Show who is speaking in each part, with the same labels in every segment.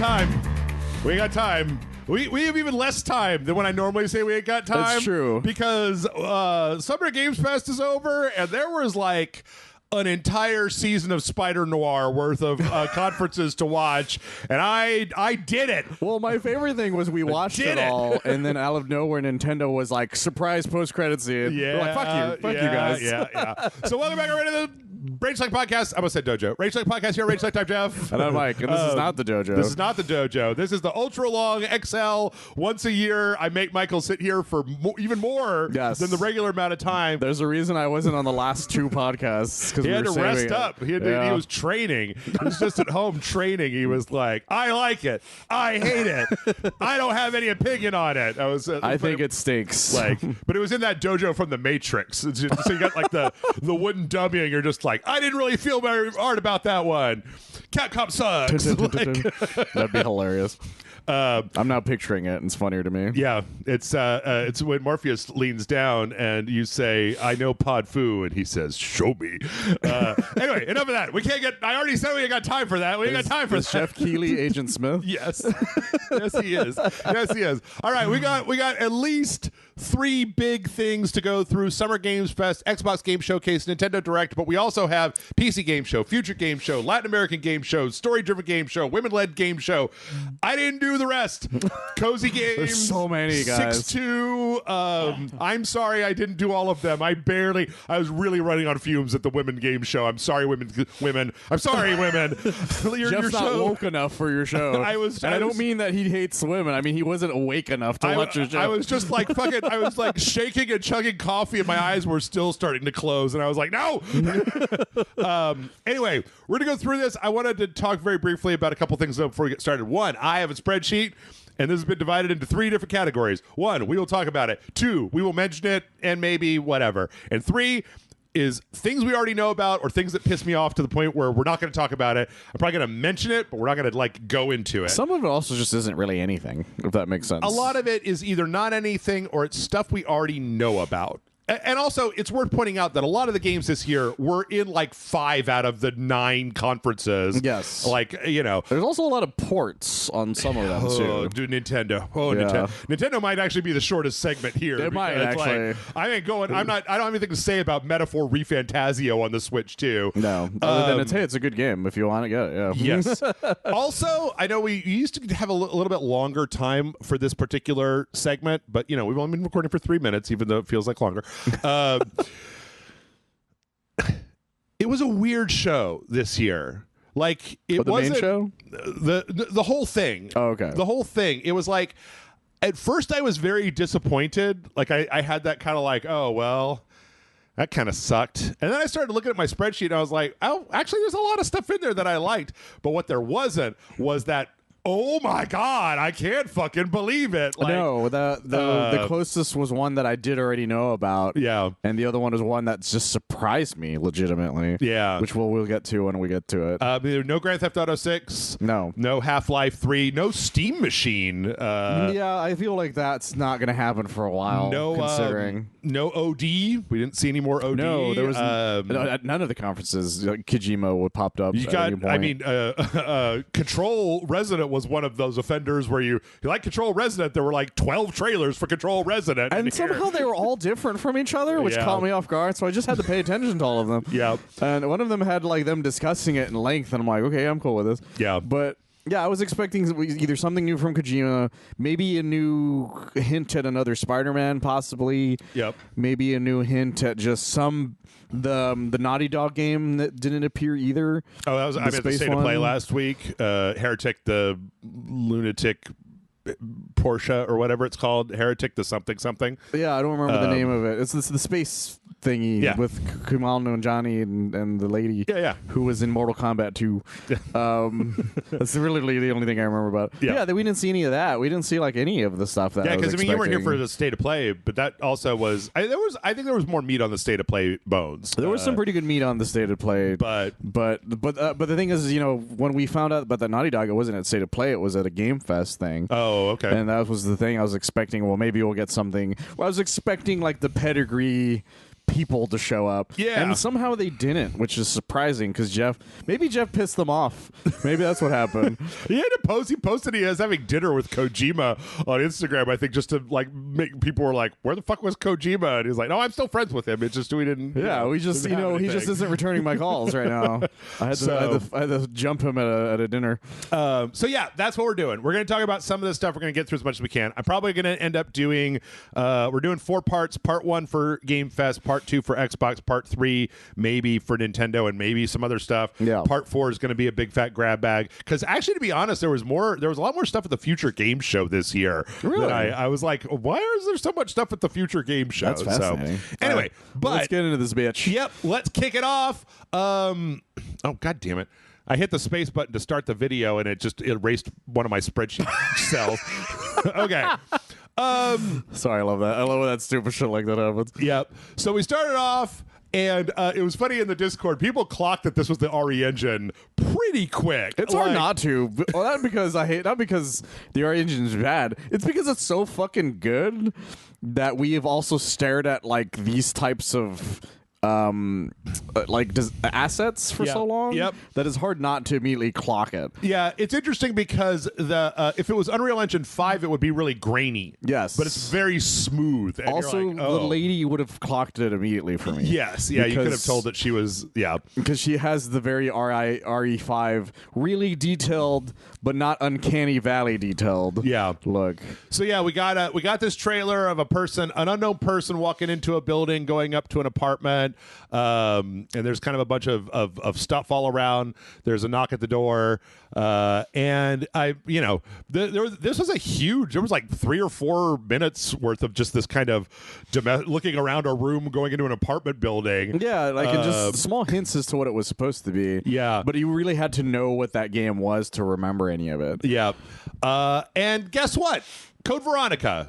Speaker 1: time. We got time. We have even less time than when I normally say we ain't got time.
Speaker 2: That's true.
Speaker 1: Because Summer Games Fest is over, and there was like an entire season of Spider Noir worth of conferences to watch, and I did it.
Speaker 2: Well, my favorite thing was we watched it all, and then out of nowhere, Nintendo was like, surprise post-credits scene.
Speaker 1: Yeah.
Speaker 2: We're like, fuck you guys.
Speaker 1: Yeah. So welcome back already to the RageSelect Podcast. I almost said Dojo. RageSelect Podcast here, RageSelect. I'm Jeff.
Speaker 2: And I'm Mike, and this is not the dojo.
Speaker 1: This is not the dojo. This is the ultra long XL. Once a year, I make Michael sit here for even more than the regular amount of time.
Speaker 2: There's a reason I wasn't on the last two podcasts.
Speaker 1: He had to rest up. He was training. He was just at home training. He was like, I like it. I hate it. I don't have any opinion on it. I
Speaker 2: think it stinks.
Speaker 1: But it was in that dojo from The Matrix. So you got like the wooden dummy, and you're just like, I didn't really feel very hard about that one. Capcom sucks.
Speaker 2: That'd be hilarious. I'm now picturing it, and it's funnier to me.
Speaker 1: Yeah, it's when Morpheus leans down and you say, I know Pod Fu, and he says, show me. Anyway, enough of that. We can't get, I already said we ain't got time for that. We ain't got time for that.
Speaker 2: Jeff Keighley Agent Smith?
Speaker 1: Yes. Yes, he is. Yes, he is. All right, we got at least 3 big things to go through: Summer Games Fest, Xbox Game Showcase, Nintendo Direct, but we also have PC Game Show, Future Game Show, Latin American Game Show, Story-Driven Game Show, Women-Led Game Show. I didn't do the rest. Cozy Games. There's
Speaker 2: so many, guys.
Speaker 1: 6-2. I'm sorry I didn't do all of them. I was really running on fumes at the Women Game Show. I'm sorry, women. I'm sorry, women.
Speaker 2: Jeff's not woke enough for your show. I don't mean that he hates women. I mean, he wasn't awake enough to watch your show.
Speaker 1: I was just like fucking, I was like shaking and chugging coffee, and my eyes were still starting to close, and I was like, no. Anyway, we're going to go through this. I wanted to talk very briefly about a couple things before we get started. One, I have a spreadsheet, and this has been divided into 3 different categories. 1, we will talk about it. 2, we will mention it and maybe whatever. And 3 is things we already know about or things that piss me off to the point where we're not going to talk about it. I'm probably going to mention it, but we're not going to like go into it.
Speaker 2: Some of it also just isn't really anything, if that makes sense.
Speaker 1: A lot of it is either not anything or it's stuff we already know about. And also, it's worth pointing out that a lot of the games this year were in like 5 out of the 9 conferences.
Speaker 2: Yes.
Speaker 1: Like, you know.
Speaker 2: There's also a lot of ports on some of them, too.
Speaker 1: Oh, dude, Nintendo. Oh,
Speaker 2: yeah.
Speaker 1: Nintendo might actually be the shortest segment here.
Speaker 2: It might, actually.
Speaker 1: Like, I don't have anything to say about Metaphor ReFantazio on the Switch, too.
Speaker 2: No. Other than it's a good game. If you want to get it, yeah.
Speaker 1: Yes. Also, I know we used to have a little bit longer time for this particular segment, but, you know, we've only been recording for 3 minutes, even though it feels like longer. It was a weird show this year. Like it wasn't
Speaker 2: main show?
Speaker 1: The whole thing.
Speaker 2: Oh, okay.
Speaker 1: The whole thing. It was like at first I was very disappointed. Like I had that kind of like, oh well, that kind of sucked. And then I started looking at my spreadsheet and I was like, oh, actually there's a lot of stuff in there that I liked. But what there wasn't was that, oh my God, I can't fucking believe it. Like,
Speaker 2: no, the closest was one that I did already know about.
Speaker 1: Yeah.
Speaker 2: And the other one was one that just surprised me legitimately.
Speaker 1: Yeah.
Speaker 2: Which we'll get to when we get to it.
Speaker 1: No Grand Theft Auto 6.
Speaker 2: No.
Speaker 1: No Half-Life 3. No Steam Machine.
Speaker 2: Yeah, I feel like that's not going to happen for a while, considering.
Speaker 1: No OD. We didn't see any more OD.
Speaker 2: No, there was none of the conferences. Kojima popped up.
Speaker 1: You got, I mean, Control Resident was one of those offenders where you like Control Resident. There were like 12 trailers for Control Resident.
Speaker 2: And somehow they were all different from each other, which caught me off guard. So I just had to pay attention to all of them.
Speaker 1: Yeah.
Speaker 2: And one of them had like them discussing it in length. And I'm like, okay, I'm cool with this.
Speaker 1: Yeah.
Speaker 2: But yeah, I was expecting either something new from Kojima, maybe a new hint at another Spider-Man, possibly.
Speaker 1: Yep.
Speaker 2: Maybe a new hint at just the Naughty Dog game that didn't appear either.
Speaker 1: Oh, that was I meant the State of Play last week. Heretic, the lunatic Porsche or whatever it's called. Heretic, the something.
Speaker 2: Yeah, I don't remember the name of it. It's the space thingy with Kumail Nanjiani and the lady who was in Mortal Kombat 2. That's really the only thing I remember about it. Yeah, we didn't see any of that. We didn't see like any of the stuff that I was expecting.
Speaker 1: You weren't here for the State of Play, but that also was I think there was more meat on the State of Play bones.
Speaker 2: There was some pretty good meat on the State of Play, but the thing is, you know, when we found out about that Naughty Dog, it wasn't at State of Play, it was at a Game Fest thing.
Speaker 1: Oh, okay.
Speaker 2: And that was the thing I was expecting. Well, maybe we'll get something. Well, I was expecting like the pedigree people to show up.
Speaker 1: Yeah.
Speaker 2: And somehow they didn't, which is surprising because maybe Jeff pissed them off. Maybe that's what happened.
Speaker 1: He posted he was having dinner with Kojima on Instagram, I think, just to like make people were like, where the fuck was Kojima? And he's like, no, I'm still friends with him. It's just we didn't.
Speaker 2: Yeah, we just, he just isn't returning my calls right now. I had to jump him at a dinner.
Speaker 1: So yeah, that's what we're doing. We're going to talk about some of this stuff. We're going to get through as much as we can. I'm probably going to end up doing, we're doing 4 parts. Part 1 for Game Fest, Part 2 for Xbox, Part 3 maybe for Nintendo, and maybe some other stuff.
Speaker 2: Yeah.
Speaker 1: Part 4 is going to be a big fat grab bag. Because actually, to be honest, there was a lot more stuff at the Future Game Show this year.
Speaker 2: Really?
Speaker 1: I was like, why is there so much stuff at the Future Game Show?
Speaker 2: That's fascinating.
Speaker 1: So, anyway, but
Speaker 2: let's get into this bitch.
Speaker 1: Yep, let's kick it off. Oh, God damn it. I hit the space button to start the video, and it just erased one of my spreadsheet cells. Okay.
Speaker 2: Sorry, I love that. I love when that stupid shit like that happens.
Speaker 1: Yep. So we started off, and it was funny in the Discord. People clocked that this was the RE engine pretty quick.
Speaker 2: It's hard not to. Well, not because the RE engine is bad. It's because it's so fucking good that we have also stared at like these types of assets for so long that it's hard not to immediately clock it.
Speaker 1: Yeah, it's interesting because if it was Unreal Engine 5, it would be really grainy.
Speaker 2: Yes.
Speaker 1: But it's very smooth. And
Speaker 2: also,
Speaker 1: like, oh.
Speaker 2: the lady would have clocked it immediately for me.
Speaker 1: Yes. Yeah, you could have told that she was,
Speaker 2: because she has the very RE5 really detailed, but not uncanny valley detailed.
Speaker 1: Yeah.
Speaker 2: Look.
Speaker 1: So yeah, we got this trailer of an unknown person walking into a building, going up to an apartment. And there's kind of a bunch of stuff all around. There's a knock at the door, and this was there was like 3 or 4 minutes worth of just this kind of looking around a room, going into an apartment building.
Speaker 2: Yeah, and just small hints as to what it was supposed to be.
Speaker 1: Yeah,
Speaker 2: but you really had to know what that game was to remember any of it.
Speaker 1: Yeah, and guess what? Code Veronica.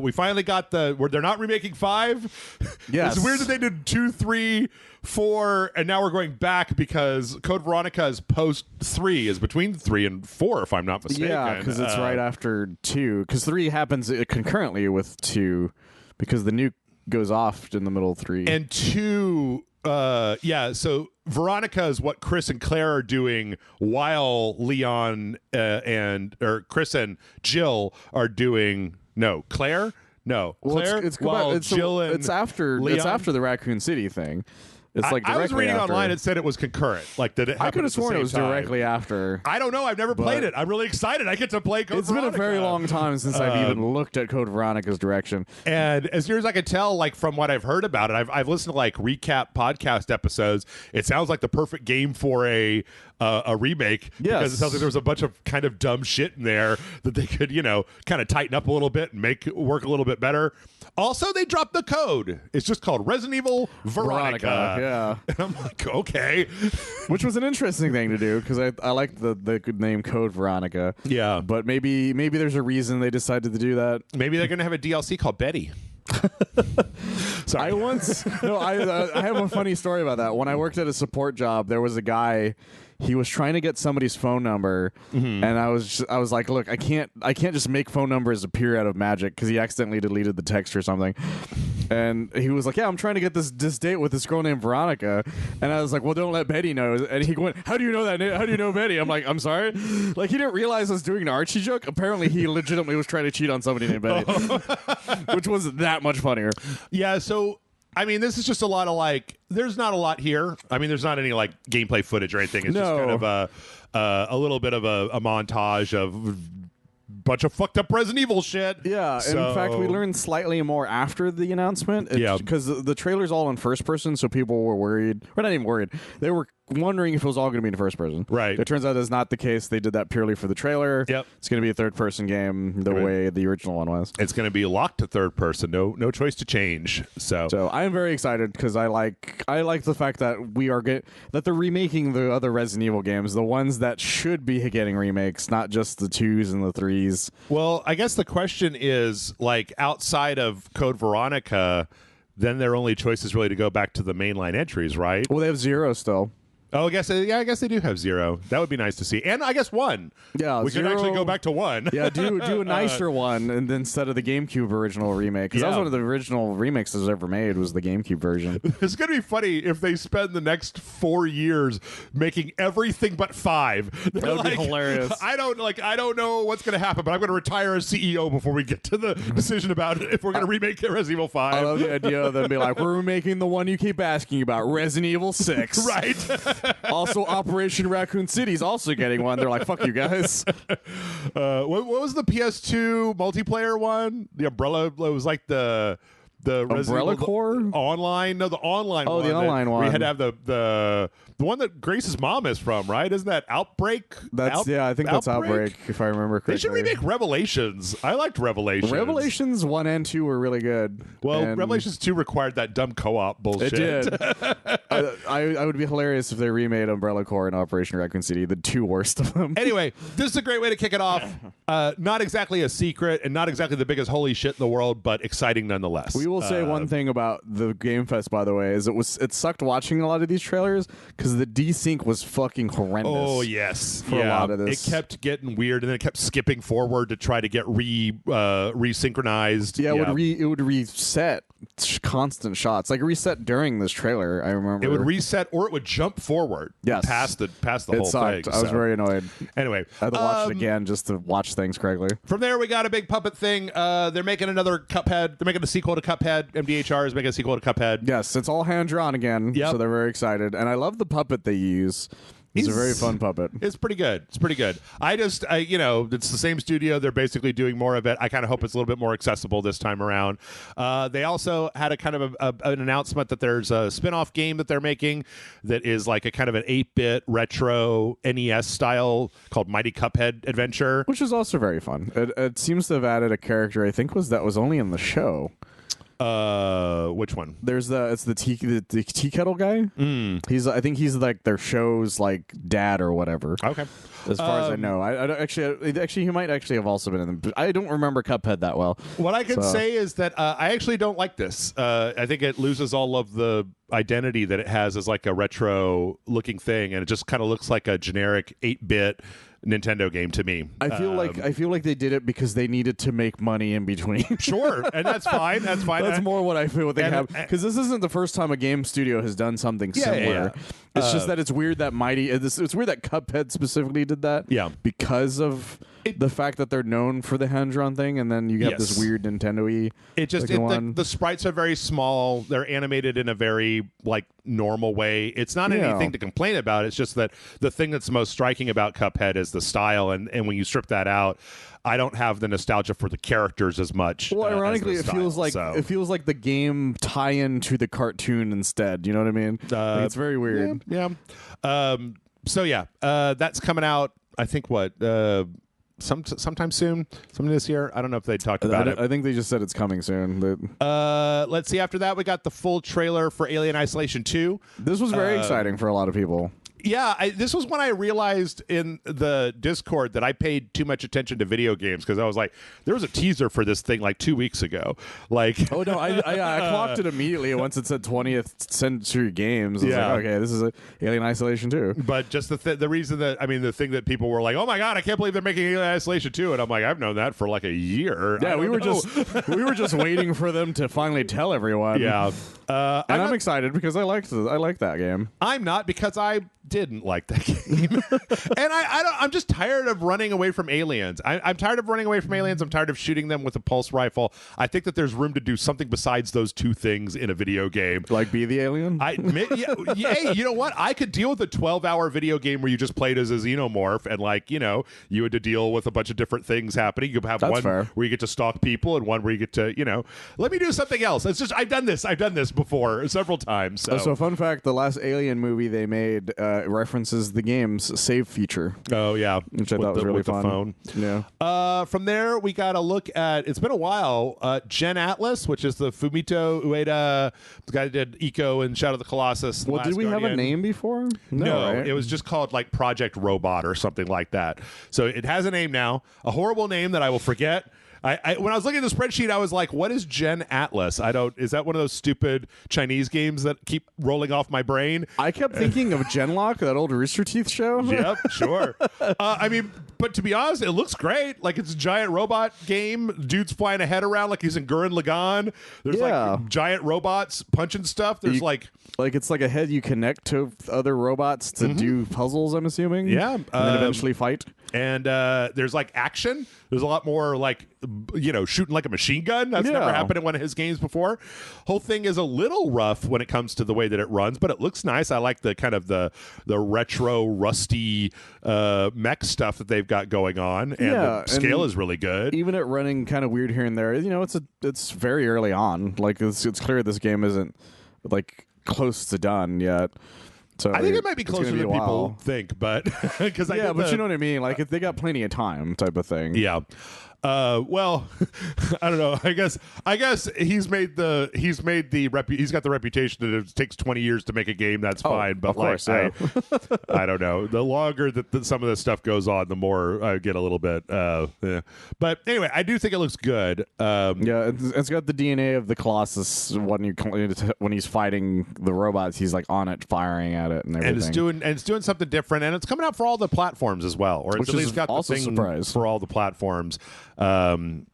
Speaker 1: We finally got where they're not remaking 5.
Speaker 2: Yes.
Speaker 1: It's weird that they did 2, 3, 4, and now we're going back because Code Veronica's post 3 is between 3 and 4, if I'm not mistaken.
Speaker 2: Yeah, because it's right after 2. Because 3 happens concurrently with 2, because the nuke goes off in the middle of 3.
Speaker 1: And 2, so Veronica is what Chris and Claire are doing while Leon Chris and Jill are doing. No, Claire? No, Claire.
Speaker 2: Jill and it's after
Speaker 1: Leon?
Speaker 2: It's after the Raccoon City thing. It's like
Speaker 1: I was reading
Speaker 2: after.
Speaker 1: Online. It said it was concurrent. Like that. I
Speaker 2: could have sworn it was directly after.
Speaker 1: I don't know. I've never played it. I'm really excited. I get to play Code Veronica.
Speaker 2: It's been a very long time since I've even looked at Code Veronica's direction.
Speaker 1: And as near as I can tell, like from what I've heard about it, I've listened to like recap podcast episodes. It sounds like the perfect game for a remake.
Speaker 2: Yes.
Speaker 1: Because it sounds like there was a bunch of kind of dumb shit in there that they could, kind of tighten up a little bit and make it work a little bit better. Also, they dropped the code. It's just called Resident Evil Veronica.
Speaker 2: Yeah.
Speaker 1: And I'm like, okay.
Speaker 2: Which was an interesting thing to do because I like the good name Code Veronica.
Speaker 1: Yeah.
Speaker 2: But maybe there's a reason they decided to do that.
Speaker 1: Maybe they're going to have a DLC called Betty. Sorry.
Speaker 2: I have a funny story about that. When I worked at a support job, there was a guy. He was trying to get somebody's phone number, and I was like, look, I can't just make phone numbers appear out of magic because he accidentally deleted the text or something. And he was like, yeah, I'm trying to get this date with this girl named Veronica. And I was like, well, don't let Betty know. And he went, how do you know that name? How do you know Betty? I'm like, I'm sorry. Like, he didn't realize I was doing an Archie joke. Apparently, he legitimately was trying to cheat on somebody named Betty, which was that much funnier.
Speaker 1: Yeah, so I mean, this is just a lot of there's not a lot here. I mean, there's not any gameplay footage or anything. It's just kind of a little bit of a montage of bunch of fucked up Resident Evil shit.
Speaker 2: Yeah, in fact, we learned slightly more after the announcement. Because the trailer's all in first person, so people were worried. Or not even worried. They were wondering if it was all going to be in first person.
Speaker 1: Right.
Speaker 2: It turns out that's not the case. They did that purely for the trailer.
Speaker 1: Yep.
Speaker 2: It's going to be a third person game the way the original one was.
Speaker 1: It's going to be locked to third person. No choice to change. So
Speaker 2: I am very excited because I like the fact that that they're remaking the other Resident Evil games, the ones that should be getting remakes, not just the 2s and the 3s.
Speaker 1: Well, I guess the question is outside of Code Veronica, then their only choice is really to go back to the mainline entries, right?
Speaker 2: Well, they have 0 still.
Speaker 1: Oh, I guess they do have 0. That would be nice to see, and I guess 1.
Speaker 2: Yeah,
Speaker 1: we could actually go back to 1.
Speaker 2: Yeah, do a nicer one, and instead of the GameCube original remake, because that was one of the original remakes that was ever made was the GameCube version.
Speaker 1: It's gonna be funny if they spend the next 4 years making everything but 5.
Speaker 2: That would be hilarious.
Speaker 1: I don't know what's gonna happen, but I'm gonna retire as CEO before we get to the decision about if we're gonna remake Resident Evil 5.
Speaker 2: I love the idea of them being like, we're remaking the one you keep asking about, Resident Evil 6.
Speaker 1: Right.
Speaker 2: Also, Operation Raccoon City's also getting one. They're like, fuck you guys.
Speaker 1: What was the PS2 multiplayer one? The Umbrella, it was like the
Speaker 2: Umbrella Core
Speaker 1: online. No, the online.
Speaker 2: Oh,
Speaker 1: one
Speaker 2: the online one.
Speaker 1: We had to have the one that Grace's mom is from, right? Isn't that Outbreak?
Speaker 2: I think that's Outbreak, if I remember correctly.
Speaker 1: They should remake Revelations. I liked Revelations.
Speaker 2: Revelations 1 and 2 were really good.
Speaker 1: Well, Revelations 2 required that dumb co-op bullshit.
Speaker 2: It did. I would be hilarious if they remade Umbrella Corps and Operation Raccoon City, the 2 worst of them.
Speaker 1: Anyway, this is a great way to kick it off. Not exactly a secret and not exactly the biggest holy shit in the world, but exciting nonetheless.
Speaker 2: We will say one thing about the Game Fest, by the way, is it sucked watching a lot of these trailers because the desync was fucking horrendous.
Speaker 1: Oh yes,
Speaker 2: for a lot of this.
Speaker 1: It kept getting weird, and then it kept skipping forward to try to get resynchronized.
Speaker 2: Yeah, it would reset constant shots, like reset during this trailer. I remember
Speaker 1: it would reset, or it would jump forward.
Speaker 2: Yes,
Speaker 1: past the whole
Speaker 2: sucked.
Speaker 1: thing.
Speaker 2: I was very annoyed.
Speaker 1: Anyway,
Speaker 2: I had to watch it again just to watch things correctly.
Speaker 1: From there, we got a big puppet thing. They're making another Cuphead. They're making a sequel to Cuphead. MDHR is making a sequel to Cuphead.
Speaker 2: Yes, it's all hand drawn again.
Speaker 1: Yep.
Speaker 2: So they're very excited, and I love the puppet they use. He's a very fun puppet.
Speaker 1: It's pretty good. It's pretty good. It's the same studio. They're basically doing more of it. I kind of hope it's a little bit more accessible this time around. They also had a kind of an announcement that there's a spin-off game that they're making that is like a kind of an 8-bit retro NES style called Mighty Cuphead Adventure.
Speaker 2: Which is also very fun. It seems to have added a character I think that was only in the show.
Speaker 1: Which one?
Speaker 2: It's the tea kettle guy. I think he's like their show's like dad or whatever.
Speaker 1: Okay,
Speaker 2: as far as I know, I don't actually he might actually have also been in them. I don't remember Cuphead that well.
Speaker 1: What I can say is that I actually don't like this. I think it loses all of the identity that it has as like a retro looking thing, and it just kind of looks like a generic 8-bit Nintendo game to me.
Speaker 2: I feel like they did it because they needed to make money in between.
Speaker 1: Sure, and that's fine. That's fine.
Speaker 2: That's more what I feel they have, because this isn't the first time a game studio has done something similar. Yeah. It's just that it's weird that it's weird that Cuphead specifically did that.
Speaker 1: Yeah,
Speaker 2: because of the fact that they're known for the hand-drawn thing, and then you have this weird Nintendo-y.
Speaker 1: The sprites are very small. They're animated in a very normal way. It's not anything to complain about. It's just that the thing that's most striking about Cuphead is the style, and when you strip that out, I don't have the nostalgia for the characters as much.
Speaker 2: Well, ironically, it feels like the game tie-in to the cartoon instead. You know what I mean? It's very weird.
Speaker 1: Yeah. That's coming out. I think sometime soon, sometime this year. I don't know if they talked about it.
Speaker 2: I think they just said it's coming soon.
Speaker 1: Let's see. After that, we got the full trailer for Alien Isolation 2.
Speaker 2: This was very exciting for a lot of people.
Speaker 1: Yeah, this was when I realized in the Discord that I paid too much attention to video games, because I was like, there was a teaser for this thing 2 weeks ago.
Speaker 2: Oh no, I clocked it immediately once it said 20th Century Games. I was like, okay, this is Alien Isolation 2.
Speaker 1: But just the reason that the thing that people were like, oh my god, I can't believe they're making Alien Isolation 2, and I'm like, I've known that for a year.
Speaker 2: Yeah, we were just waiting for them to finally tell everyone.
Speaker 1: Yeah,
Speaker 2: and I'm excited because I like that game.
Speaker 1: I'm not, because I didn't like that game. And I'm just tired of running away from aliens. I'm tired of running away from aliens. I'm tired of shooting them with a pulse rifle. I think that there's room to do something besides those two things in a video game.
Speaker 2: Like be the alien?
Speaker 1: Hey, you know what? I could deal with a 12-hour video game where you just played as a xenomorph and you had to deal with a bunch of different things happening. You could have one where you get to stalk people and one where you get to, let me do something else. It's just, I've done this before several times.
Speaker 2: So fun fact, the last Alien movie they made references the game's save feature.
Speaker 1: Oh yeah,
Speaker 2: which I thought was really fun.
Speaker 1: The phone. Yeah. From there, we got a look at. It's been a while. Gen Atlas, which is the Fumito Ueda, the guy that did Eco and Shadow of the Colossus.
Speaker 2: Well, did we have a name before?
Speaker 1: No,
Speaker 2: right?
Speaker 1: It was just called Project Robot or something like that. So it has a name now, a horrible name that I will forget. when I was looking at the spreadsheet, I was like, what is Gen Atlas? Is that one of those stupid Chinese games that keep rolling off my brain?
Speaker 2: I kept thinking of Genlock, that old Rooster Teeth show.
Speaker 1: Yep, sure. I mean, but to be honest, it looks great. Like, it's a giant robot game. Dude's flying a head around like he's in Gurren Lagann. There's like giant robots punching stuff. There's like
Speaker 2: it's like a head you connect to other robots to do puzzles, I'm assuming.
Speaker 1: Yeah.
Speaker 2: And then eventually fight.
Speaker 1: And there's like action. There's a lot more like, shooting like a machine gun. That's never happened in one of his games before. Whole thing is a little rough when it comes to the way that it runs, but it looks nice. I like the kind of the retro, rusty mech stuff that they've got going on. And the scale is really good.
Speaker 2: Even it running kind of weird here and there, it's very early on. Like, it's clear this game isn't like close to done yet. So
Speaker 1: I think it might be closer than people think, but because
Speaker 2: but you know what I mean. Like, if they got plenty of time, type of thing.
Speaker 1: Yeah. Well, I don't know. I guess he's got the reputation that it takes 20 years to make a game. That's fine. But
Speaker 2: of course,
Speaker 1: I don't know. The longer that some of this stuff goes on, the more I get a little bit. But anyway, I do think it looks good.
Speaker 2: It's got the DNA of the Colossus when he's fighting the robots. He's like on it, firing at it, and everything.
Speaker 1: And it's doing something different, and it's coming out for all the platforms as well, or it's at least got
Speaker 2: also
Speaker 1: the thing
Speaker 2: surprise
Speaker 1: for all the platforms.
Speaker 2: Except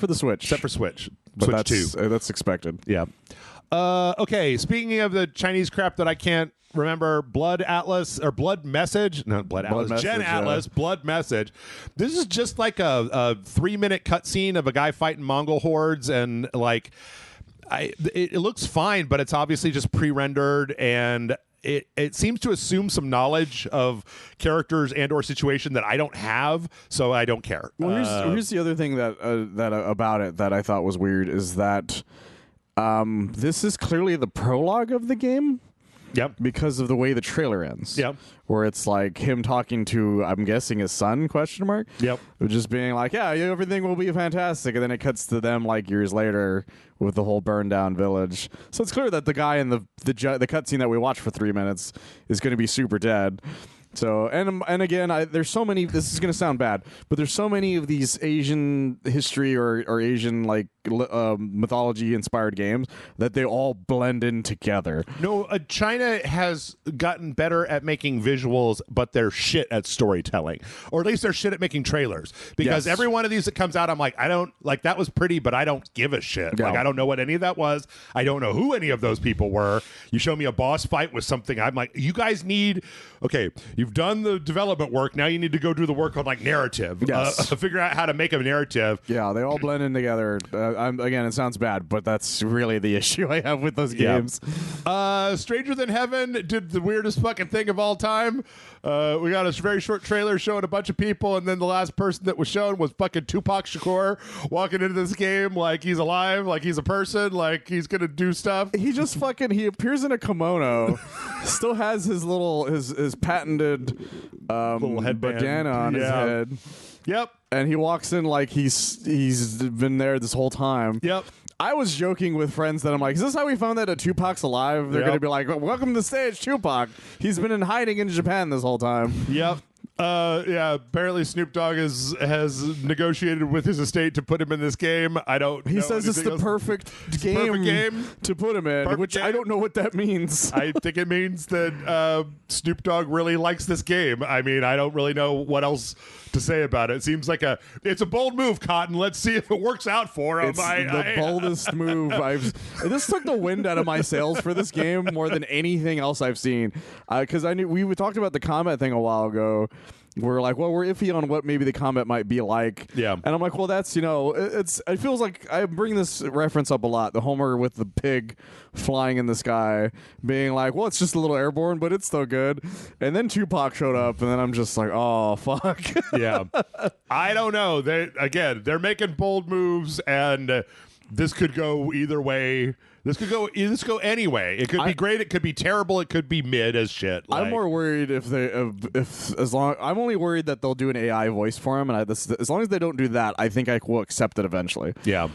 Speaker 2: for the Switch.
Speaker 1: Except for Switch.
Speaker 2: But
Speaker 1: Switch 2.
Speaker 2: That's expected.
Speaker 1: Yeah. Okay, speaking of the Chinese crap that I can't remember, Blood Atlas or Blood Message. No, Blood Atlas.
Speaker 2: Message,
Speaker 1: Gen Atlas, Blood Message. This is just like a 3-minute cutscene of a guy fighting Mongol hordes, and like it looks fine, but it's obviously just pre-rendered, and it seems to assume some knowledge of characters and or situation that I don't have, so I don't care.
Speaker 2: Well, here's the other thing that about it that I thought was weird is that this is clearly the prologue of the game.
Speaker 1: Yep.
Speaker 2: Because of the way the trailer ends.
Speaker 1: Yep.
Speaker 2: Where it's like him talking to, I'm guessing, his son, ?
Speaker 1: Yep.
Speaker 2: Just being like, yeah, everything will be fantastic. And then it cuts to them like years later with the whole burned down village. So it's clear that the guy in the cutscene that we watched for 3 minutes is going to be super dead. So, and again, there's so many, this is going to sound bad, but there's so many of these Asian history or Asian like mythology inspired games that they all blend in together.
Speaker 1: No, China has gotten better at making visuals, but they're shit at storytelling, or at least they're shit at making trailers, because every one of these that comes out, I'm like, I don't like, that was pretty, but I don't give a shit. Like, I don't know what any of that was. I don't know who any of those people were. You show me a boss fight with something, I'm like, you guys need, okay, you've done the development work, now you need to go do the work on like narrative. Figure out how to make a narrative.
Speaker 2: Yeah, they all blend in together. Again, it sounds bad, but that's really the issue I have with those games.
Speaker 1: Stranger Than Heaven did the weirdest fucking thing of all time. We got a very short trailer showing a bunch of people, and then the last person that was shown was fucking Tupac Shakur walking into this game like he's alive, like he's a person, like he's gonna do stuff.
Speaker 2: He just he appears in a kimono, still has his little his patented
Speaker 1: little headband
Speaker 2: bandana on his head.
Speaker 1: Yep.
Speaker 2: And he walks in like he's been there this whole time.
Speaker 1: Yep.
Speaker 2: I was joking with friends that I'm like, is this how we found out that Tupac's alive? They're going to be like, welcome to the stage, Tupac. He's been in hiding in Japan this whole time.
Speaker 1: Yep. Apparently Snoop Dogg has negotiated with his estate to put him in this game.
Speaker 2: He says it's the perfect game to put him in, which I don't know what that means.
Speaker 1: I think it means that Snoop Dogg really likes this game. I mean, I don't really know what else to say about it. It seems like it's a bold move, Cotton. Let's see if it works out for him.
Speaker 2: It's the boldest move this took the wind out of my sails for this game more than anything else I've seen. Because we talked about the combat thing a while ago. We're like, well, we're iffy on what maybe the combat might be like.
Speaker 1: Yeah.
Speaker 2: And I'm like, well, that's, it feels like I bring this reference up a lot. The Homer with the pig flying in the sky being like, well, it's just a little airborne, but it's still good. And then Tupac showed up, and then I'm just like, oh, fuck.
Speaker 1: Yeah. I don't know. They're making bold moves, and this could go either way. This could go any way. It could be great. It could be terrible. It could be mid as shit.
Speaker 2: I'm more worried I'm only worried that they'll do an AI voice for him, and as long as they don't do that, I think I will accept it eventually.
Speaker 1: Yeah.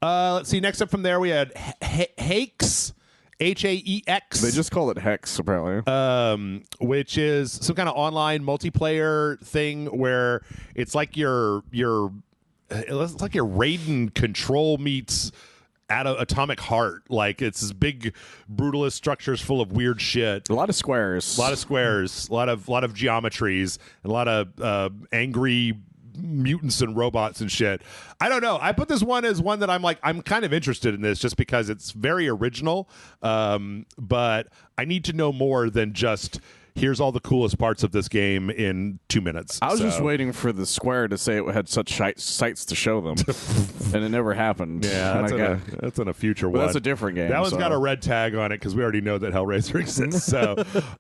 Speaker 1: Let's see. Next up from there, we had Haex. Haex.
Speaker 2: They just call it Hex, apparently.
Speaker 1: Which is some kind of online multiplayer thing where it's like you're it's like a Raiden Control meets Atomic Heart. Like, it's this big brutalist structures full of weird shit.
Speaker 2: A lot of squares.
Speaker 1: A lot of geometries, and a lot of angry mutants and robots and shit. I don't know. I put this one as one that I'm kind of interested in this just because it's very original. But I need to know more than just here's all the coolest parts of this game in 2 minutes.
Speaker 2: I was just waiting for the Square to say it had such sights to show them, and it never happened.
Speaker 1: Yeah, that's in a future one.
Speaker 2: That's a different game.
Speaker 1: That one's got a red tag on it because we already know that Hellraiser exists. So,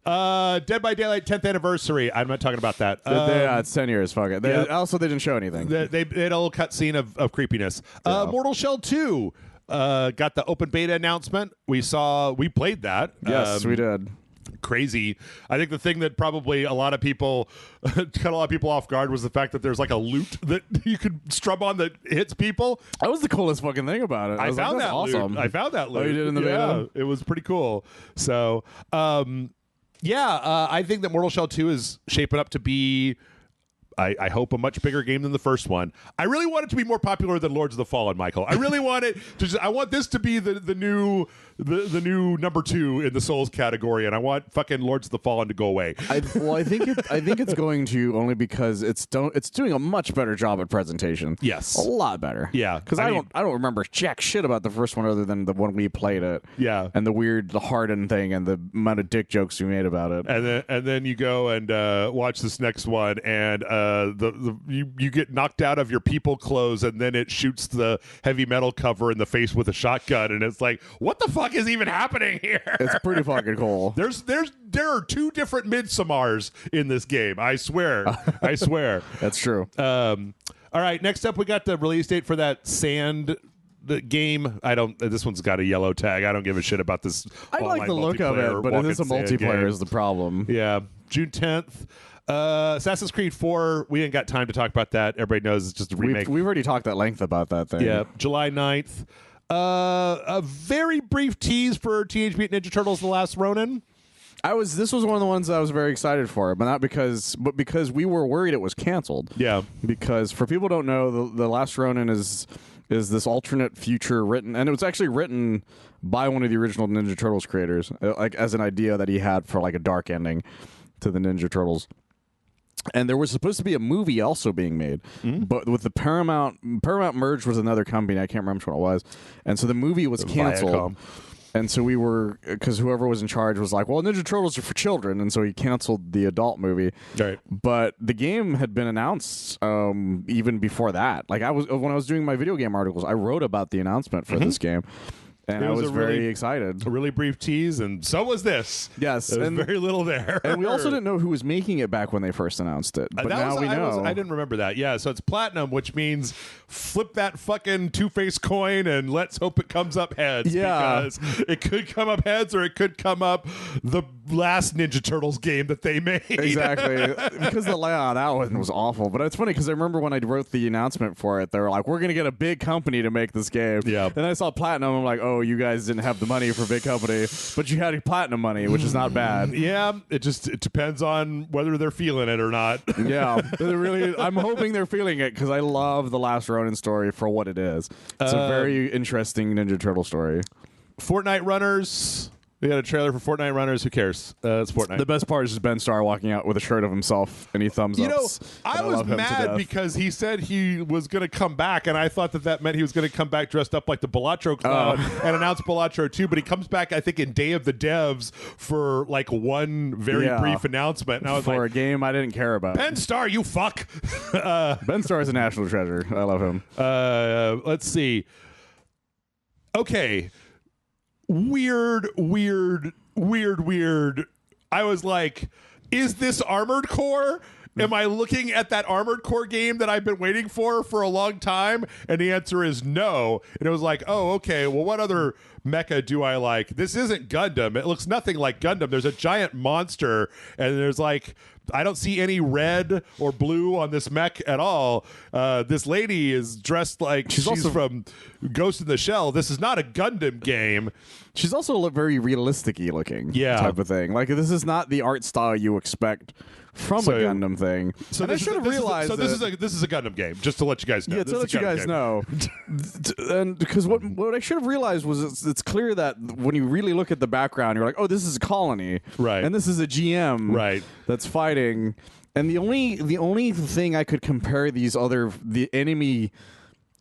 Speaker 1: Dead by Daylight 10th anniversary. I'm not talking about that.
Speaker 2: Yeah, it's 10 years. Fuck it. Also, they didn't show anything.
Speaker 1: They had a little cutscene of creepiness. Mortal Shell 2 got the open beta announcement. We played that.
Speaker 2: Yes, we did.
Speaker 1: Crazy. I think the thing that probably a lot of people cut a lot of people off guard was the fact that there's like a loot that you could strum on that hits people.
Speaker 2: That was the coolest fucking thing about it.
Speaker 1: I found that
Speaker 2: awesome.
Speaker 1: I found that loot.
Speaker 2: Oh, you did in the beta?
Speaker 1: It was pretty cool. So, I think that Mortal Shell 2 is shaping up to be, I hope, a much bigger game than the first one. I really want it to be more popular than Lords of the Fallen, Michael. I really want it to. I want this to be the new number 2 in the Souls category, and I want fucking Lords of the Fallen to go away.
Speaker 2: I think it's going to, only because it's doing a much better job at presentation.
Speaker 1: Yes,
Speaker 2: a lot better.
Speaker 1: Yeah,
Speaker 2: because I don't remember jack shit about the first one other than the one we played it.
Speaker 1: Yeah,
Speaker 2: and the hardened thing and the amount of dick jokes we made about it.
Speaker 1: And then you go and watch this next one, and you get knocked out of your people clothes, and then it shoots the heavy metal cover in the face with a shotgun, and it's like, what the fuck is even happening here?
Speaker 2: It's pretty fucking cool.
Speaker 1: There are 2 different Midsommars in this game. I swear. I swear.
Speaker 2: That's true.
Speaker 1: All right, next up we got the release date for that Sand game. This one's got a yellow tag. I don't give a shit about this.
Speaker 2: I like the look of it, but it is a multiplayer is the problem.
Speaker 1: Yeah. June 10th. Assassin's Creed 4, we ain't got time to talk about that. Everybody knows it's just a remake.
Speaker 2: We've already talked at length about that thing.
Speaker 1: Yeah, July 9th. A very brief tease for Teenage Mutant Ninja Turtles: The Last Ronin.
Speaker 2: This was one of the ones I was very excited for, but because we were worried it was canceled.
Speaker 1: Yeah.
Speaker 2: Because for people who don't know, the Last Ronin is this alternate future written, and it was actually written by one of the original Ninja Turtles creators, like as an idea that he had for like a dark ending to the Ninja Turtles. And there was supposed to be a movie also being made, but with the Paramount merged with another company. I can't remember which one it was, and so the movie was canceled.
Speaker 1: Viacom.
Speaker 2: And so because whoever was in charge was like, well, Ninja Turtles are for children, and so he canceled the adult movie.
Speaker 1: Right.
Speaker 2: But the game had been announced even before that. Like when I was doing my video game articles, I wrote about the announcement for this game. And I was very excited.
Speaker 1: A really brief tease, and so was this.
Speaker 2: Yes.
Speaker 1: There's very little there.
Speaker 2: And we also didn't know who was making it back when they first announced it. But now we know.
Speaker 1: I didn't remember that. Yeah, so it's Platinum, which means flip that fucking Two-Face coin and let's hope it comes up heads.
Speaker 2: Yeah.
Speaker 1: Because it could come up heads or it could come up the last Ninja Turtles game that they made.
Speaker 2: Exactly. Because the layout, that one was awful. But it's funny because I remember when I wrote the announcement for it, they were like, we're going to get a big company to make this game.
Speaker 1: Yeah.
Speaker 2: And I saw Platinum, I'm like, oh, you guys didn't have the money for big company, but you had Platinum money, which is not bad.
Speaker 1: Yeah, it depends on whether they're feeling it or not.
Speaker 2: Yeah, I'm hoping they're feeling it because I love the Last Ronin story for what it is. It's a very interesting Ninja Turtle story.
Speaker 1: Fortnite Runners. We got a trailer for Fortnite Runners. Who cares? It's Fortnite.
Speaker 2: The best part is just Ben Starr walking out with a shirt of himself and he thumbs ups.
Speaker 1: I was mad because he said he was going to come back, and I thought that meant he was going to come back dressed up like the Balatro clown and announce Balatro 2, but he comes back, I think, in Day of the Devs for like one very brief announcement. And I was
Speaker 2: for a game I didn't care about.
Speaker 1: Ben Starr, you fuck.
Speaker 2: Ben Starr is a national treasure. I love him.
Speaker 1: Let's see. Okay. Weird. I was like, is this Armored Core? Am I looking at that Armored Core game that I've been waiting for a long time? And the answer is no. And it was like, oh, okay, well, what other mecha do I like? This isn't Gundam. It looks nothing like Gundam. There's a giant monster, and there's like I don't see any red or blue on this mech at all. This lady is dressed like she's also from Ghost in the Shell. This is not a Gundam game.
Speaker 2: She's also very realistic-y looking, type of thing. Like, this is not the art style you expect from a Gundam thing.
Speaker 1: So I should have realized. So this is a Gundam game, just to let you guys know.
Speaker 2: Yeah, to let you guys know. And because what I should have realized was it's clear that when you really look at the background, you're like, oh, this is a colony,
Speaker 1: right?
Speaker 2: And this is a GM,
Speaker 1: right?
Speaker 2: That's fighting. And the only thing I could compare the enemy,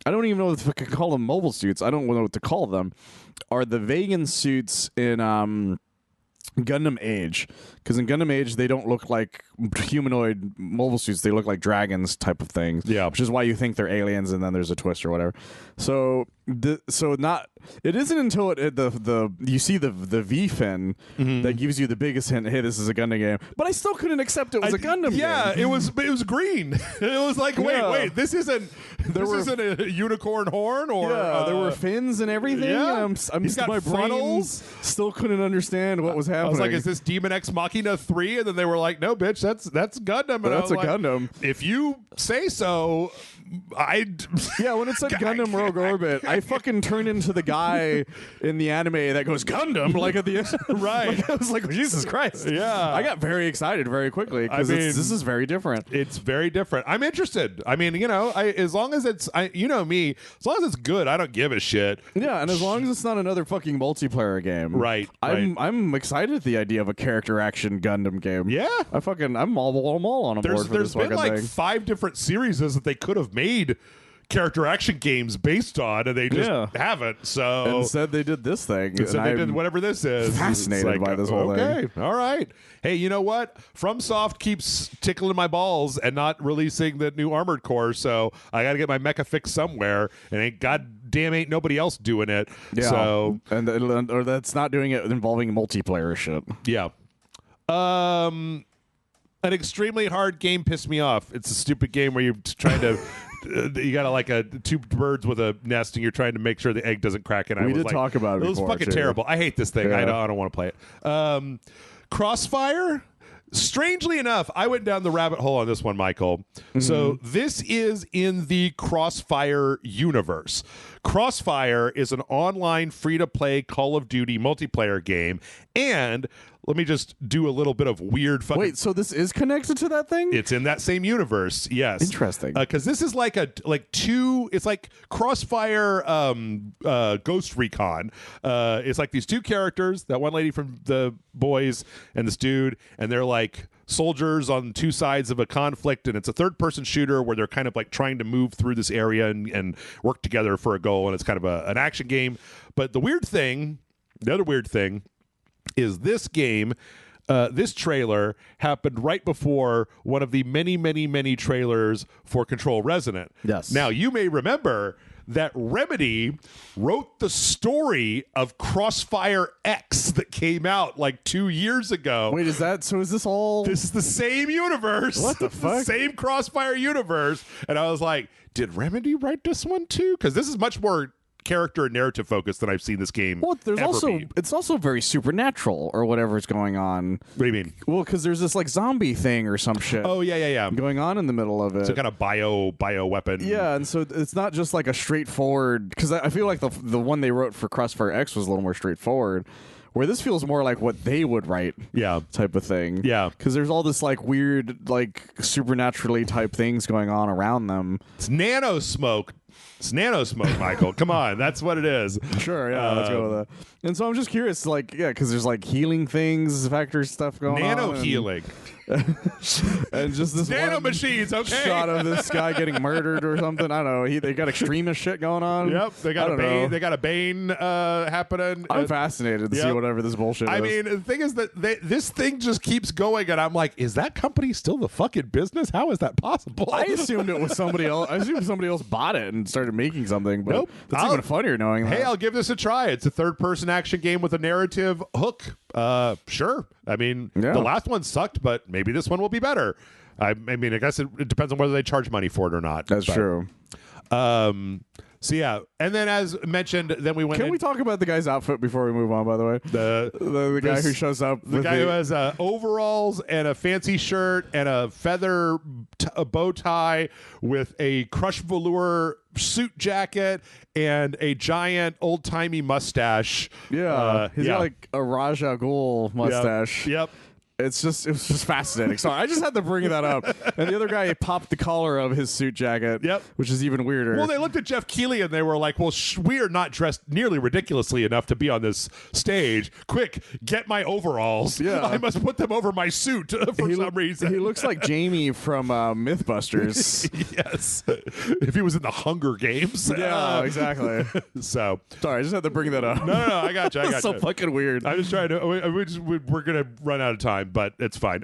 Speaker 2: I don't even know if I could call them mobile suits. I don't know what to call them. Are the Vegan suits in Gundam Age? Because in Gundam Age they don't look like humanoid mobile suits; they look like dragons type of things.
Speaker 1: Yeah,
Speaker 2: which is why you think they're aliens, and then there's a twist or whatever. So it isn't until you see the V fin that gives you the biggest hint. Hey, this is a Gundam game. But I still couldn't accept it was a Gundam game.
Speaker 1: Yeah, it was green. It was like wait, this isn't a unicorn horn or
Speaker 2: there were fins and everything.
Speaker 1: Yeah,
Speaker 2: and
Speaker 1: he's got
Speaker 2: my
Speaker 1: frontals.
Speaker 2: Still couldn't understand what was happening.
Speaker 1: I was like, is this Demon X Machina 3? And then they were like, no, bitch, that's Gundam. And
Speaker 2: that's a Gundam.
Speaker 1: If you say so.
Speaker 2: When it said Gundam Rogue Orbit, I fucking turned into the guy in the anime that goes Gundam like at the end.
Speaker 1: Right.
Speaker 2: Like, I was like, Jesus Christ.
Speaker 1: Yeah.
Speaker 2: I got very excited very quickly because this is very different.
Speaker 1: It's very different. I'm interested. I mean, as long as it's, me, as long as it's good, I don't give a shit.
Speaker 2: Yeah, and as long as it's not another fucking multiplayer game.
Speaker 1: Right.
Speaker 2: I'm excited at the idea of a character action Gundam game.
Speaker 1: Yeah.
Speaker 2: I'm all on board for this fucking thing.
Speaker 1: There's been like 5 different series that they could have made character action games based on, and they just haven't. So
Speaker 2: instead, they did this thing.
Speaker 1: Instead, they did whatever this is.
Speaker 2: Fascinated by this whole thing.
Speaker 1: Okay, all right. Hey, you know what? FromSoft keeps tickling my balls and not releasing the new Armored Core, so I got to get my mecha fix somewhere, and ain't nobody else doing it.
Speaker 2: Yeah.
Speaker 1: So
Speaker 2: or that's not doing it involving multiplayer shit.
Speaker 1: Yeah. An extremely hard game pissed me off. It's a stupid game where you're trying to. You got like two birds with a nest, and you're trying to make sure the egg doesn't crack. And
Speaker 2: we did talk about it.
Speaker 1: It was fucking terrible. I hate this thing. Yeah. I don't want to play it. Crossfire. Strangely enough, I went down the rabbit hole on this one, Michael. Mm-hmm. So this is in the Crossfire universe. Crossfire is an online free-to-play Call of Duty multiplayer game, and let me just do a little bit of weird fucking...
Speaker 2: Wait, so this is connected to that thing?
Speaker 1: It's in that same universe, yes.
Speaker 2: Interesting.
Speaker 1: Because this is it's like Crossfire Ghost Recon. It's like these two characters, that one lady from The Boys and this dude, and they're like soldiers on two sides of a conflict, and it's a third-person shooter where they're kind of like trying to move through this area and work together for a goal, and it's kind of an action game. But the other weird thing is this game, this trailer happened right before one of the many, many, many trailers for Control Resonant.
Speaker 2: Yes.
Speaker 1: Now, you may remember that Remedy wrote the story of Crossfire X that came out like 2 years ago.
Speaker 2: Wait, is this all...
Speaker 1: This is the same universe.
Speaker 2: What the fuck?
Speaker 1: Same Crossfire universe. And I was like, did Remedy write this one too? Because this is much more character and narrative focused than I've seen this game.
Speaker 2: Well, it's also very supernatural or whatever's going on.
Speaker 1: What do you mean?
Speaker 2: Well, because there's this like zombie thing or some shit.
Speaker 1: Oh yeah.
Speaker 2: Going on in the middle of it.
Speaker 1: It's a kind of bio weapon.
Speaker 2: Yeah, and so it's not just like a straightforward. Because I feel like the one they wrote for Crossfire X was a little more straightforward. Where this feels more like what they would write, type of thing.
Speaker 1: Yeah,
Speaker 2: because there's all this like weird, like supernaturally type things going on around them.
Speaker 1: It's nanosmoke. It's nanosmoke, Michael. Come on, that's what it is.
Speaker 2: Sure, yeah, let's go with that. And so I'm just curious, like, because there's like healing things, factor stuff going on.
Speaker 1: Nano healing.
Speaker 2: And just this
Speaker 1: nano machines, okay.
Speaker 2: Shot of this guy getting murdered or something. I don't know. They got extremist shit going on.
Speaker 1: Yep, they got a Bane happening.
Speaker 2: I'm fascinated to see whatever this bullshit is.
Speaker 1: I mean, the thing is that this thing just keeps going, and I'm like, is that company still the fucking business? How is that possible?
Speaker 2: I assumed it was somebody else. I assumed somebody else bought it and started making something. But
Speaker 1: nope.
Speaker 2: That's even funnier knowing that.
Speaker 1: Hey, I'll give this a try. It's a third-person action game with a narrative hook. Sure. I mean, the last one sucked, but maybe this one will be better. I mean, I guess it depends on whether they charge money for it or not.
Speaker 2: That's true.
Speaker 1: So yeah, and then as mentioned, then we went.
Speaker 2: Can we talk about the guy's outfit before we move on? By the way, the guy who shows up,
Speaker 1: the guy who has overalls and a fancy shirt and a feather a bow tie with a crushed velour suit jacket and a giant old timey mustache.
Speaker 2: Yeah, he's got like a Ra's al Ghul mustache.
Speaker 1: Yep.
Speaker 2: It was just fascinating. Sorry, I just had to bring that up. And the other guy popped the collar of his suit jacket, which is even weirder.
Speaker 1: Well, they looked at Jeff Keighley and they were like, well, we are not dressed nearly ridiculously enough to be on this stage. Quick, get my overalls. Yeah. I must put them over my suit for some reason.
Speaker 2: He looks like Jamie from Mythbusters.
Speaker 1: Yes. If he was in the Hunger Games.
Speaker 2: Yeah, exactly.
Speaker 1: So.
Speaker 2: Sorry, I just had to bring that up.
Speaker 1: No, I got you.
Speaker 2: So fucking weird.
Speaker 1: I'm just trying to, we're going to run out of time. But it's fine.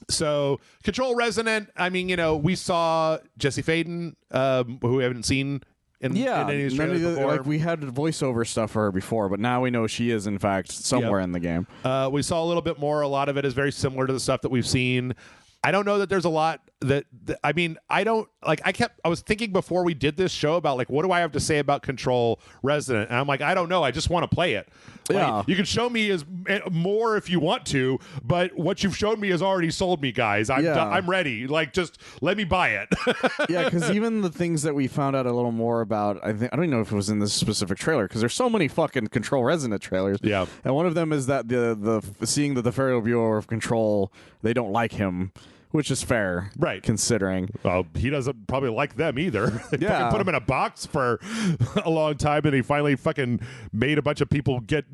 Speaker 1: So Control Resonant, I mean, we saw Jesse Faden, who we haven't seen in any of these trailers before.
Speaker 2: Like we had voiceover stuff for her before, but now we know she is in fact somewhere in the game.
Speaker 1: We saw a little bit more. A lot of it is very similar to the stuff that we've seen. I don't know that there's a lot that I mean, I don't like. I was thinking before we did this show about like, what do I have to say about Control Resonant? And I'm like, I don't know. I just want to play it. Like, you can show me as more if you want to, but what you've shown me has already sold me, guys. I'm ready. Like, just let me buy it.
Speaker 2: Yeah, because even the things that we found out a little more about, I don't even know if it was in this specific trailer, because there's so many fucking Control Resonant trailers.
Speaker 1: Yeah,
Speaker 2: and one of them is that the seeing that the Federal Bureau of Control, they don't like him. Which is fair,
Speaker 1: right?
Speaker 2: Considering,
Speaker 1: well, he doesn't probably like them either. They fucking put him in a box for a long time, and he finally fucking made a bunch of people get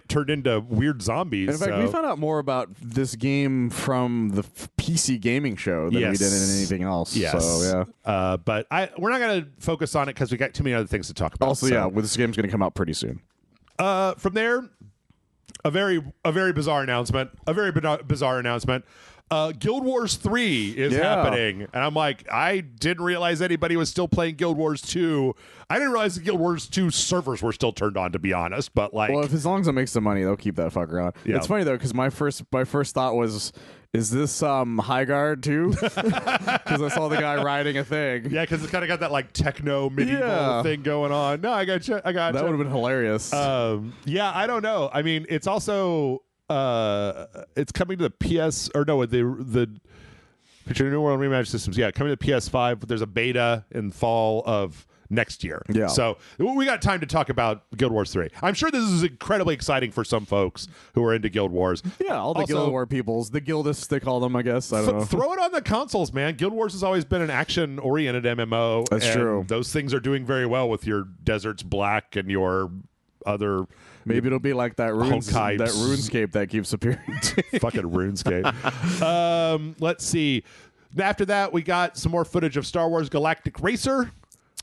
Speaker 1: turned into weird zombies.
Speaker 2: In fact, we found out more about this game from the PC gaming show than we did in anything else.
Speaker 1: Yes.
Speaker 2: So yeah,
Speaker 1: but we're not going to focus on it because we got too many other things to talk about.
Speaker 2: Also, this game's going to come out pretty soon.
Speaker 1: From there, a very bizarre announcement. Guild Wars 3 is happening. And I'm like, I didn't realize anybody was still playing Guild Wars 2. I didn't realize the Guild Wars 2 servers were still turned on, to be honest. But like,
Speaker 2: well, if as long as it makes some money, they'll keep that fucker on. Yeah. It's funny though, because my first thought was, is this High Guard too? Because I saw the guy riding a thing.
Speaker 1: Yeah, because it's kind of got that like techno medieval thing going on. No, I got you.
Speaker 2: That would have been hilarious.
Speaker 1: Yeah, I don't know. I mean, it's also it's coming to the PS or no, the Picture New World Rematch Systems. Yeah, coming to the PS5. But there's a beta in fall of next year. Yeah. So we got time to talk about Guild Wars 3. I'm sure this is incredibly exciting for some folks who are into Guild Wars.
Speaker 2: Yeah, all the Guild War peoples, the Guildists they call them, I guess. I don't know.
Speaker 1: Throw it on the consoles, man. Guild Wars has always been an action-oriented MMO.
Speaker 2: That's true.
Speaker 1: Those things are doing very well with your Deserts Black and your other.
Speaker 2: Maybe it'll be like that RuneScape that keeps appearing.
Speaker 1: Fucking RuneScape. Let's see. After that, we got some more footage of Star Wars Galactic Racer.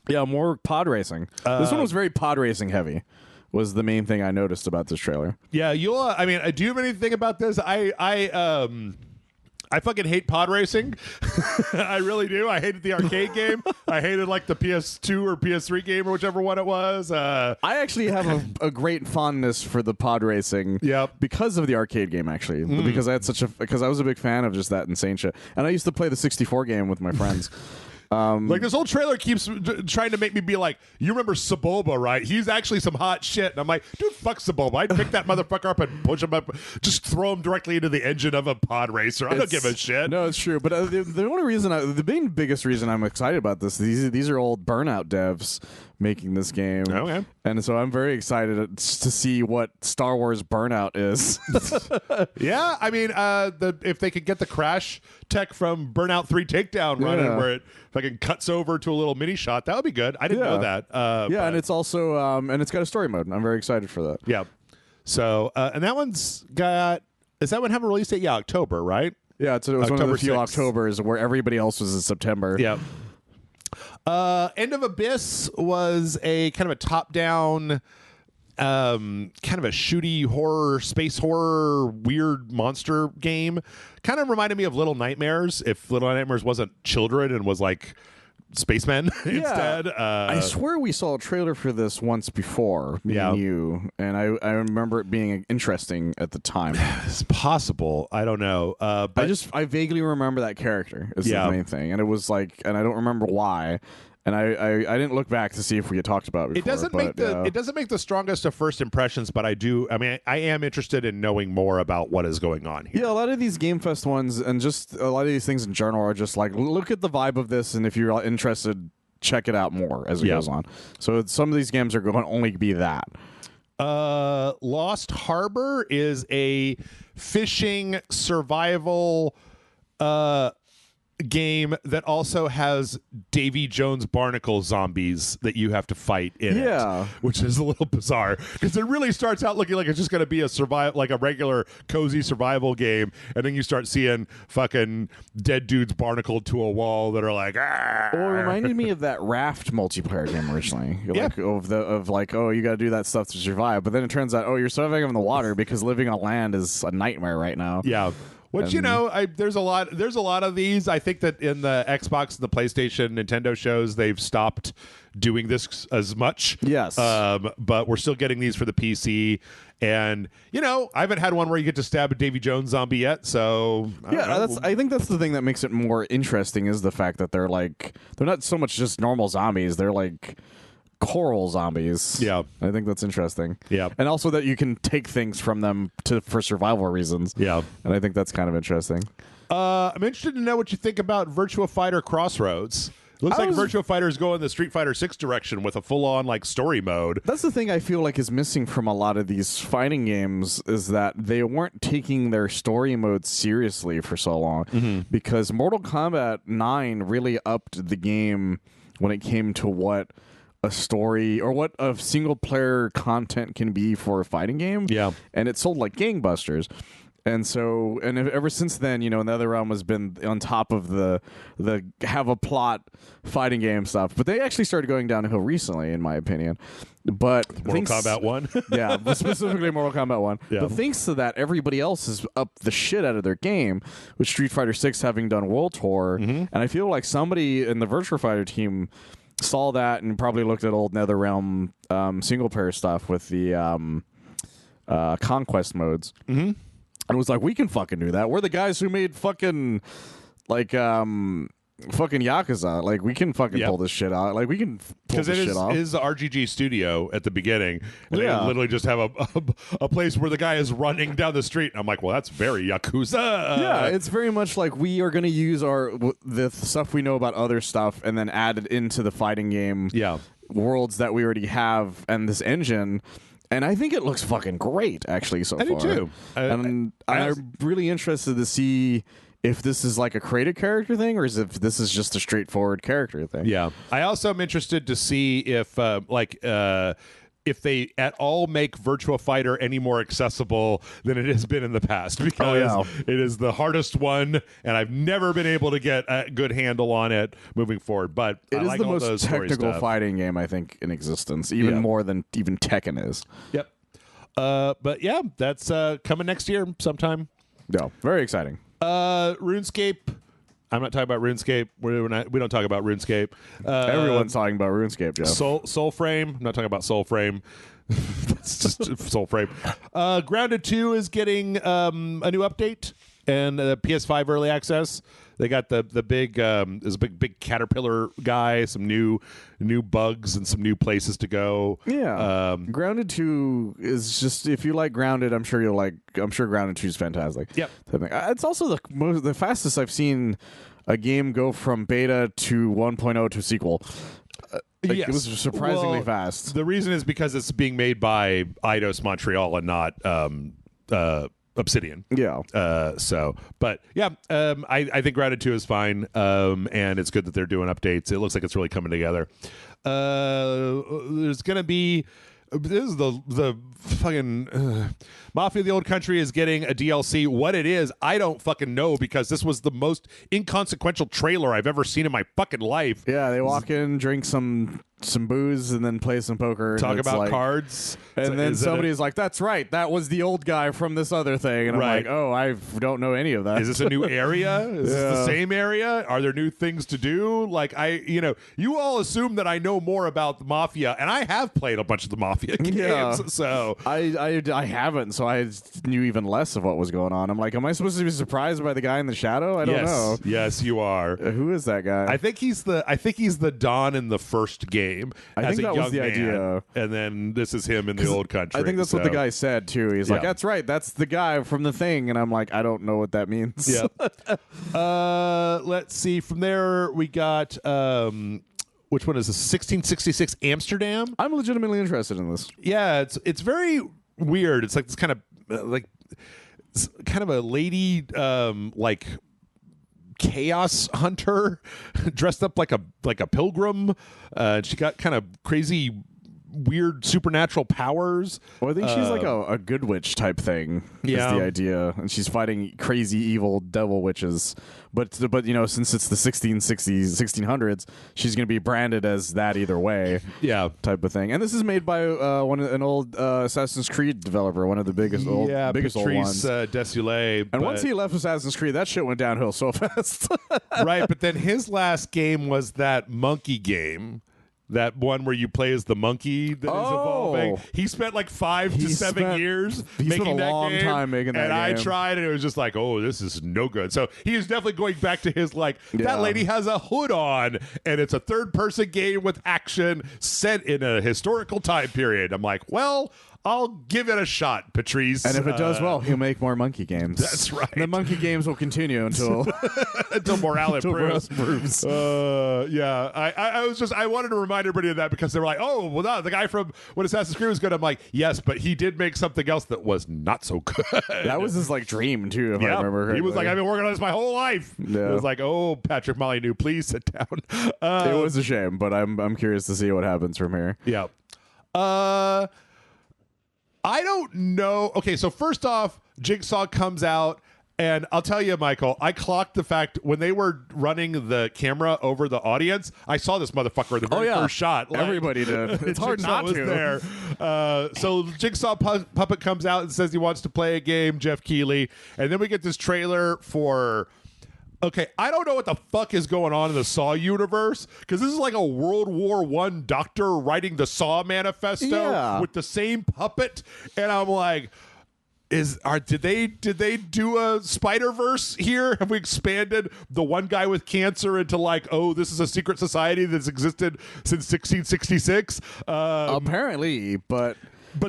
Speaker 2: Yeah, more pod racing. This one was very pod racing heavy. Was the main thing I noticed about this trailer.
Speaker 1: Yeah, I mean, do you have anything about this? I fucking hate pod racing. I really do. I hated the arcade game. I hated like the PS2 or PS3 game or whichever one it was.
Speaker 2: I actually have a great fondness for the pod racing. Because of the arcade game, actually. Because I was a big fan of just that insane shit. And I used to play the 64 game with my friends.
Speaker 1: Like this whole trailer keeps trying to make me be like, you remember Sebulba, right? He's actually some hot shit. And I'm like, dude, fuck Sebulba. I'd pick that motherfucker up and push him up, just throw him directly into the engine of a pod racer. I don't give a shit.
Speaker 2: No, it's true. But the only reason, the biggest reason I'm excited about this, these are old Burnout devs making this game.
Speaker 1: Okay.
Speaker 2: And so I'm very excited to see what Star Wars Burnout is.
Speaker 1: Yeah, I mean, if they could get the crash tech from Burnout 3 Takedown running, where it fucking cuts over to a little mini shot, that would be good. I didn't know that.
Speaker 2: And it's also and it's got a story mode. And I'm very excited for that.
Speaker 1: Yeah. So and that one's got. Does that one have a release date? Yeah, October, right?
Speaker 2: Yeah, it was one of the few Octobers where everybody else was in September.
Speaker 1: Yeah. End of Abyss was a kind of a top-down, kind of a shooty horror, space horror, weird monster game. Kind of reminded me of Little Nightmares, if Little Nightmares wasn't children and was like spacemen instead.
Speaker 2: I swear we saw a trailer for this once before, me and you, and I remember it being interesting at the time.
Speaker 1: It's possible. I don't know. But
Speaker 2: I vaguely remember that character is the main thing, and it was like, and I don't remember why. And I didn't look back to see if we had talked about it before.
Speaker 1: It doesn't make the strongest of first impressions, but I am interested in knowing more about what is going on here.
Speaker 2: Yeah, a lot of these Game Fest ones and just a lot of these things in general are just like, look at the vibe of this, and if you're interested, check it out more as it goes on. So some of these games are going to only be that.
Speaker 1: Lost Harbor is a fishing survival game that also has Davy Jones barnacle zombies that you have to fight in it, which is a little bizarre because it really starts out looking like it's just going to be a regular cozy survival game, and then you start seeing fucking dead dudes barnacled to a wall that are like, ah.
Speaker 2: Well, it reminded me of that Raft multiplayer game originally, you got to do that stuff to survive, but then it turns out, you're surviving on the water because living on land is a nightmare right now.
Speaker 1: Yeah. Which, there's a lot of these. I think that in the Xbox and the PlayStation, Nintendo shows, they've stopped doing this as much.
Speaker 2: Yes.
Speaker 1: But we're still getting these for the PC. And, I haven't had one where you get to stab a Davy Jones zombie yet. So,
Speaker 2: I think that's the thing that makes it more interesting is the fact that they're not so much just normal zombies. They're like coral zombies.
Speaker 1: Yeah.
Speaker 2: I think that's interesting.
Speaker 1: Yeah.
Speaker 2: And also that you can take things from them for survival reasons.
Speaker 1: Yeah.
Speaker 2: And I think that's kind of interesting.
Speaker 1: I'm interested to know what you think about Virtua Fighter Crossroads. Looks like Virtua Fighter is going the Street Fighter 6 direction with a full-on story mode.
Speaker 2: That's the thing I feel like is missing from a lot of these fighting games is that they weren't taking their story mode seriously for so long because Mortal Kombat 9 really upped the game when it came to what a story or what a single player content can be for a fighting game.
Speaker 1: Yeah.
Speaker 2: And it sold like gangbusters. And so, ever since then, NetherRealm has been on top of the have a plot fighting game stuff. But they actually started going downhill recently, in my opinion. But
Speaker 1: Mortal Kombat 1?
Speaker 2: Yeah, specifically Mortal Kombat 1.
Speaker 1: Yeah.
Speaker 2: But thanks to that, everybody else has upped the shit out of their game, with Street Fighter 6 having done World Tour. And I feel like somebody in the Virtua Fighter team saw that and probably looked at old NetherRealm single player stuff with the conquest modes. And was like, we can fucking do that. We're the guys who made fucking Yakuza. Like, we can fucking pull this shit out. Like, we can pull this shit off.
Speaker 1: Because it is the RGG studio at the beginning. And they literally just have a place where the guy is running down the street. And I'm like, well, that's very Yakuza.
Speaker 2: Yeah, it's very much like we are going to use the stuff we know about other stuff and then add it into the fighting game worlds that we already have and this engine. And I think it looks fucking great, actually, so far.
Speaker 1: I do, too.
Speaker 2: And I'm really interested to see if this is like a created character thing or if this is just a straightforward character thing.
Speaker 1: Yeah. I also am interested to see if they at all make Virtua Fighter any more accessible than it has been in the past, because it is the hardest one, and I've never been able to get a good handle on it moving forward. But
Speaker 2: it is the most technical fighting game, I think, in existence, even more than even Tekken is.
Speaker 1: Yep. But yeah, that's coming next year sometime.
Speaker 2: No, very exciting.
Speaker 1: RuneScape. I'm not talking about RuneScape. We don't talk about RuneScape.
Speaker 2: Everyone's talking about RuneScape, Jeff.
Speaker 1: Soulframe. I'm not talking about Soulframe. That's just Soulframe. Grounded 2 is getting a new update and PS5 early access. They got the big there's a big caterpillar guy, some new bugs and some new places to go.
Speaker 2: Yeah. Grounded 2 is just, if you like Grounded, I'm sure Grounded 2 is fantastic.
Speaker 1: Yep.
Speaker 2: It's also the fastest I've seen a game go from beta to 1.0 to sequel.
Speaker 1: Yes.
Speaker 2: It was surprisingly fast.
Speaker 1: The reason is because it's being made by Eidos Montreal and not Obsidian.
Speaker 2: Yeah.
Speaker 1: I think Grounded 2 is fine, and it's good that they're doing updates. It looks like it's really coming together. There's going to be... This is the fucking Mafia of the Old Country is getting a DLC. What it is, I don't fucking know, because this was the most inconsequential trailer I've ever seen in my fucking life.
Speaker 2: Yeah, they walk in, drink some booze, and then play some poker.
Speaker 1: Talk about cards.
Speaker 2: And then somebody's like, that's right, that was the old guy from this other thing. And I'm like, oh, I don't know any of that.
Speaker 1: Is this a new area? Is this the same area? Are there new things to do? Like, you all assume that I know more about the Mafia, and I have played a bunch of the Mafia games. So
Speaker 2: I haven't, so so I knew even less of what was going on. I'm like, am I supposed to be surprised by the guy in the shadow? I don't know.
Speaker 1: Yes, you are.
Speaker 2: Who is that guy?
Speaker 1: I think he's the Don in the first game.
Speaker 2: I think that was the idea.
Speaker 1: And then this is him in the old country.
Speaker 2: I think that's what the guy said too. He's like, that's right, that's the guy from the thing. And I'm like, I don't know what that means.
Speaker 1: Yeah. Let's see. From there, we got which one is this? 1666 Amsterdam.
Speaker 2: I'm legitimately interested in this.
Speaker 1: Yeah, it's very weird. It's like this kind of a lady like chaos hunter dressed up like a pilgrim. She got kind of crazy weird supernatural powers.
Speaker 2: Well, I think she's like a good witch type thing.
Speaker 1: Yeah,
Speaker 2: is the idea, and she's fighting crazy evil devil witches. But you know, since it's the 1600s, she's going to be branded as that either way.
Speaker 1: Yeah,
Speaker 2: type of thing. And this is made by an old Assassin's Creed developer, one of the biggest old ones.
Speaker 1: Desulay.
Speaker 2: And once he left Assassin's Creed, that shit went downhill so fast.
Speaker 1: Right, but then his last game was that monkey game. That one where you play as the monkey that is evolving. He spent like 5 to 7 years making that
Speaker 2: long
Speaker 1: game.
Speaker 2: Time making that
Speaker 1: and
Speaker 2: game.
Speaker 1: I tried, and it was just like, oh, this is no good. So he is definitely going back to his that lady has a hood on, and it's a third-person game with action set in a historical time period. I'm like, well, I'll give it a shot, Patrice.
Speaker 2: And if it does well, he'll make more monkey games.
Speaker 1: That's right.
Speaker 2: The monkey games will continue until
Speaker 1: morale improves. Yeah, I wanted to remind everybody of that because they were like, oh, well, no, the guy from when Assassin's Creed was good. I'm like, yes, but he did make something else that was not so good.
Speaker 2: That was his dream too, if I remember correctly.
Speaker 1: He was like, I've been working on this my whole life. Yeah. It was like, oh, Patrick Molyneux, please sit down.
Speaker 2: It was a shame, but I'm curious to see what happens from here.
Speaker 1: Yeah. I don't know. Okay, so first off, Jigsaw comes out, and I'll tell you, Michael, I clocked the fact when they were running the camera over the audience, I saw this motherfucker in the very first shot.
Speaker 2: Everybody did. It's hard not to.
Speaker 1: There. So Jigsaw Puppet comes out and says he wants to play a game, Jeff Keighley, and then we get this trailer for... Okay, I don't know what the fuck is going on in the Saw universe because this is like a World War I doctor writing the Saw manifesto with the same puppet, and I'm like, did they do a Spider-Verse here? Have we expanded the one guy with cancer into this is a secret society that's existed since 1666?
Speaker 2: Apparently, but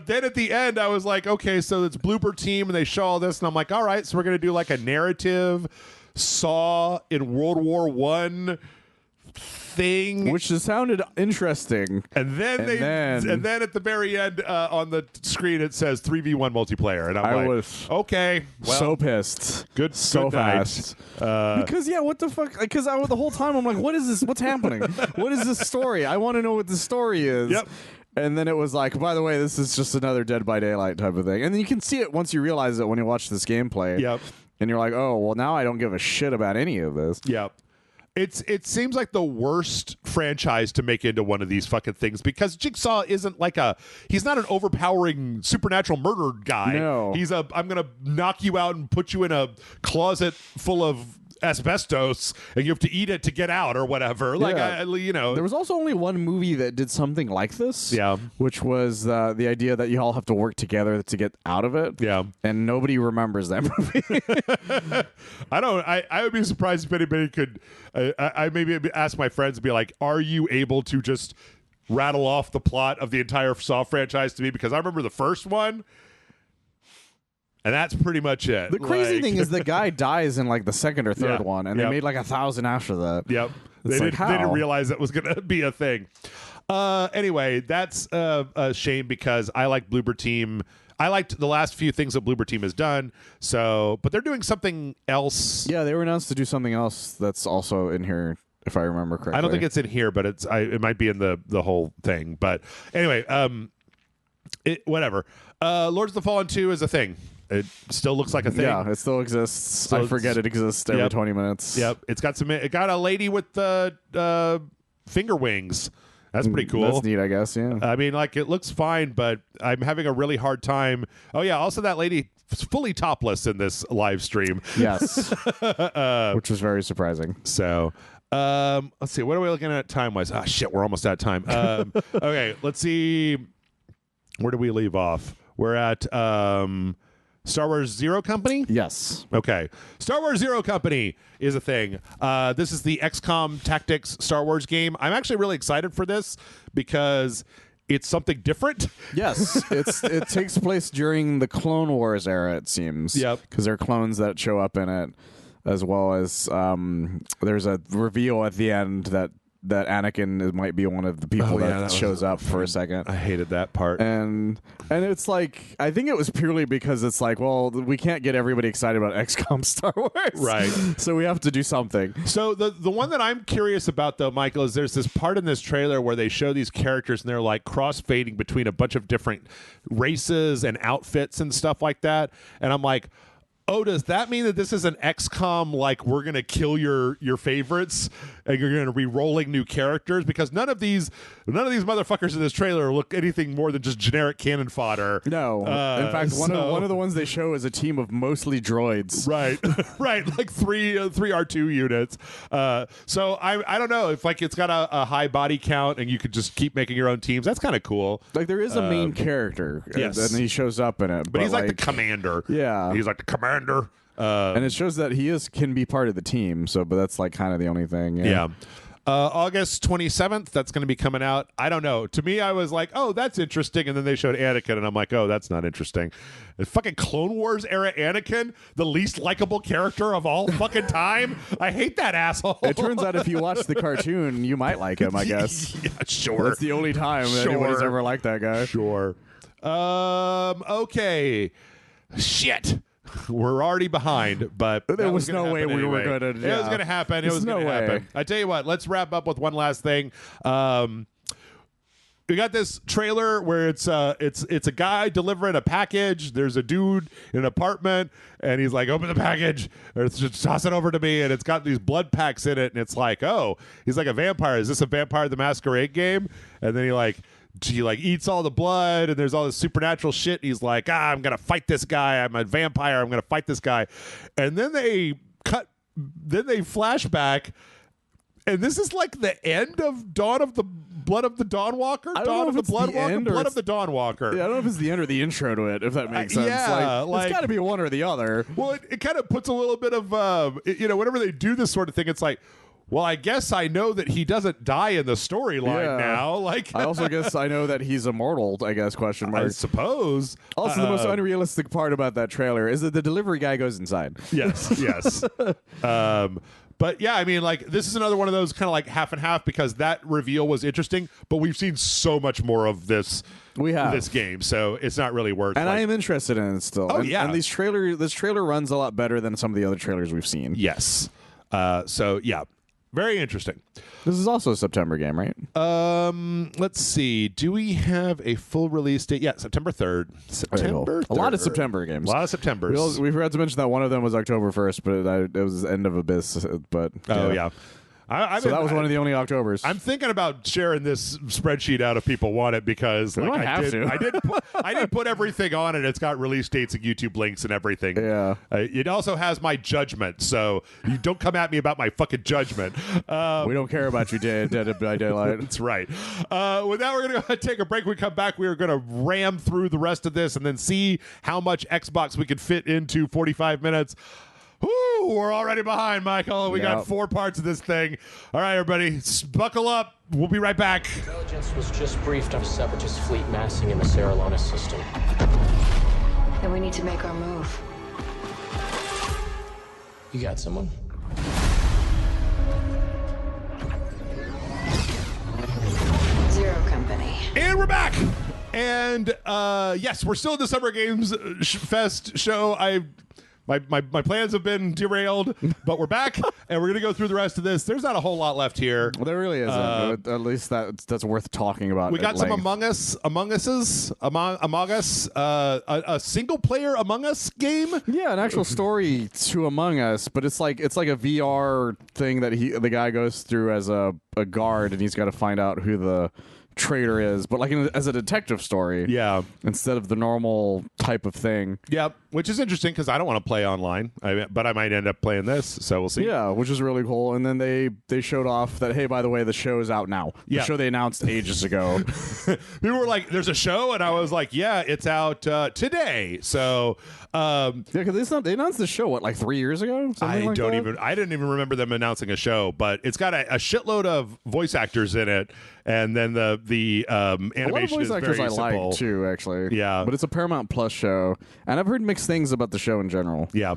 Speaker 1: then at the end, I was like, okay, so it's Blooper Team, and they show all this, and I'm like, all right, so we're gonna do like a narrative Saw in World War I thing,
Speaker 2: which just sounded interesting.
Speaker 1: And then at the very end on the screen it says 3v1 multiplayer, and I was okay, well,
Speaker 2: so pissed,
Speaker 1: good
Speaker 2: fast. Because what the fuck? Because the whole time I'm like, what is this? What's happening? What is this story? I want to know what the story is.
Speaker 1: Yep.
Speaker 2: And then it was like, by the way, this is just another Dead by Daylight type of thing. And then you can see it once you realize it when you watch this gameplay.
Speaker 1: Yep.
Speaker 2: And you're like, oh, well, now I don't give a shit about any of this.
Speaker 1: Yep. It seems like the worst franchise to make into one of these fucking things because Jigsaw isn't he's not an overpowering supernatural murder guy.
Speaker 2: No.
Speaker 1: He's I'm going to knock you out and put you in a closet full of asbestos and you have to eat it to get out or whatever. There
Speaker 2: was also only one movie that did something like this.
Speaker 1: Yeah.
Speaker 2: Which was the idea that you all have to work together to get out of it.
Speaker 1: Yeah.
Speaker 2: And nobody remembers that movie.
Speaker 1: I would be surprised if anybody could I maybe ask my friends and be like, are you able to just rattle off the plot of the entire Saw franchise to me? Because I remember the first one. And that's pretty much it.
Speaker 2: The crazy thing is the guy dies in the second or third one, and they made 1,000 after that.
Speaker 1: Yep. They didn't realize it was going to be a thing. Anyway, that's a shame because I like Blooper Team. I liked the last few things that Blooper Team has done. But they're doing something else.
Speaker 2: Yeah, they were announced to do something else that's also in here, if I remember correctly.
Speaker 1: I don't think it's in here, but it might be in the whole thing. But anyway, whatever. Lords of the Fallen 2 is a thing. It still looks like a thing.
Speaker 2: Yeah, it still exists. I forget it exists every 20 minutes.
Speaker 1: Yep. It got a lady with the finger wings. That's pretty cool.
Speaker 2: That's neat, I guess, yeah.
Speaker 1: I mean, it looks fine, but I'm having a really hard time. Oh, yeah, also that lady is fully topless in this live stream.
Speaker 2: Yes. Which was very surprising.
Speaker 1: So, let's see. What are we looking at time-wise? Ah, shit, we're almost out of time. Okay, let's see. Where do we leave off? We're at Star Wars Zero Company?
Speaker 2: Yes.
Speaker 1: Okay. Star Wars Zero Company is a thing. This is the XCOM Tactics Star Wars game. I'm actually really excited for this because it's something different.
Speaker 2: Yes. It takes place during the Clone Wars era, it seems.
Speaker 1: Yep.
Speaker 2: Because there are clones that show up in it, as well as there's a reveal at the end that Anakin might be one of the people that shows up for a second.
Speaker 1: I hated that part.
Speaker 2: And it's like, I think it was purely because it's like, well, we can't get everybody excited about XCOM Star Wars.
Speaker 1: Right.
Speaker 2: So we have to do something.
Speaker 1: So the one that I'm curious about, though, Michael, is there's this part in this trailer where they show these characters and they're like cross-fading between a bunch of different races and outfits and stuff like that. And I'm like, oh, does that mean that this is an XCOM, like we're going to kill your favorites and you're going to be rolling new characters? Because none of these motherfuckers in this trailer look anything more than just generic cannon fodder.
Speaker 2: No. In fact, one of the ones they show is a team of mostly droids.
Speaker 1: Right. Right. Like three R2 units. So I don't know if like it's got a high body count and you could just keep making your own teams. That's kind of cool.
Speaker 2: Like there is a main character.
Speaker 1: Yes.
Speaker 2: And he shows up in it.
Speaker 1: But he's like the commander.
Speaker 2: Yeah.
Speaker 1: He's like the commander.
Speaker 2: And it shows that he can be part of the team. So, but that's like kind of the only thing.
Speaker 1: Yeah. August 27th, that's going to be coming out. I don't know. To me, I was like, oh, that's interesting. And then they showed Anakin, and I'm like, oh, that's not interesting. The fucking Clone Wars era Anakin, the least likable character of all fucking time. I hate that asshole.
Speaker 2: It turns out if you watch the cartoon, you might like him, I guess.
Speaker 1: Yeah, sure.
Speaker 2: That's the only time anybody's ever liked that guy.
Speaker 1: Sure. Okay. Shit. We're already behind, but
Speaker 2: there was no way we were going to.
Speaker 1: Yeah. It was going to happen. It was going to happen. I tell you what. Let's wrap up with one last thing. We got this trailer where it's a guy delivering a package. There's a dude in an apartment, and he's like, "Open the package, or just toss it over to me." And it's got these blood packs in it, and it's like, "Oh, he's like a vampire. Is this a Vampire the Masquerade game?" And then he eats all the blood, and there's all this supernatural shit. And he's like, I'm gonna fight this guy. I'm a vampire. I'm gonna fight this guy. And then they flash back, and this is like the end of Dawn of the Blood of the Dawnwalker. Dawn of the Bloodwalker. Blood of the Dawnwalker.
Speaker 2: Yeah, I don't know if it's the end or the intro to it. If that makes sense.
Speaker 1: Yeah,
Speaker 2: it's got to be one or the other.
Speaker 1: Well, it kind of puts a little bit of whenever they do this sort of thing, it's like, well, I guess I know that he doesn't die in the storyline now. Like,
Speaker 2: I also guess I know that he's immortal, I guess, question mark.
Speaker 1: I suppose.
Speaker 2: Also, the most unrealistic part about that trailer is that the delivery guy goes inside.
Speaker 1: Yes. But yeah, I mean, like, this is another one of those kind of like half and half, because that reveal was interesting, but we've seen so much more of this.
Speaker 2: We have
Speaker 1: this game, so it's not really worth.
Speaker 2: And I am interested in it still.
Speaker 1: Oh,
Speaker 2: and,
Speaker 1: yeah.
Speaker 2: And this trailer runs a lot better than some of the other trailers we've seen.
Speaker 1: Yes. So yeah. Very interesting.
Speaker 2: This is also a September game, right?
Speaker 1: Let's see. Do we have a full release date? Yeah, September 3rd. September 3rd.
Speaker 2: A lot of September games.
Speaker 1: A lot of Septembers.
Speaker 2: We forgot to mention that one of them was October 1st, but it was the end of Abyss. But
Speaker 1: yeah.
Speaker 2: So that was one of the only Octobers.
Speaker 1: I'm thinking about sharing this spreadsheet out if people want it, because
Speaker 2: like,
Speaker 1: I did put everything on it. It's got release dates and YouTube links and everything.
Speaker 2: Yeah.
Speaker 1: It also has my judgment, so you don't come at me about my fucking judgment.
Speaker 2: We don't care about you, Dead by Daylight.
Speaker 1: That's right. With that, we're going to take a break. When we come back, we are going to ram through the rest of this and then see how much Xbox we can fit into 45 minutes. Woo, we're already behind, Michael. We got 4 parts of this thing. All right, everybody, buckle up. We'll be right back.
Speaker 3: Intelligence was just briefed of a separatist fleet massing in the Serralona system.
Speaker 4: Then we need to make our move.
Speaker 3: You got someone?
Speaker 4: Zero Company.
Speaker 1: And we're back. And yes, we're still at the Summer Games Fest show. My plans have been derailed, but we're back, and we're going to go through the rest of this. There's not a whole lot left here.
Speaker 2: Well, there really isn't. At least that's worth talking about.
Speaker 1: We got some Among Us, a single-player Among Us game.
Speaker 2: Yeah, an actual story to Among Us, but it's like a VR thing that the guy goes through as a guard, and he's got to find out who the traitor is, but like as a detective story.
Speaker 1: Yeah.
Speaker 2: Instead of the normal type of thing.
Speaker 1: Yep. Which is interesting because I don't want to play online, but I might end up playing this, so we'll see.
Speaker 2: Yeah, which is really cool. And then they showed off that, hey, by the way, the show is out now. The show they announced ages ago.
Speaker 1: People were like, "There's a show," and I was like, "Yeah, it's out today." So,
Speaker 2: because they announced the show like 3 years ago.
Speaker 1: I didn't even remember them announcing a show, but it's got a shitload of voice actors in it, and then the animation
Speaker 2: a lot of voice
Speaker 1: is
Speaker 2: actors
Speaker 1: very
Speaker 2: I
Speaker 1: simple.
Speaker 2: like too, actually.
Speaker 1: Yeah,
Speaker 2: but it's a Paramount Plus show, and I've heard mixed things about the show in general.
Speaker 1: Yeah.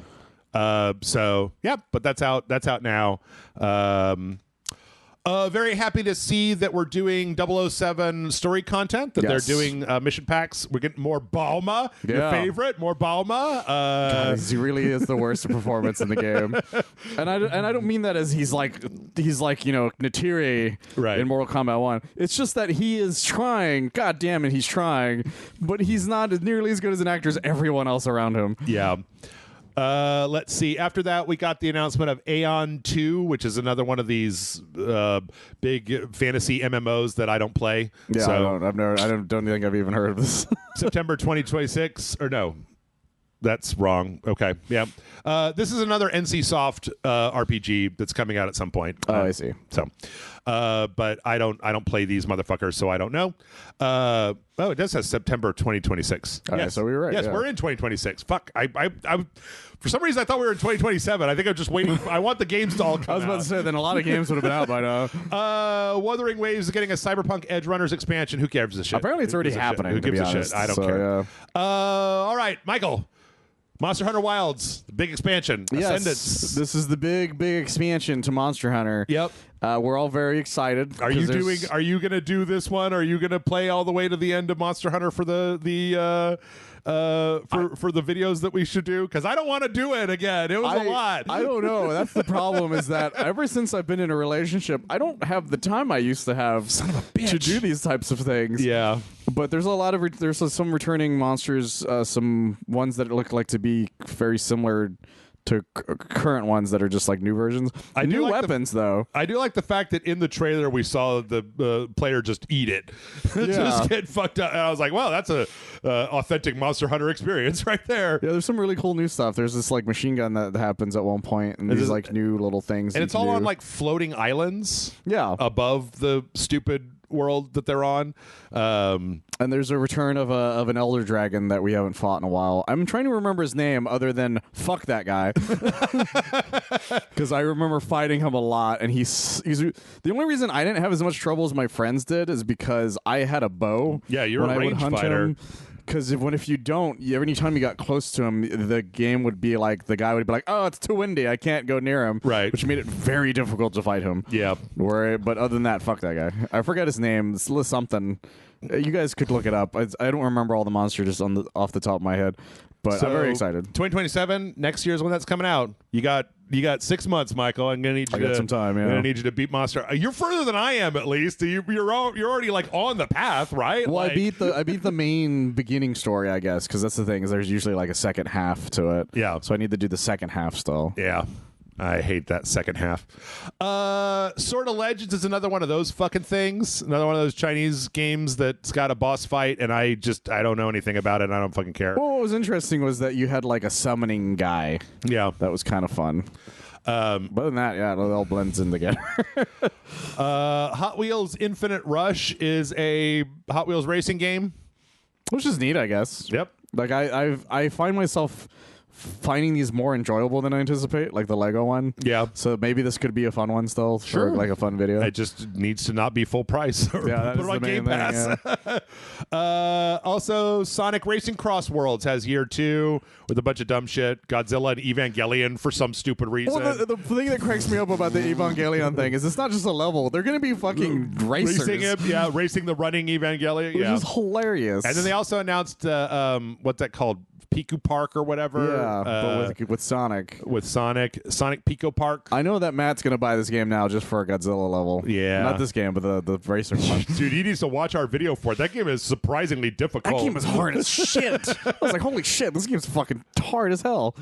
Speaker 1: So yeah, but that's out now. Very happy to see that we're doing 007 story content, that they're doing mission packs. We're getting more Balma, your favorite, more Balma.
Speaker 2: God, he really is the worst performance in the game. And I don't mean that as he's like Natiri in Mortal Kombat 1. It's just that he is trying. God damn it, he's trying. But he's not nearly as good as an actor as everyone else around him.
Speaker 1: Yeah. Let's see. After that, we got the announcement of Aeon 2, which is another one of these big fantasy MMOs that I don't play.
Speaker 2: Yeah,
Speaker 1: so,
Speaker 2: I don't think I've even heard of this.
Speaker 1: September 2026, or no, that's wrong. Okay, yeah. This is another NC Soft RPG that's coming out at some point.
Speaker 2: Oh, I see.
Speaker 1: So, but I don't play these motherfuckers, so I don't know. Oh, it does have September 2026.
Speaker 2: Yes, so we were right.
Speaker 1: Yes, we're in 2026. Fuck, I for some reason I thought we were in 2027. I think I'm just waiting. I want the games to all come out.
Speaker 2: I was about to say, then a lot of games would have been out by now.
Speaker 1: Wuthering Waves is getting a Cyberpunk Edge Runners expansion. Who cares a shit?
Speaker 2: Apparently, it's already happening.
Speaker 1: Who gives a shit? I don't care.
Speaker 2: Yeah.
Speaker 1: All right, Michael. Monster Hunter Wilds, the big expansion.
Speaker 2: Yes,
Speaker 1: Ascendance.
Speaker 2: this is the big expansion to Monster Hunter.
Speaker 1: Yep.
Speaker 2: We're all very excited.
Speaker 1: Are you going to do this one? Are you going to play all the way to the end of Monster Hunter for the videos that we should do? Because I don't want to do it again. It was a lot.
Speaker 2: I don't know. That's the problem. Is that ever since I've been in a relationship, I don't have the time I used to have to do these types of things.
Speaker 1: Yeah.
Speaker 2: But there's a lot of there's some returning monsters, some ones that look like to be very similar to current ones that are just like new versions. New weapons, though.
Speaker 1: I do like the fact that in the trailer we saw the player just eat it, just get fucked up. And I was like, "Wow, that's a authentic Monster Hunter experience right there."
Speaker 2: Yeah, there's some really cool new stuff. There's this like machine gun that happens at one point, and these like new little things.
Speaker 1: And it's all on like floating islands.
Speaker 2: Yeah,
Speaker 1: above the stupid world that they're on.
Speaker 2: And there's a return of an elder dragon that we haven't fought in a while. I'm trying to remember his name other than fuck that guy, because I remember fighting him a lot. And he's the only reason I didn't have as much trouble as my friends did is because I had a bow.
Speaker 1: Yeah, you're a range fighter.
Speaker 2: Because if you don't, every time you got close to him, the game would be like, the guy would be like, "Oh, it's too windy, I can't go near him."
Speaker 1: Right,
Speaker 2: which made it very difficult to fight him.
Speaker 1: Yeah.
Speaker 2: But other than that, fuck that guy. I forget his name. It's something. You guys could look it up. I don't remember all the monsters just off the top of my head. But I'm very excited.
Speaker 1: 2027, next year is when that's coming out. You got 6 months, Michael. I'm gonna need you.
Speaker 2: I got some time. Yeah.
Speaker 1: I'm gonna need you to beat Monster. You're further than I am, at least. You're already like on the path, right?
Speaker 2: Well,
Speaker 1: like,
Speaker 2: I beat the main beginning story, I guess, because that's the thing. Is there's usually like a second half to it.
Speaker 1: Yeah.
Speaker 2: So I need to do the second half still.
Speaker 1: Yeah. I hate that second half. Sword of Legends is another one of those fucking things. Another one of those Chinese games that's got a boss fight, and I don't know anything about it, and I don't fucking care.
Speaker 2: Well, what was interesting was that you had like a summoning guy.
Speaker 1: Yeah.
Speaker 2: That was kind of fun. But other than that, yeah, it all blends in together.
Speaker 1: Hot Wheels Infinite Rush is a Hot Wheels racing game.
Speaker 2: Which is neat, I guess.
Speaker 1: Yep.
Speaker 2: Like I find myself finding these more enjoyable than I anticipate, like the Lego one.
Speaker 1: Yeah.
Speaker 2: So maybe this could be a fun one still.
Speaker 1: Sure.
Speaker 2: For like a fun video.
Speaker 1: It just needs to not be full price.
Speaker 2: Yeah,
Speaker 1: put it on Game Pass. Yeah. Also, Sonic Racing Cross Worlds has year 2 with a bunch of dumb shit. Godzilla and Evangelion for some stupid reason.
Speaker 2: Well, the thing that cracks me up about the Evangelion thing is it's not just a level. They're going to be fucking racers.
Speaker 1: Racing the running Evangelion.
Speaker 2: Which is hilarious.
Speaker 1: And then they also announced, what's that called? Pico Park or whatever.
Speaker 2: Yeah, but with Sonic.
Speaker 1: With Sonic Pico Park.
Speaker 2: I know that Matt's going to buy this game now just for a Godzilla level.
Speaker 1: Yeah.
Speaker 2: Not this game, but the racer one.
Speaker 1: Dude, he needs to watch our video for it. That game is surprisingly difficult.
Speaker 2: That game is hard as shit. I was like, holy shit, this game's fucking hard as hell.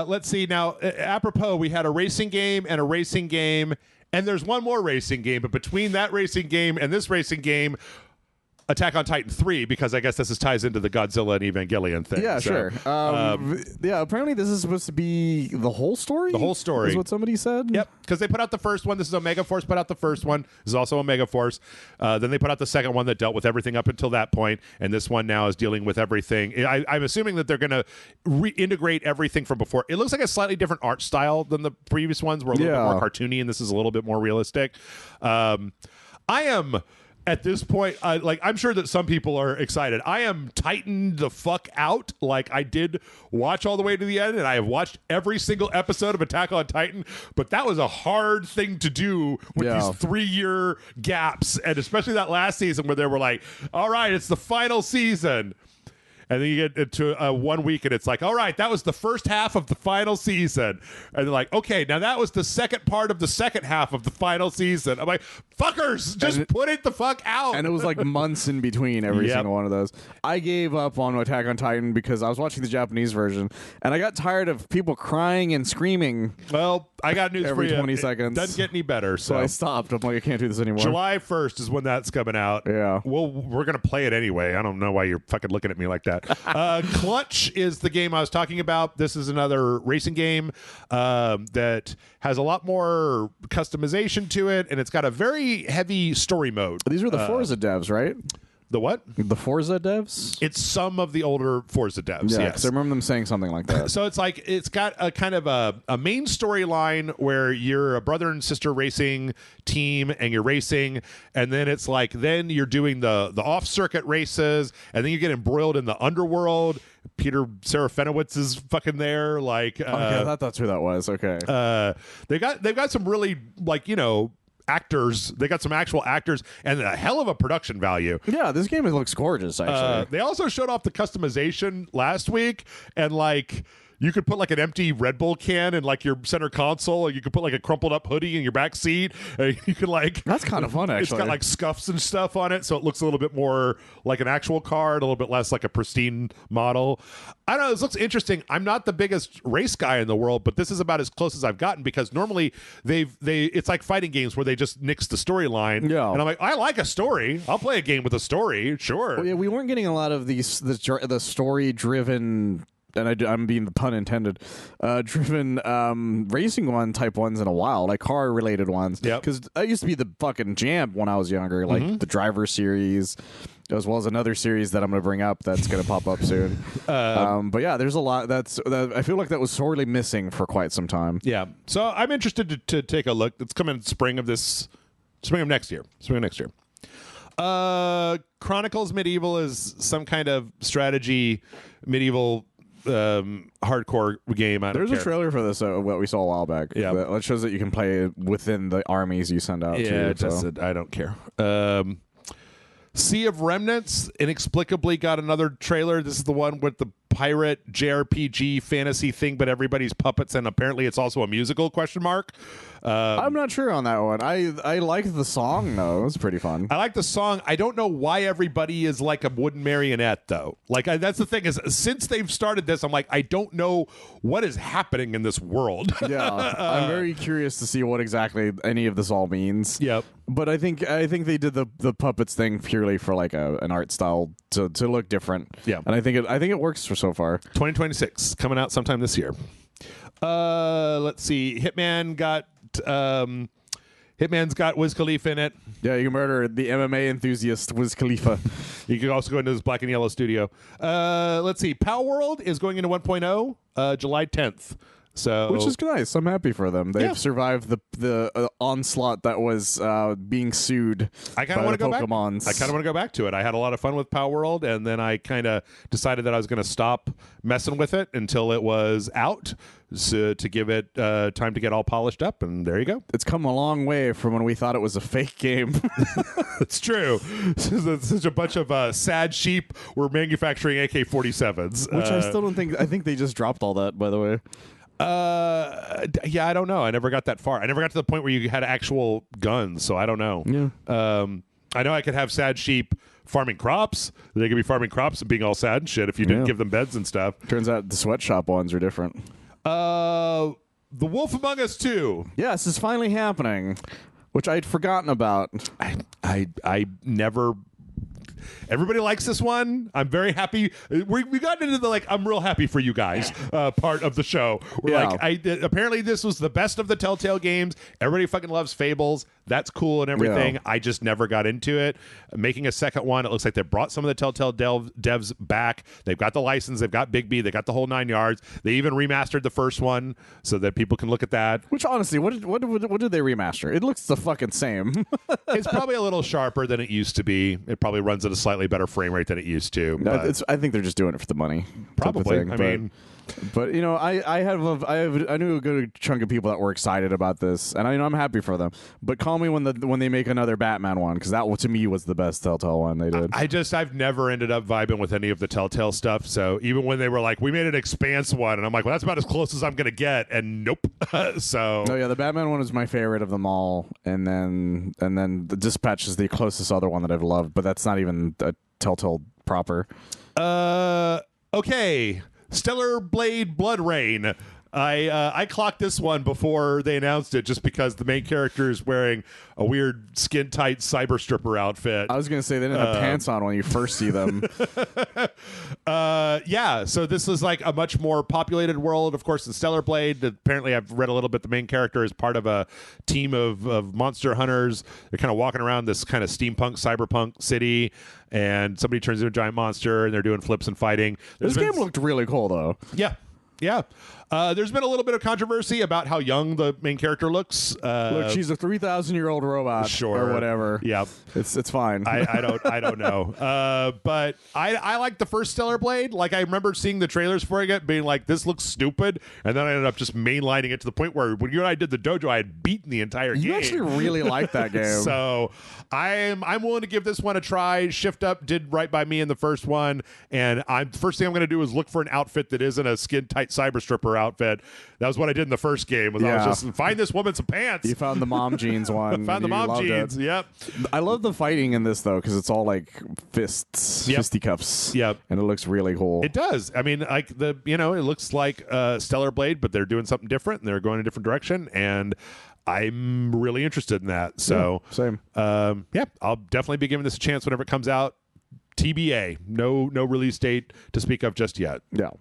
Speaker 1: Let's see. Now, apropos, we had a racing game and a racing game, and there's one more racing game, but between that racing game and this racing game, Attack on Titan 3 because I guess this ties into the Godzilla and Evangelion thing.
Speaker 2: Yeah,
Speaker 1: so,
Speaker 2: sure. Yeah, apparently this is supposed to be the whole story.
Speaker 1: The whole story
Speaker 2: is what somebody said.
Speaker 1: Yep, because they put out the first one. This is Omega Force put out the first one. This is also Omega Force. Then they put out the second one that dealt with everything up until that point, and this one now is dealing with everything. I'm assuming that they're going to reintegrate everything from before. It looks like a slightly different art style than the previous ones. Were a little bit more cartoony, and this is a little bit more realistic. I am. At this point, I'm sure that some people are excited. I am tightened the fuck out. Like, I did watch all the way to the end, and I have watched every single episode of Attack on Titan, but that was a hard thing to do with these 3-year gaps, and especially that last season where they were like, all right, it's the final season. And then you get into 1 week, and it's like, all right, that was the first half of the final season. And they're like, okay, now that was the second part of the second half of the final season. I'm like, fuckers, just put it the fuck out.
Speaker 2: And it was like months in between every single one of those. I gave up on Attack on Titan because I was watching the Japanese version, and I got tired of people crying and screaming.
Speaker 1: Well, I got news for you.
Speaker 2: Every 20 seconds.
Speaker 1: It doesn't get any better. So
Speaker 2: I stopped. I'm like, I can't do this anymore.
Speaker 1: July 1st is when that's coming out.
Speaker 2: Yeah.
Speaker 1: Well, we're going to play it anyway. I don't know why you're fucking looking at me like that. Clutch is the game I was talking about. This is another racing game that has a lot more customization to it, and it's got a very heavy story mode.
Speaker 2: These were the Forza devs, right?
Speaker 1: The what?
Speaker 2: The Forza devs?
Speaker 1: It's some of the older Forza devs,
Speaker 2: Yeah,
Speaker 1: yes.
Speaker 2: I remember them saying something like that.
Speaker 1: So it's like, it's got a kind of a main storyline where you're a brother and sister racing team and you're racing, and then it's like, then you're doing the off-circuit races, and then you get embroiled in the underworld. Peter Serafinowicz is fucking there. Like,
Speaker 2: okay, I thought that's who that was. Okay.
Speaker 1: They've got some really, like, actors. They got some actual actors and a hell of a production value.
Speaker 2: Yeah, this game looks gorgeous, actually.
Speaker 1: They also showed off the customization last week, and like, you could put like an empty Red Bull can in like your center console, or you could put like a crumpled up hoodie in your back seat. You could like,
Speaker 2: that's kind of fun, actually.
Speaker 1: It's got like scuffs and stuff on it, so it looks a little bit more like an actual car, a little bit less like a pristine model. I don't know, this looks interesting. I'm not the biggest race guy in the world, but this is about as close as I've gotten, because normally it's like fighting games where they just nix the storyline.
Speaker 2: Yeah.
Speaker 1: And I'm like, I like a story. I'll play a game with a story, sure.
Speaker 2: Well, yeah, we weren't getting a lot of the story driven, and I'm being the pun intended, driven racing one type ones in a while, like car related ones.
Speaker 1: Yeah.
Speaker 2: Because that used to be the fucking jam when I was younger, like the Driver series, as well as another series that I'm going to bring up that's going to pop up soon. But yeah, there's a lot that I feel like that was sorely missing for quite some time.
Speaker 1: Yeah. So I'm interested to take a look. It's coming in spring of next year. Chronicles Medieval is some kind of strategy medieval hardcore game.
Speaker 2: There's a trailer for this what we saw a while back.
Speaker 1: Yeah,
Speaker 2: that shows that you can play within the armies you send out.
Speaker 1: Yeah,
Speaker 2: too,
Speaker 1: I don't care. Sea of Remnants inexplicably got another trailer. This is the one with the pirate JRPG fantasy thing, but everybody's puppets, and apparently it's also a musical ?
Speaker 2: I'm not sure on that one. I liked the song though; it was pretty fun.
Speaker 1: I like the song. I don't know why everybody is like a wooden marionette though. Like, that's the thing, is since they've started this, I'm like, I don't know what is happening in this world.
Speaker 2: Yeah, I'm very curious to see what exactly any of this all means.
Speaker 1: Yep.
Speaker 2: But I think they did the puppets thing purely for like an art style to look different.
Speaker 1: Yeah,
Speaker 2: and I think it works for so far.
Speaker 1: 2026 coming out sometime this year. Let's see. Hitman's got Wiz Khalifa in it.
Speaker 2: Yeah, you can murder the MMA enthusiast Wiz Khalifa.
Speaker 1: You can also go into this Black and Yellow studio. Let's see. Power World is going into 1.0 July 10th. So,
Speaker 2: which is nice. I'm happy for them. They've survived the onslaught that was being sued.
Speaker 1: I kind of want to go back.
Speaker 2: Pokemons.
Speaker 1: I kind of want to go back to it. I had a lot of fun with Power World, and then I kind of decided that I was going to stop messing with it until it was out, so to give it time to get all polished up. And there you go.
Speaker 2: It's come a long way from when we thought it was a fake game.
Speaker 1: It's true. Such a bunch of sad sheep were manufacturing AK-47s,
Speaker 2: which I still don't think. I think they just dropped all that, by the way.
Speaker 1: Yeah, I don't know. I never got that far. I never got to the point where you had actual guns, so I don't know.
Speaker 2: Yeah.
Speaker 1: I know I could have sad sheep farming crops. They could be farming crops and being all sad and shit if you didn't give them beds and stuff.
Speaker 2: Turns out the sweatshop ones are different.
Speaker 1: The Wolf Among Us 2.
Speaker 2: Yes, it's finally happening, which I'd forgotten about.
Speaker 1: I never... everybody likes this one. I'm very happy. We got into the like I'm real happy for you guys part of the show. We're apparently this was the best of the Telltale games. Everybody fucking loves Fables. That's cool and everything. I just never got into it. Making a second one, it looks like they brought some of the Telltale devs back. They've got the license. They've got Big B. They got the whole 9 yards. They even remastered the first one so that people can look at that.
Speaker 2: Which honestly, what did they remaster? It looks the fucking same.
Speaker 1: It's probably a little sharper than it used to be. It probably runs at a slightly better frame rate than it used to.
Speaker 2: I think they're just doing it for the money.
Speaker 1: Probably.
Speaker 2: But you know, I knew a good chunk of people that were excited about this, and I'm happy for them. But call me when they make another Batman one, because that to me was the best Telltale one they did.
Speaker 1: I've never ended up vibing with any of the Telltale stuff. So even when they were like, we made an Expanse one, and I'm like, well, that's about as close as I'm gonna get, and nope. So
Speaker 2: no, yeah, the Batman one is my favorite of them all, and then the Dispatch is the closest other one that I've loved, but that's not even a Telltale proper.
Speaker 1: Okay. Stellar Blade Blood Rain. I clocked this one before they announced it just because the main character is wearing a weird skin-tight cyber stripper outfit.
Speaker 2: I was going to say they didn't have pants on when you first see them.
Speaker 1: Yeah, so this is like a much more populated world, of course, in Stellar Blade. Apparently, I've read a little bit. The main character is part of a team of monster hunters. They're kind of walking around this kind of steampunk, cyberpunk city, and somebody turns into a giant monster, and they're doing flips and fighting.
Speaker 2: This game looked really cool, though.
Speaker 1: Yeah. Yeah. There's been a little bit of controversy about how young the main character looks.
Speaker 2: Look, she's a 3,000-year-old robot, or whatever.
Speaker 1: Yeah,
Speaker 2: it's fine.
Speaker 1: I don't know. But I like the first Stellar Blade. Like I remember seeing the trailers for it, being like, "This looks stupid," and then I ended up just mainlining it to the point where when you and I did the dojo, I had beaten the entire game.
Speaker 2: You actually really like that game.
Speaker 1: So I'm willing to give this one a try. Shift Up did right by me in the first one, and first thing I'm going to do is look for an outfit that isn't a skin tight cyber stripper outfit. That was what I did in the first game. I was just find this woman some pants.
Speaker 2: You found the mom jeans one.
Speaker 1: Found the mom jeans. Yep.
Speaker 2: I love the fighting in this though because it's all like fists, fisticuffs.
Speaker 1: Yep.
Speaker 2: And it looks really cool.
Speaker 1: It does. I mean, like it looks like Stellar Blade, but they're doing something different and they're going a different direction, and I'm really interested in that. So
Speaker 2: same.
Speaker 1: I'll definitely be giving this a chance whenever it comes out. TBA. No release date to speak of just yet.
Speaker 2: Yeah.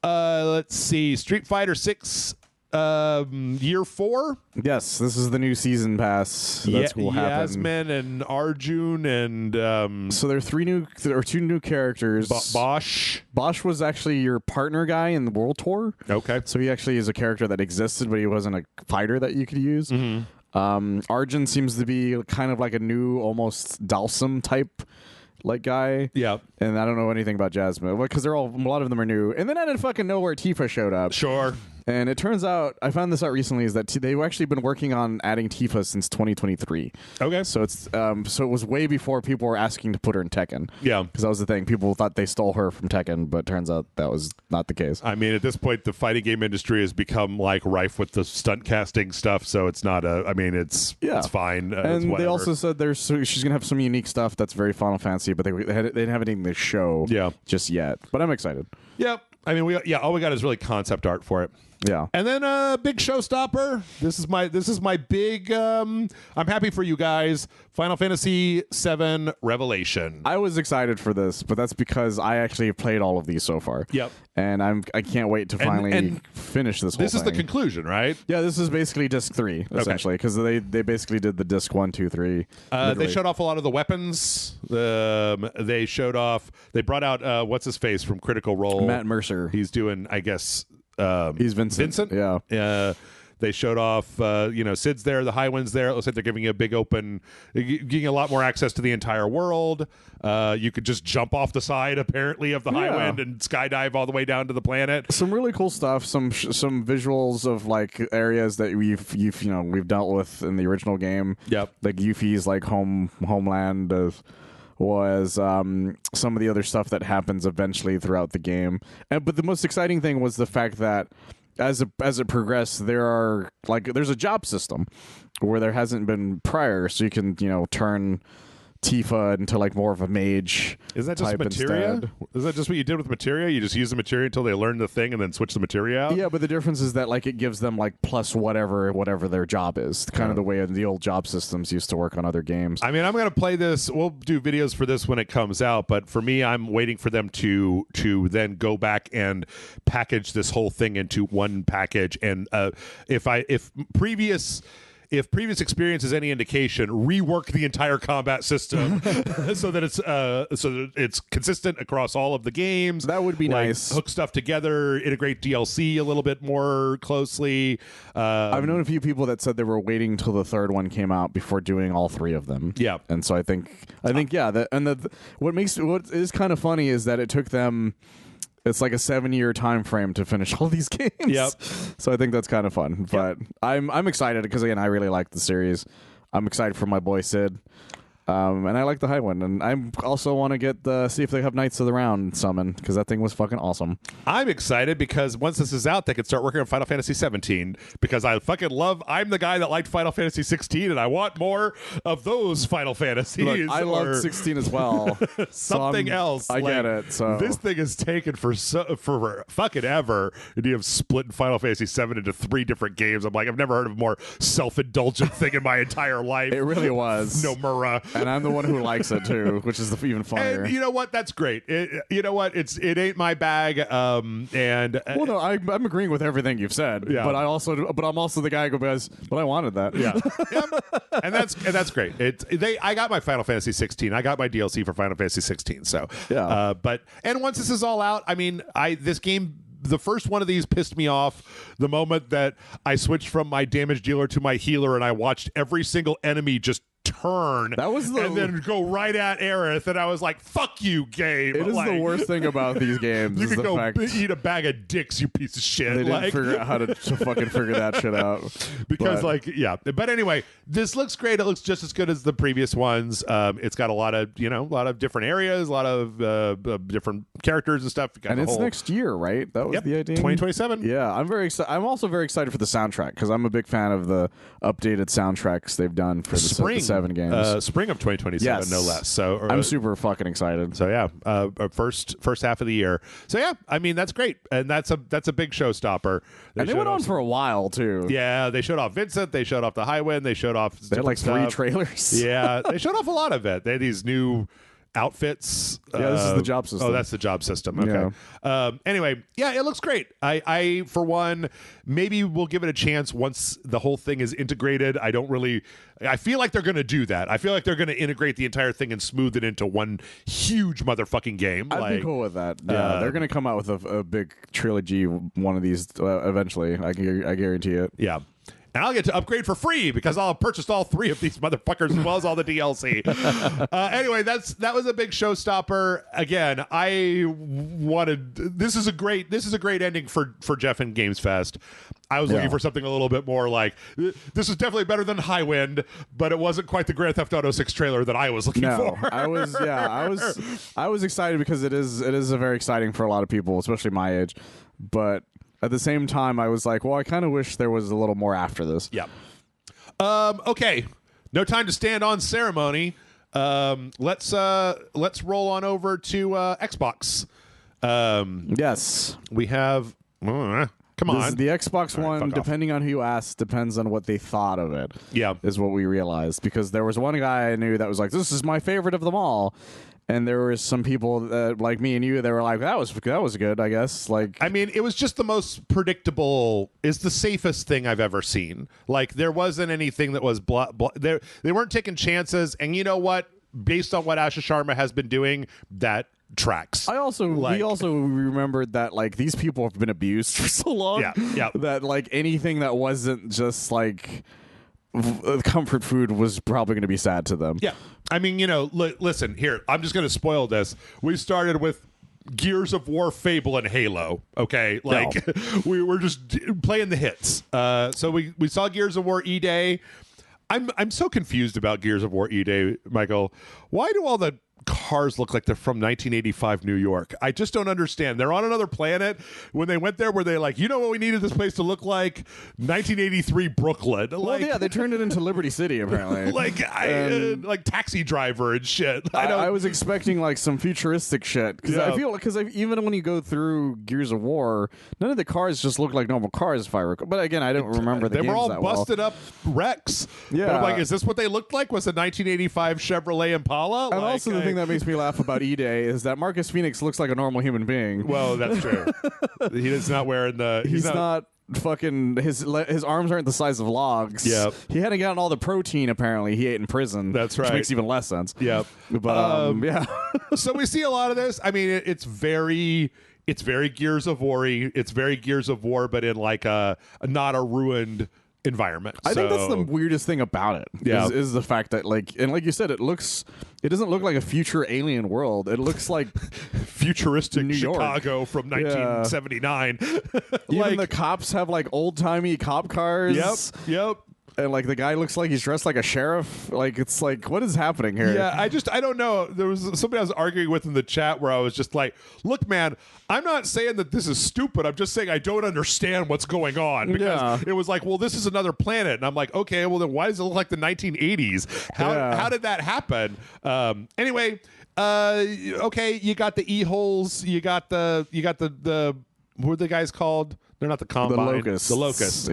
Speaker 1: Let's see. Street Fighter 6 year 4.
Speaker 2: Yes, this is the new season pass. That's what will happen.
Speaker 1: Yasmin and Arjun and
Speaker 2: so there are two new characters.
Speaker 1: Bosch.
Speaker 2: Bosch was actually your partner guy in the World Tour.
Speaker 1: Okay.
Speaker 2: So he actually is a character that existed, but he wasn't a fighter that you could use.
Speaker 1: Mm-hmm.
Speaker 2: Arjun seems to be kind of like a new, almost Dalsum type guy.
Speaker 1: Yeah.
Speaker 2: And I don't know anything about Jasmine because a lot of them are new. And then out of fucking nowhere, Tifa showed up.
Speaker 1: Sure.
Speaker 2: And it turns out, I found this out recently, is that they've actually been working on adding Tifa since 2023.
Speaker 1: Okay.
Speaker 2: So it's so it was way before people were asking to put her in Tekken.
Speaker 1: Yeah.
Speaker 2: Because that was the thing. People thought they stole her from Tekken, but turns out that was not the case.
Speaker 1: I mean, at this point, the fighting game industry has become like rife with the stunt casting stuff, so it's not it's fine.
Speaker 2: And they also said she's going to have some unique stuff that's very Final Fantasy, but they didn't have anything to show just yet. But I'm excited.
Speaker 1: Yep. I mean, all we got is really concept art for it.
Speaker 2: Yeah.
Speaker 1: And then big showstopper. This is my big I'm happy for you guys. Final Fantasy VII Revelation.
Speaker 2: I was excited for this, but that's because I actually have played all of these so far.
Speaker 1: Yep.
Speaker 2: And I can't wait to finally finish this whole thing.
Speaker 1: This is the conclusion, right?
Speaker 2: Yeah, this is basically disc 3 essentially because they basically did the disc 1, 2, 3.
Speaker 1: They showed off a lot of the weapons. They showed off. They brought out what's his face from Critical Role.
Speaker 2: Matt Mercer.
Speaker 1: He's doing, I guess.
Speaker 2: He's Vincent.
Speaker 1: Yeah. They showed off, Sid's there, the Highwind's there. It looks like they're giving you a big open, getting a lot more access to the entire world. You could just jump off the side, apparently, of the Highwind and skydive all the way down to the planet.
Speaker 2: Some really cool stuff. Some visuals of areas that we've dealt with in the original game.
Speaker 1: Yep.
Speaker 2: Like Yuffie's homeland was some of the other stuff that happens eventually throughout the game. But the most exciting thing was the fact that as it progressed, there's a job system where there hasn't been prior, so you can turn Tifa into like more of a mage.
Speaker 1: Is that just
Speaker 2: type
Speaker 1: materia?
Speaker 2: instead.
Speaker 1: Is that just what you did with materia? You just use the materia until they learn the thing and then switch the materia out?
Speaker 2: Yeah, but the difference is that like it gives them like plus whatever their job is. Kind of the way the old job systems used to work on other games.
Speaker 1: I mean, I'm going to play this. We'll do videos for this when it comes out, but for me, I'm waiting for them to then go back and package this whole thing into one package. And if previous experience is any indication, rework the entire combat system so that it's consistent across all of the games.
Speaker 2: That would be nice.
Speaker 1: Hook stuff together, integrate DLC a little bit more closely.
Speaker 2: I've known a few people that said they were waiting until the third one came out before doing all three of them.
Speaker 1: Yeah,
Speaker 2: and so I think what is kind of funny is that it took them. It's like a 7-year time frame to finish all these games.
Speaker 1: Yep.
Speaker 2: So I think that's kind of fun. But I'm excited because again, I really like the series. I'm excited for my boy Sid. And I like the Highwind, and I also want to get see if they have Knights of the Round summon because that thing was fucking awesome.
Speaker 1: I'm excited because once this is out, they can start working on Final Fantasy 17 because I fucking love. I'm the guy that liked Final Fantasy 16, and I want more of those Final Fantasies.
Speaker 2: Look, I love 16 as well.
Speaker 1: Something else.
Speaker 2: I get it. So
Speaker 1: this thing is taken for fucking ever. And you have split Final Fantasy 7 into 3 different games. I'm like, I've never heard of a more self-indulgent thing in my entire life.
Speaker 2: It really was.
Speaker 1: Nomura.
Speaker 2: And I'm the one who likes it too, which is even funnier.
Speaker 1: And you know what? That's great. You know what? It ain't my bag. I'm
Speaker 2: agreeing with everything you've said.
Speaker 1: Yeah.
Speaker 2: But I'm also the guy who goes, but I wanted that.
Speaker 1: Yeah. And that's great. I got my Final Fantasy 16. I got my DLC for Final Fantasy 16. So
Speaker 2: yeah.
Speaker 1: And once this is all out, I mean, this game. The first one of these pissed me off the moment that I switched from my damage dealer to my healer, and I watched every single enemy just turn and then go right at Aerith, and I was like, fuck you, game.
Speaker 2: It is the worst thing about these games.
Speaker 1: You
Speaker 2: is
Speaker 1: can
Speaker 2: the
Speaker 1: go
Speaker 2: fact
Speaker 1: eat a bag of dicks, you piece of shit.
Speaker 2: They didn't figure out how to fucking figure that shit out.
Speaker 1: Because but anyway, this looks great. It looks just as good as the previous ones. It's got a lot of different areas, a lot of different characters and stuff.
Speaker 2: And it's next year, right? That was the idea.
Speaker 1: 2027.
Speaker 2: Yeah, I'm very excited. I'm also very excited for the soundtrack because I'm a big fan of the updated soundtracks they've done for the 7 games.
Speaker 1: Spring of 2027, no less. So
Speaker 2: I'm super fucking excited.
Speaker 1: So yeah, first half of the year. So yeah, I mean that's great, and that's a big showstopper.
Speaker 2: They went on for a while too.
Speaker 1: Yeah, they showed off Vincent. They showed off the Highwind. They showed off.
Speaker 2: They had like 3 trailers.
Speaker 1: Yeah, they showed off a lot of it. They had these new outfits.
Speaker 2: Yeah, this is the job system.
Speaker 1: Oh, that's the job system. Okay.
Speaker 2: Yeah.
Speaker 1: Anyway, yeah, it looks great. I for one, maybe we'll give it a chance once the whole thing is integrated. I feel like they're going to do that. I feel like they're going to integrate the entire thing and smooth it into one huge motherfucking game.
Speaker 2: I'd be cool with that. Yeah, they're going to come out with a big trilogy, one of these eventually. I guarantee it.
Speaker 1: Yeah. And I'll get to upgrade for free because I'll have purchased all 3 of these motherfuckers as well as all the DLC. Anyway, that was a big showstopper. Again, this is a great ending for Jeff and Games Fest. I was looking for something a little bit more like this is definitely better than Highwind, but it wasn't quite the Grand Theft Auto 6 trailer that I was looking for.
Speaker 2: I was excited because it is a very exciting for a lot of people, especially my age, but at the same time, I was like, well, I kind of wish there was a little more after this.
Speaker 1: Yeah. Okay. No time to stand on ceremony. Let's roll on over to Xbox.
Speaker 2: Yes.
Speaker 1: We have... Come on.
Speaker 2: The Xbox One, depending on who you ask, depends on what they thought of it.
Speaker 1: Yeah.
Speaker 2: Is what we realized. Because there was one guy I knew that was like, this is my favorite of them all. And there were some people that, like me and you, that were like, that was good, I guess. Like,
Speaker 1: I mean, it was just the most predictable. Is the safest thing I've ever seen. Like, there wasn't anything that was they weren't taking chances. And you know what? Based on what Asha Sharma has been doing, that tracks.
Speaker 2: we also remembered that like these people have been abused for so long.
Speaker 1: Yeah.
Speaker 2: That like anything that wasn't just like comfort food was probably going to be sad to them.
Speaker 1: Yeah. I mean, listen, here, I'm just going to spoil this. We started with Gears of War, Fable, and Halo, okay? Like, we were just playing the hits. So we saw Gears of War E-Day. I'm so confused about Gears of War E-Day, Michael. Why do all the cars look like they're from 1985 New York. I just don't understand. They're on another planet. When they went there, were they like, you know what we needed this place to look like? 1983 Brooklyn.
Speaker 2: Well, yeah, they turned it into Liberty City, apparently.
Speaker 1: like Taxi Driver and shit.
Speaker 2: I was expecting like some futuristic shit because I feel because even when you go through Gears of War, none of the cars just look like normal cars. If I recall, but again, I don't remember the games
Speaker 1: They were all
Speaker 2: that
Speaker 1: busted up wrecks.
Speaker 2: Yeah,
Speaker 1: but I'm like, is this what they looked like? Was a 1985 Chevrolet Impala?
Speaker 2: And also the thing that makes me laugh about E-Day is that Marcus Phoenix looks like a normal human being.
Speaker 1: Well, that's true. He is not wearing the.
Speaker 2: He's not fucking his arms aren't the size of logs.
Speaker 1: Yep.
Speaker 2: He hadn't gotten all the protein apparently he ate in prison.
Speaker 1: That's right.
Speaker 2: Which makes even less sense.
Speaker 1: Yep.
Speaker 2: But yeah.
Speaker 1: So we see a lot of this. I mean, it's very Gears of War. It's very Gears of War, but in like not a ruined environment.
Speaker 2: I think that's the weirdest thing about it.
Speaker 1: Yeah.
Speaker 2: Is the fact that like you said, it doesn't look like a future alien world. It looks like
Speaker 1: futuristic
Speaker 2: New York.
Speaker 1: Chicago from 1979.
Speaker 2: Even the cops have like old timey cop cars.
Speaker 1: Yep.
Speaker 2: And like the guy looks like he's dressed like a sheriff. Like it's like, what is happening here?
Speaker 1: Yeah, I don't know. There was somebody I was arguing with in the chat where I was just like, look, man, I'm not saying that this is stupid. I'm just saying I don't understand what's going on. Because it was like, well, this is another planet. And I'm like, okay, well then why does it look like the 1980s? How did that happen? Anyway, okay, you got the E-holes, you got the what are the guys called? They're not the Combine.
Speaker 2: The Locusts.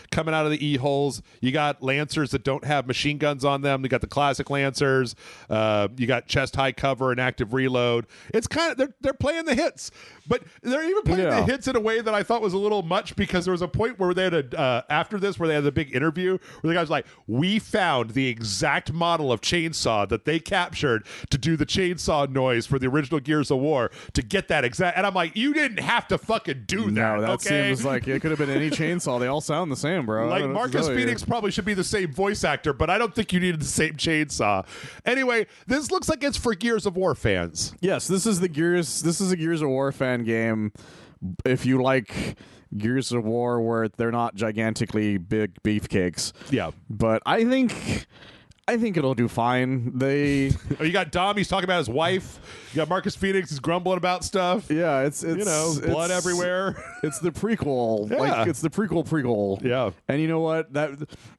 Speaker 1: Coming out of the E-holes. You got Lancers that don't have machine guns on them. You got the classic Lancers. You got chest high cover and active reload. It's kind of they're playing the hits, but they're even playing the hits in a way that I thought was a little much because there was a point where they had after this where they had the big interview where the guy's like, we found the exact model of chainsaw that they captured to do the chainsaw noise for the original Gears of War to get that exact. And I'm like, you didn't have to fucking do that.
Speaker 2: No, that
Speaker 1: okay?
Speaker 2: seems like it could have been any chainsaw. They all sound the same, bro.
Speaker 1: Like Marcus Phoenix probably should be the same voice actor, but I don't think you needed the same chainsaw. Anyway, this looks like it's for Gears of War fans.
Speaker 2: Yes, this is a Gears of War fan game. If you like Gears of War where they're not gigantically big beefcakes.
Speaker 1: Yeah.
Speaker 2: But I think it'll do fine.
Speaker 1: You got Dom, he's talking about his wife. You got Marcus Phoenix, he's grumbling about stuff.
Speaker 2: Yeah, it's
Speaker 1: blood everywhere.
Speaker 2: It's the prequel.
Speaker 1: Yeah.
Speaker 2: Like it's the prequel.
Speaker 1: Yeah.
Speaker 2: And you know what? That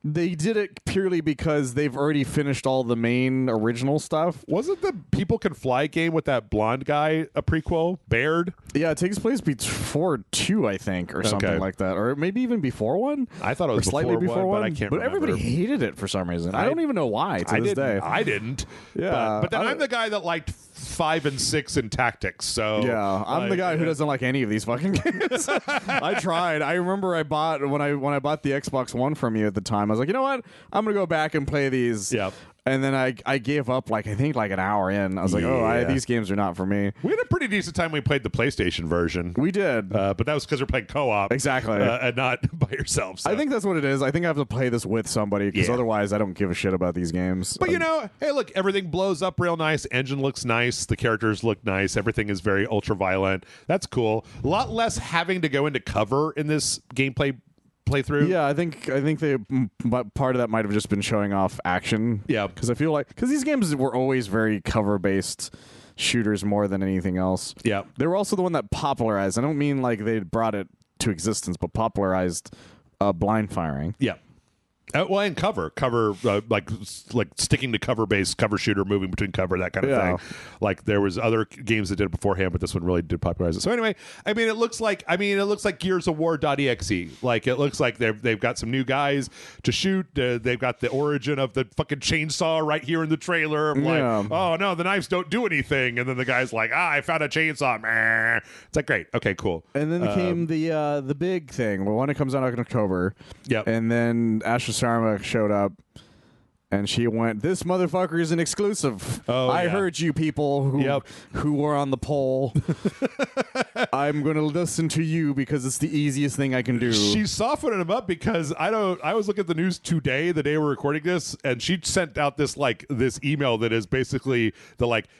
Speaker 2: they did it purely because they've already finished all the main original stuff.
Speaker 1: Wasn't the People Can Fly game with that blonde guy a prequel? Baird?
Speaker 2: Yeah, it takes place before 2, I think, or something like that. Or maybe even before 1.
Speaker 1: I thought it was
Speaker 2: slightly before 1,
Speaker 1: but I can't remember.
Speaker 2: But everybody hated it for some reason. I don't even know why to this day.
Speaker 1: I didn't.
Speaker 2: Yeah.
Speaker 1: But then I'm the guy that liked 5 and 6 in Tactics. So
Speaker 2: yeah, I'm the guy who doesn't like any of these fucking games. I tried. I remember I bought when I bought the Xbox One from you at the time. I was like, you know what? I'm gonna go back and play these.
Speaker 1: Yeah.
Speaker 2: And then I gave up like an hour in. I was like, these games are not for me.
Speaker 1: We had a pretty decent time when we played the PlayStation version.
Speaker 2: We did.
Speaker 1: But that was because we're playing co-op.
Speaker 2: Exactly.
Speaker 1: And not by yourself. So.
Speaker 2: I think that's what it is. I think I have to play this with somebody because otherwise I don't give a shit about these games.
Speaker 1: But hey, look, everything blows up real nice. Engine looks nice. The characters look nice. Everything is very ultra-violent. That's cool. A lot less having to go into cover in this gameplay playthrough.
Speaker 2: Yeah, I think they part of that might have just been showing off action.
Speaker 1: Yeah,
Speaker 2: because I feel like these games were always very cover based shooters more than anything else.
Speaker 1: Yeah,
Speaker 2: they were also the one that popularized. I don't mean like they brought it to existence, but popularized blind firing.
Speaker 1: Yeah. Well, and cover like sticking to cover-based cover shooter, moving between cover, that kind of thing. Like there was other games that did it beforehand, but this one really did popularize it. So anyway, it looks like Gears of War.exe. Like it looks like they've got some new guys to shoot. They've got the origin of the fucking chainsaw right here in the trailer. Like, oh no, the knives don't do anything, and then the guy's like, I found a chainsaw. Meh. It's like great, okay, cool.
Speaker 2: And then came the big thing. Well, when it comes out in October.
Speaker 1: Yep.
Speaker 2: And then Asher Sarma showed up and she went, this motherfucker is an exclusive. I heard you people who were on the poll. I'm going to listen to you because it's the easiest thing I can do.
Speaker 1: She's softening him up because I was looking at the news today, the day we're recording this, and she sent out this email that is basically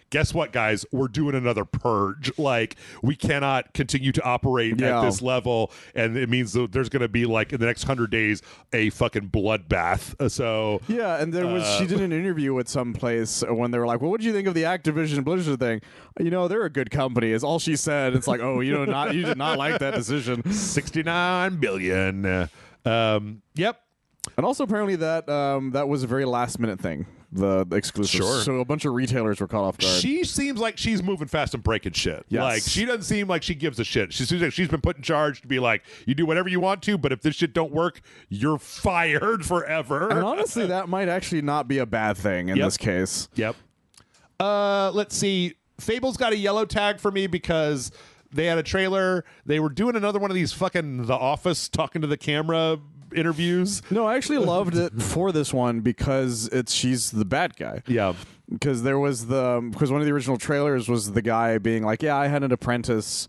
Speaker 1: guess what, guys, we're doing another purge. Like, we cannot continue to operate at this level, and it means that there's going to be in the next 100 days a fucking bloodbath. So
Speaker 2: yeah, and there was she did an interview with some place when they were like, well, what did you think of the Activision Blizzard thing? They're a good company is all she said. It's like, oh, you did not like that decision.
Speaker 1: 69 billion. Yep.
Speaker 2: And also apparently that was a very last minute thing, the exclusive.
Speaker 1: Sure.
Speaker 2: So a bunch of retailers were caught off guard.
Speaker 1: She seems like she's moving fast and breaking shit.
Speaker 2: Yes.
Speaker 1: Like, she doesn't seem like she gives a shit. She seems like she's been put in charge to be like, you do whatever you want to, but if this shit don't work, you're fired forever.
Speaker 2: And honestly, that might actually not be a bad thing in this case.
Speaker 1: Yep. Let's see. Fable's got a yellow tag for me because they had a trailer. They were doing another one of these fucking The Office talking to the camera interviews.
Speaker 2: No, I actually loved it for this one because she's the bad guy.
Speaker 1: Yeah.
Speaker 2: Because because one of the original trailers was the guy being like, yeah, I had an apprentice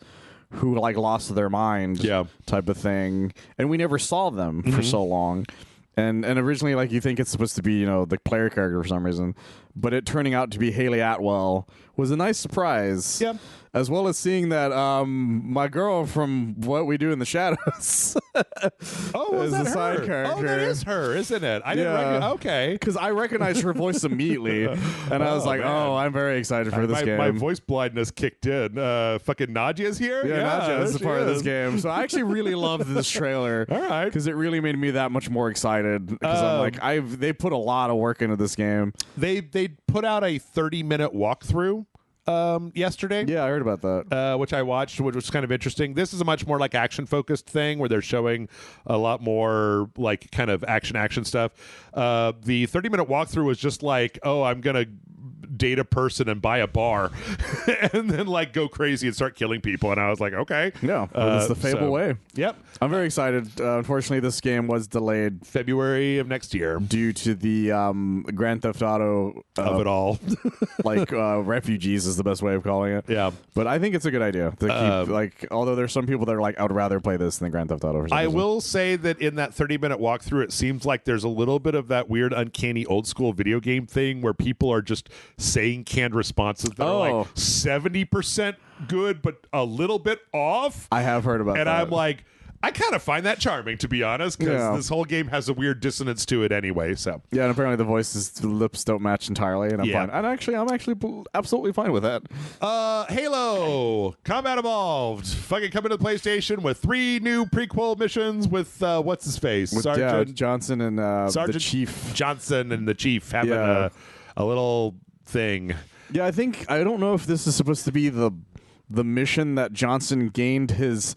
Speaker 2: who lost their mind type of thing. And we never saw them for so long. And originally, you think it's supposed to be, the player character for some reason. But it turning out to be Haley Atwell was a nice surprise.
Speaker 1: Yeah.
Speaker 2: As well as seeing that my girl from What We Do in the Shadows
Speaker 1: is
Speaker 2: a
Speaker 1: her?
Speaker 2: side character.
Speaker 1: Oh, that is her, isn't it? I didn't recognize. Okay.
Speaker 2: Because I recognized her voice immediately. And I was like,
Speaker 1: man.
Speaker 2: oh, I'm very excited for this game.
Speaker 1: My voice blindness kicked in. Fucking Nadia's here?
Speaker 2: Yeah, Nadia is a part of this game. So I actually really loved this trailer.
Speaker 1: All right.
Speaker 2: Because it really made me that much more excited. Because I'm like, they put a lot of work into this game.
Speaker 1: They put out a 30-minute walkthrough yesterday.
Speaker 2: Yeah, I heard about that.
Speaker 1: Which I watched, which was kind of interesting. This is a much more action-focused thing where they're showing a lot more kind of action stuff. The 30-minute walkthrough was just I'm going to date a person and buy a bar and then go crazy and start killing people. And I was like, okay.
Speaker 2: Yeah, it's the Fable way.
Speaker 1: Yep.
Speaker 2: I'm very excited. Unfortunately, this game was delayed
Speaker 1: February of next year
Speaker 2: due to the Grand Theft Auto
Speaker 1: of it all.
Speaker 2: refugees is the best way of calling it.
Speaker 1: Yeah.
Speaker 2: But I think it's a good idea to keep, although there's some people that are I would rather play this than Grand Theft Auto. For some reason.
Speaker 1: Will say that in that 30-minute walkthrough, it seems like there's a little bit of that weird, uncanny, old school video game thing where people are just saying canned responses that are 70% good, but a little bit off.
Speaker 2: I have heard about that.
Speaker 1: And I'm like, I kind of find that charming, to be honest, because this whole game has a weird dissonance to it anyway. So
Speaker 2: yeah, and apparently the lips don't match entirely, and I'm fine. And I'm actually absolutely fine with that.
Speaker 1: Halo Combat Evolved, fucking coming to the PlayStation with 3 new prequel missions with what's his face,
Speaker 2: with
Speaker 1: Sergeant
Speaker 2: Johnson and
Speaker 1: Sergeant
Speaker 2: the Chief
Speaker 1: Johnson and the Chief having a little thing.
Speaker 2: Yeah, I don't know if this is supposed to be the mission that Johnson gained his.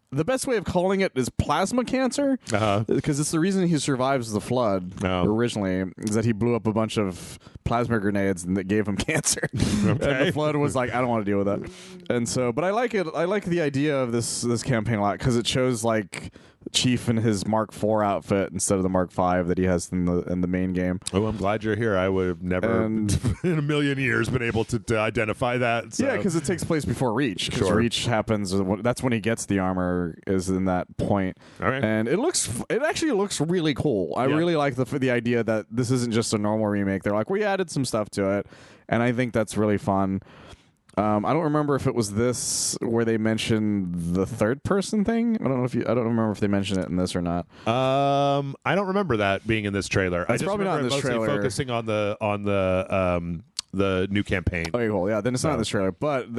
Speaker 2: The best way of calling it is plasma cancer, because it's the reason he survives the flood originally, is that he blew up a bunch of plasma grenades and that gave him cancer. And the flood was like, I don't want to deal with that. And so, but I like it. I like the idea of this campaign a lot because it shows Chief in his Mark IV outfit instead of the Mark V that he has in the main game.
Speaker 1: Oh, I'm glad you're here. I would have never in a million years been able to identify that. So.
Speaker 2: Yeah, because it takes place before Reach. Because Reach happens, that's when he gets the armor, is in that point.
Speaker 1: All right.
Speaker 2: And it actually looks really cool. I really like the idea that this isn't just a normal remake. They're like, we added some stuff to it, and I think that's really fun. I don't remember if it was this where they mentioned the third person thing. I don't remember if they mentioned it in this or not.
Speaker 1: I don't remember that being in this trailer.
Speaker 2: It's probably not in this trailer.
Speaker 1: Focusing on the new campaign.
Speaker 2: Okay, cool. Yeah, then it's not in this trailer. But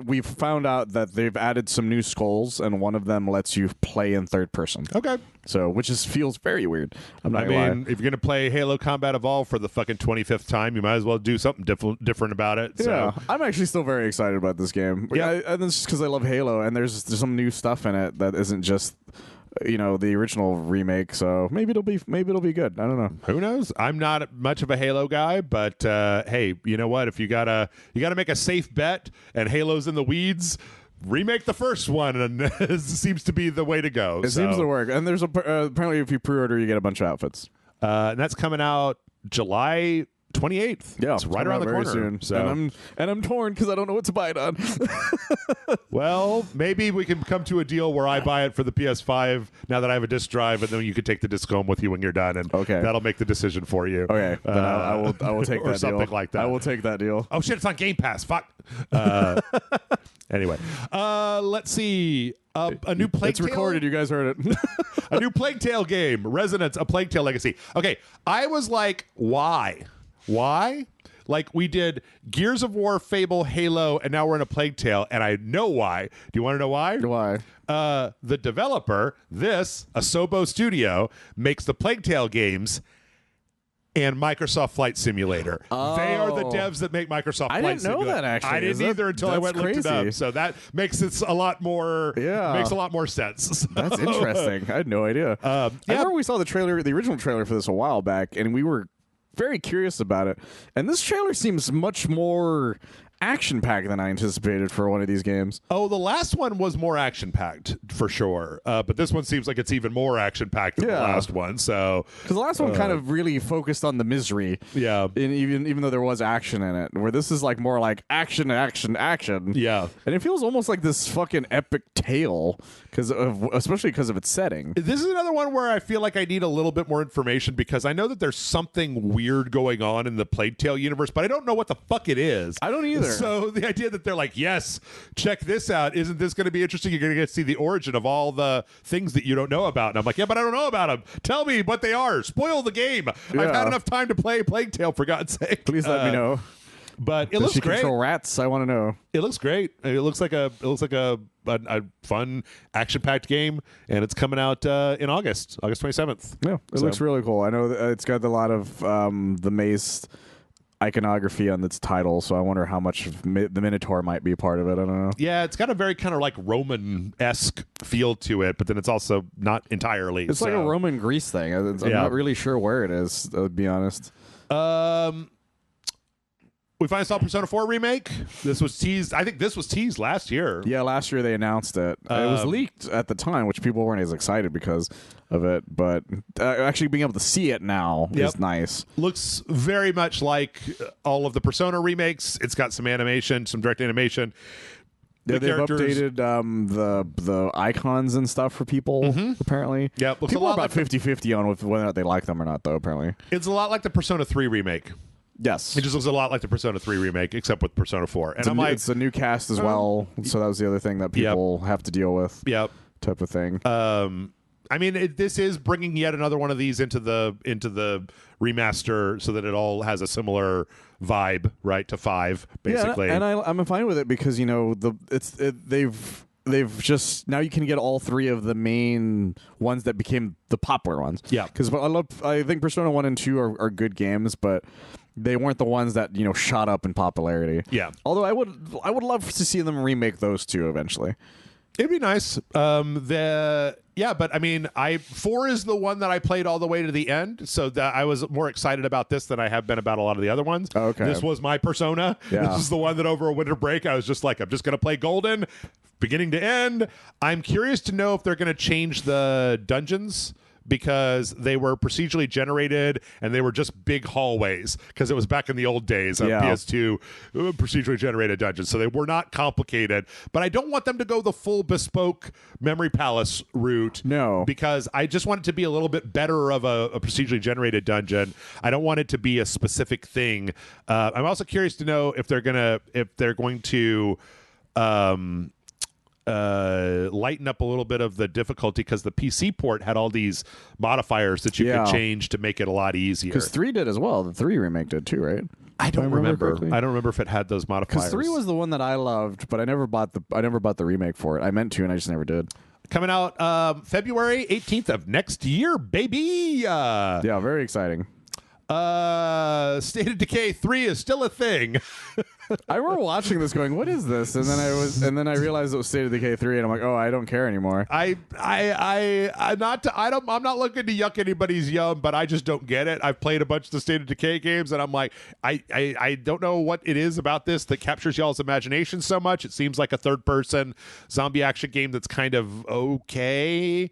Speaker 2: we've found out that they've added some new skulls, and one of them lets you play in third person.
Speaker 1: Okay.
Speaker 2: So, which feels very weird. I'm not gonna lie.
Speaker 1: If you're gonna play Halo Combat Evolved for the fucking 25th time, you might as well do something different about it. So.
Speaker 2: Yeah, I'm actually still very excited about this game. Yeah, and it's just because I love Halo, and there's some new stuff in it that isn't just the original remake. So maybe it'll be good. I don't know.
Speaker 1: Who knows? I'm not much of a Halo guy, but hey, you know what? If you gotta make a safe bet, and Halo's in the weeds. Remake the first one, and it seems to be the way to go.
Speaker 2: It seems to work. And there's apparently if you pre-order, you get a bunch of outfits.
Speaker 1: And that's coming out July 28th.
Speaker 2: Yeah,
Speaker 1: it's right around the corner.
Speaker 2: Soon.
Speaker 1: So.
Speaker 2: And I'm torn because I don't know what to buy it on.
Speaker 1: Well, maybe we can come to a deal where I buy it for the PS5 now that I have a disc drive, and then you can take the disc home with you when you're done, and that'll make the decision for you.
Speaker 2: Okay, then I will take that
Speaker 1: or something
Speaker 2: deal.
Speaker 1: like that.
Speaker 2: I will take that deal.
Speaker 1: Oh shit, it's on Game Pass. Fuck. Anyway, let's see. A new Plague Tale.
Speaker 2: It's recorded. You guys heard it.
Speaker 1: A new Plague Tale game, Resonance: A Plague Tale Legacy. Okay, I was like, why? Like, we did Gears of War, Fable, Halo, and now we're in a Plague Tale, and I know why. Do you want to know why?
Speaker 2: Why?
Speaker 1: The developer, Asobo Studio, makes the Plague Tale games and Microsoft Flight Simulator.
Speaker 2: Oh.
Speaker 1: They are the devs that make Microsoft Flight Simulator.
Speaker 2: I didn't know that, actually.
Speaker 1: I didn't either until I went and looked it up. So that makes it a lot more makes a lot more sense. So,
Speaker 2: that's interesting. I had no idea. I remember we saw the original trailer for this a while back, and we were very curious about it. And this trailer seems much more action-packed than I anticipated for one of these games.
Speaker 1: Oh, the last one was more action-packed, for sure. But this one seems like it's even more action-packed than the last one. So,
Speaker 2: because the last one kind of really focused on the misery.
Speaker 1: Yeah.
Speaker 2: Even though there was action in it, where this is like more like action.
Speaker 1: Yeah.
Speaker 2: And it feels almost like this fucking epic tale, especially because of its setting.
Speaker 1: This is another one where I feel like I need a little bit more information, because I know that there's something weird going on in the Plague Tale universe, but I don't know what the fuck it is.
Speaker 2: I don't either.
Speaker 1: So the idea that they're like, yes, check this out. Isn't this going to be interesting? You're going to get to see the origin of all the things that you don't know about. And I'm like, yeah, but I don't know about them. Tell me what they are. Spoil the game.
Speaker 2: Yeah.
Speaker 1: I've had enough time to play Plague Tale, for God's sake.
Speaker 2: Please let me know.
Speaker 1: But it
Speaker 2: Does
Speaker 1: looks
Speaker 2: she
Speaker 1: great.
Speaker 2: Control rats? I want to know.
Speaker 1: It looks great. It looks like a fun action-packed game, and it's coming out in August 27th.
Speaker 2: Yeah, it looks really cool. I know that it's got a lot of the Mace iconography on its title, so I wonder how much the Minotaur might be part of it. I don't know.
Speaker 1: Yeah, it's got a very kind of like Roman-esque feel to it, but then it's also not entirely.
Speaker 2: It's like a Roman Greece thing. I'm not really sure where it is, to be honest.
Speaker 1: We finally saw Persona 4 remake. This was teased. I think this was teased last year.
Speaker 2: Yeah, last year they announced it. It was leaked at the time, which people weren't as excited because of it. But actually being able to see it now is nice.
Speaker 1: Looks very much like all of the Persona remakes. It's got some animation, some direct animation.
Speaker 2: Yeah, they've updated the icons and stuff for people, apparently.
Speaker 1: Yeah,
Speaker 2: people are about 50-50 on whether or not they like them or not, though, apparently.
Speaker 1: It's a lot like the Persona 3 remake.
Speaker 2: Yes.
Speaker 1: It just looks a lot like the Persona 3 remake, except with Persona 4. And
Speaker 2: it's a new cast as well, so that was the other thing that people have to deal with.
Speaker 1: Yep.
Speaker 2: Type of thing.
Speaker 1: I mean, this is bringing yet another one of these into the remaster, so that it all has a similar vibe, right, to 5, basically.
Speaker 2: Yeah, and I'm fine with it because they've just now you can get all 3 of the main ones that became the popular ones.
Speaker 1: Yeah,
Speaker 2: because I think Persona 1 and 2 are good games, but they weren't the ones that shot up in popularity.
Speaker 1: Yeah.
Speaker 2: Although I would love to see them remake those 2 eventually.
Speaker 1: It'd be nice. But I mean, 4 is the one that I played all the way to the end, so that I was more excited about this than I have been about a lot of the other ones.
Speaker 2: Oh, okay.
Speaker 1: This was my Persona.
Speaker 2: Yeah.
Speaker 1: This is the one that over a winter break I was just like, I'm just going to play Golden, beginning to end. I'm curious to know if they're going to change the dungeons, because they were procedurally generated and they were just big hallways, because it was back in the old days of PS2 procedurally generated dungeons. So they were not complicated, but I don't want them to go the full bespoke Memory Palace route.
Speaker 2: No,
Speaker 1: because I just want it to be a little bit better of a procedurally generated dungeon. I don't want it to be a specific thing. I'm also curious to know if they're going to lighten up a little bit of the difficulty, because the PC port had all these modifiers that you could change to make it a lot easier.
Speaker 2: Because 3 did as well. The 3 remake did too, right?
Speaker 1: I don't remember. I don't remember if it had those modifiers.
Speaker 2: Because 3 was the one that I loved, but I never bought the remake for it. I meant to, and I just never did.
Speaker 1: Coming out February 18th of next year, baby.
Speaker 2: Yeah, very exciting.
Speaker 1: State of Decay 3 is still a thing.
Speaker 2: I remember watching this going, what is this? And then I realized it was State of Decay 3, and I'm like, oh, I don't care anymore.
Speaker 1: I'm not looking to yuck anybody's yum, but I just don't get it. I've played a bunch of the State of Decay games, and I'm like, I don't know what it is about this that captures y'all's imagination so much. It seems like a third person zombie action game that's kind of okay.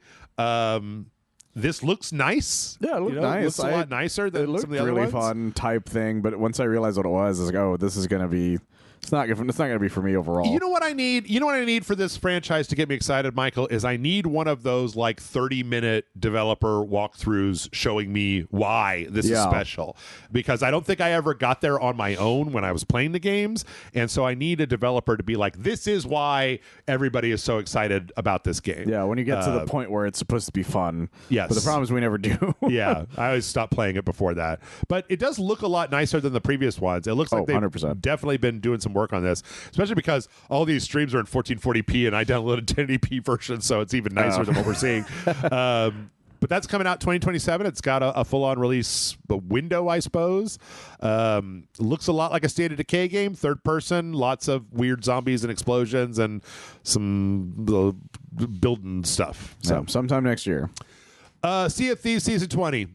Speaker 1: this looks nice.
Speaker 2: Yeah, it looked nice.
Speaker 1: It looks a lot nicer than some of the other
Speaker 2: really
Speaker 1: ones.
Speaker 2: fun type thing. But once I realized what it was, I was like, oh, this is going to be. It's not going to be for me overall.
Speaker 1: You know what I need? You know what I need for this franchise to get me excited, Michael, is I need one of those like 30-minute developer walkthroughs showing me why this is special. Because I don't think I ever got there on my own when I was playing the games. And so I need a developer to be like, this is why everybody is so excited about this game.
Speaker 2: Yeah, when you get to the point where it's supposed to be fun.
Speaker 1: Yes.
Speaker 2: But the problem is we never do.
Speaker 1: Yeah, I always stop playing it before that. But it does look a lot nicer than the previous ones. It looks like they've
Speaker 2: 100%.
Speaker 1: definitely been doing some work on this, especially because all these streams are in 1440p and I downloaded 1080p version, so it's even nicer than what we're seeing. But that's coming out 2027. It's got a full-on release window, I suppose. Looks a lot like a State of Decay game, third person, lots of weird zombies and explosions and some building stuff. So
Speaker 2: sometime next year.
Speaker 1: Sea of Thieves Season 20.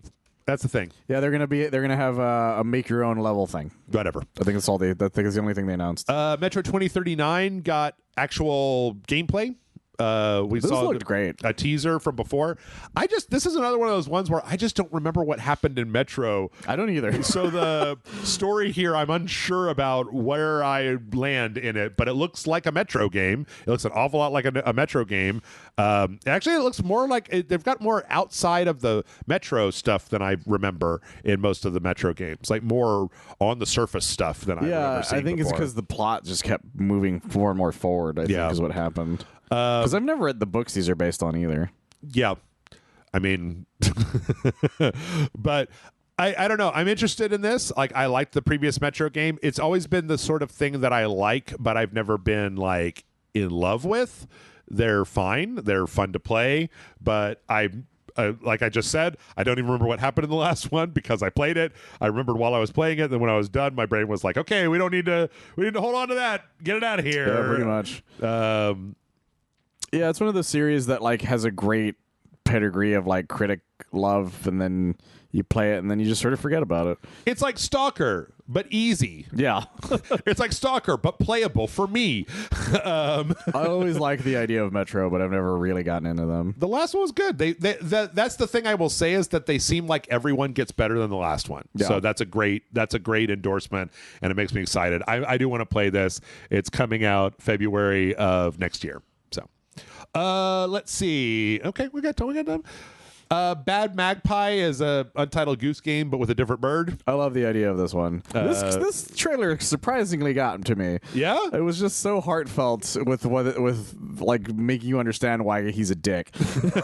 Speaker 1: That's the thing.
Speaker 2: Yeah, they're gonna have a make your own level thing.
Speaker 1: Whatever.
Speaker 2: I think that's all I think it's the only thing they announced.
Speaker 1: Metro 2039 got actual gameplay.
Speaker 2: This looked great.
Speaker 1: A teaser from before. This is another one of those ones where I just don't remember what happened in Metro.
Speaker 2: I don't either.
Speaker 1: So the story here, I'm unsure about where I land in it, but it looks like a Metro game. It looks an awful lot like a Metro game. Actually, it looks more like they've got more outside of the Metro stuff than I remember in most of the Metro games, like more on the surface stuff than I remember seeing
Speaker 2: I think
Speaker 1: before.
Speaker 2: it's because the plot just kept moving more and more forward, I think is what happened. Because I've never read the books these are based on either.
Speaker 1: Yeah. I mean, but I don't know. I'm interested in this. Like, I liked the previous Metro game. It's always been the sort of thing that I like, but I've never been, like, in love with. They're fine. They're fun to play, but like I just said, I don't even remember what happened in the last one because I played it. I remembered while I was playing it. Then when I was done, my brain was like, okay, we need to hold on to that. Get it out of here.
Speaker 2: Yeah, pretty much. Yeah, it's one of those series that like has a great pedigree of like critic love, and then you play it, and then you just sort of forget about it.
Speaker 1: It's like Stalker, but easy.
Speaker 2: Yeah.
Speaker 1: It's like Stalker, but playable for me.
Speaker 2: I always like the idea of Metro, but I've never really gotten into them.
Speaker 1: The last one was good. That's the thing I will say is that they seem like everyone gets better than the last one. Yeah. So that's a great endorsement, and it makes me excited. I do want to play this. It's coming out February of next year. Let's see. Okay, we got done. Bad Magpie is a Untitled Goose Game, but with a different bird.
Speaker 2: I love the idea of this one. This trailer surprisingly got to me.
Speaker 1: Yeah,
Speaker 2: it was just so heartfelt with like making you understand why he's a dick.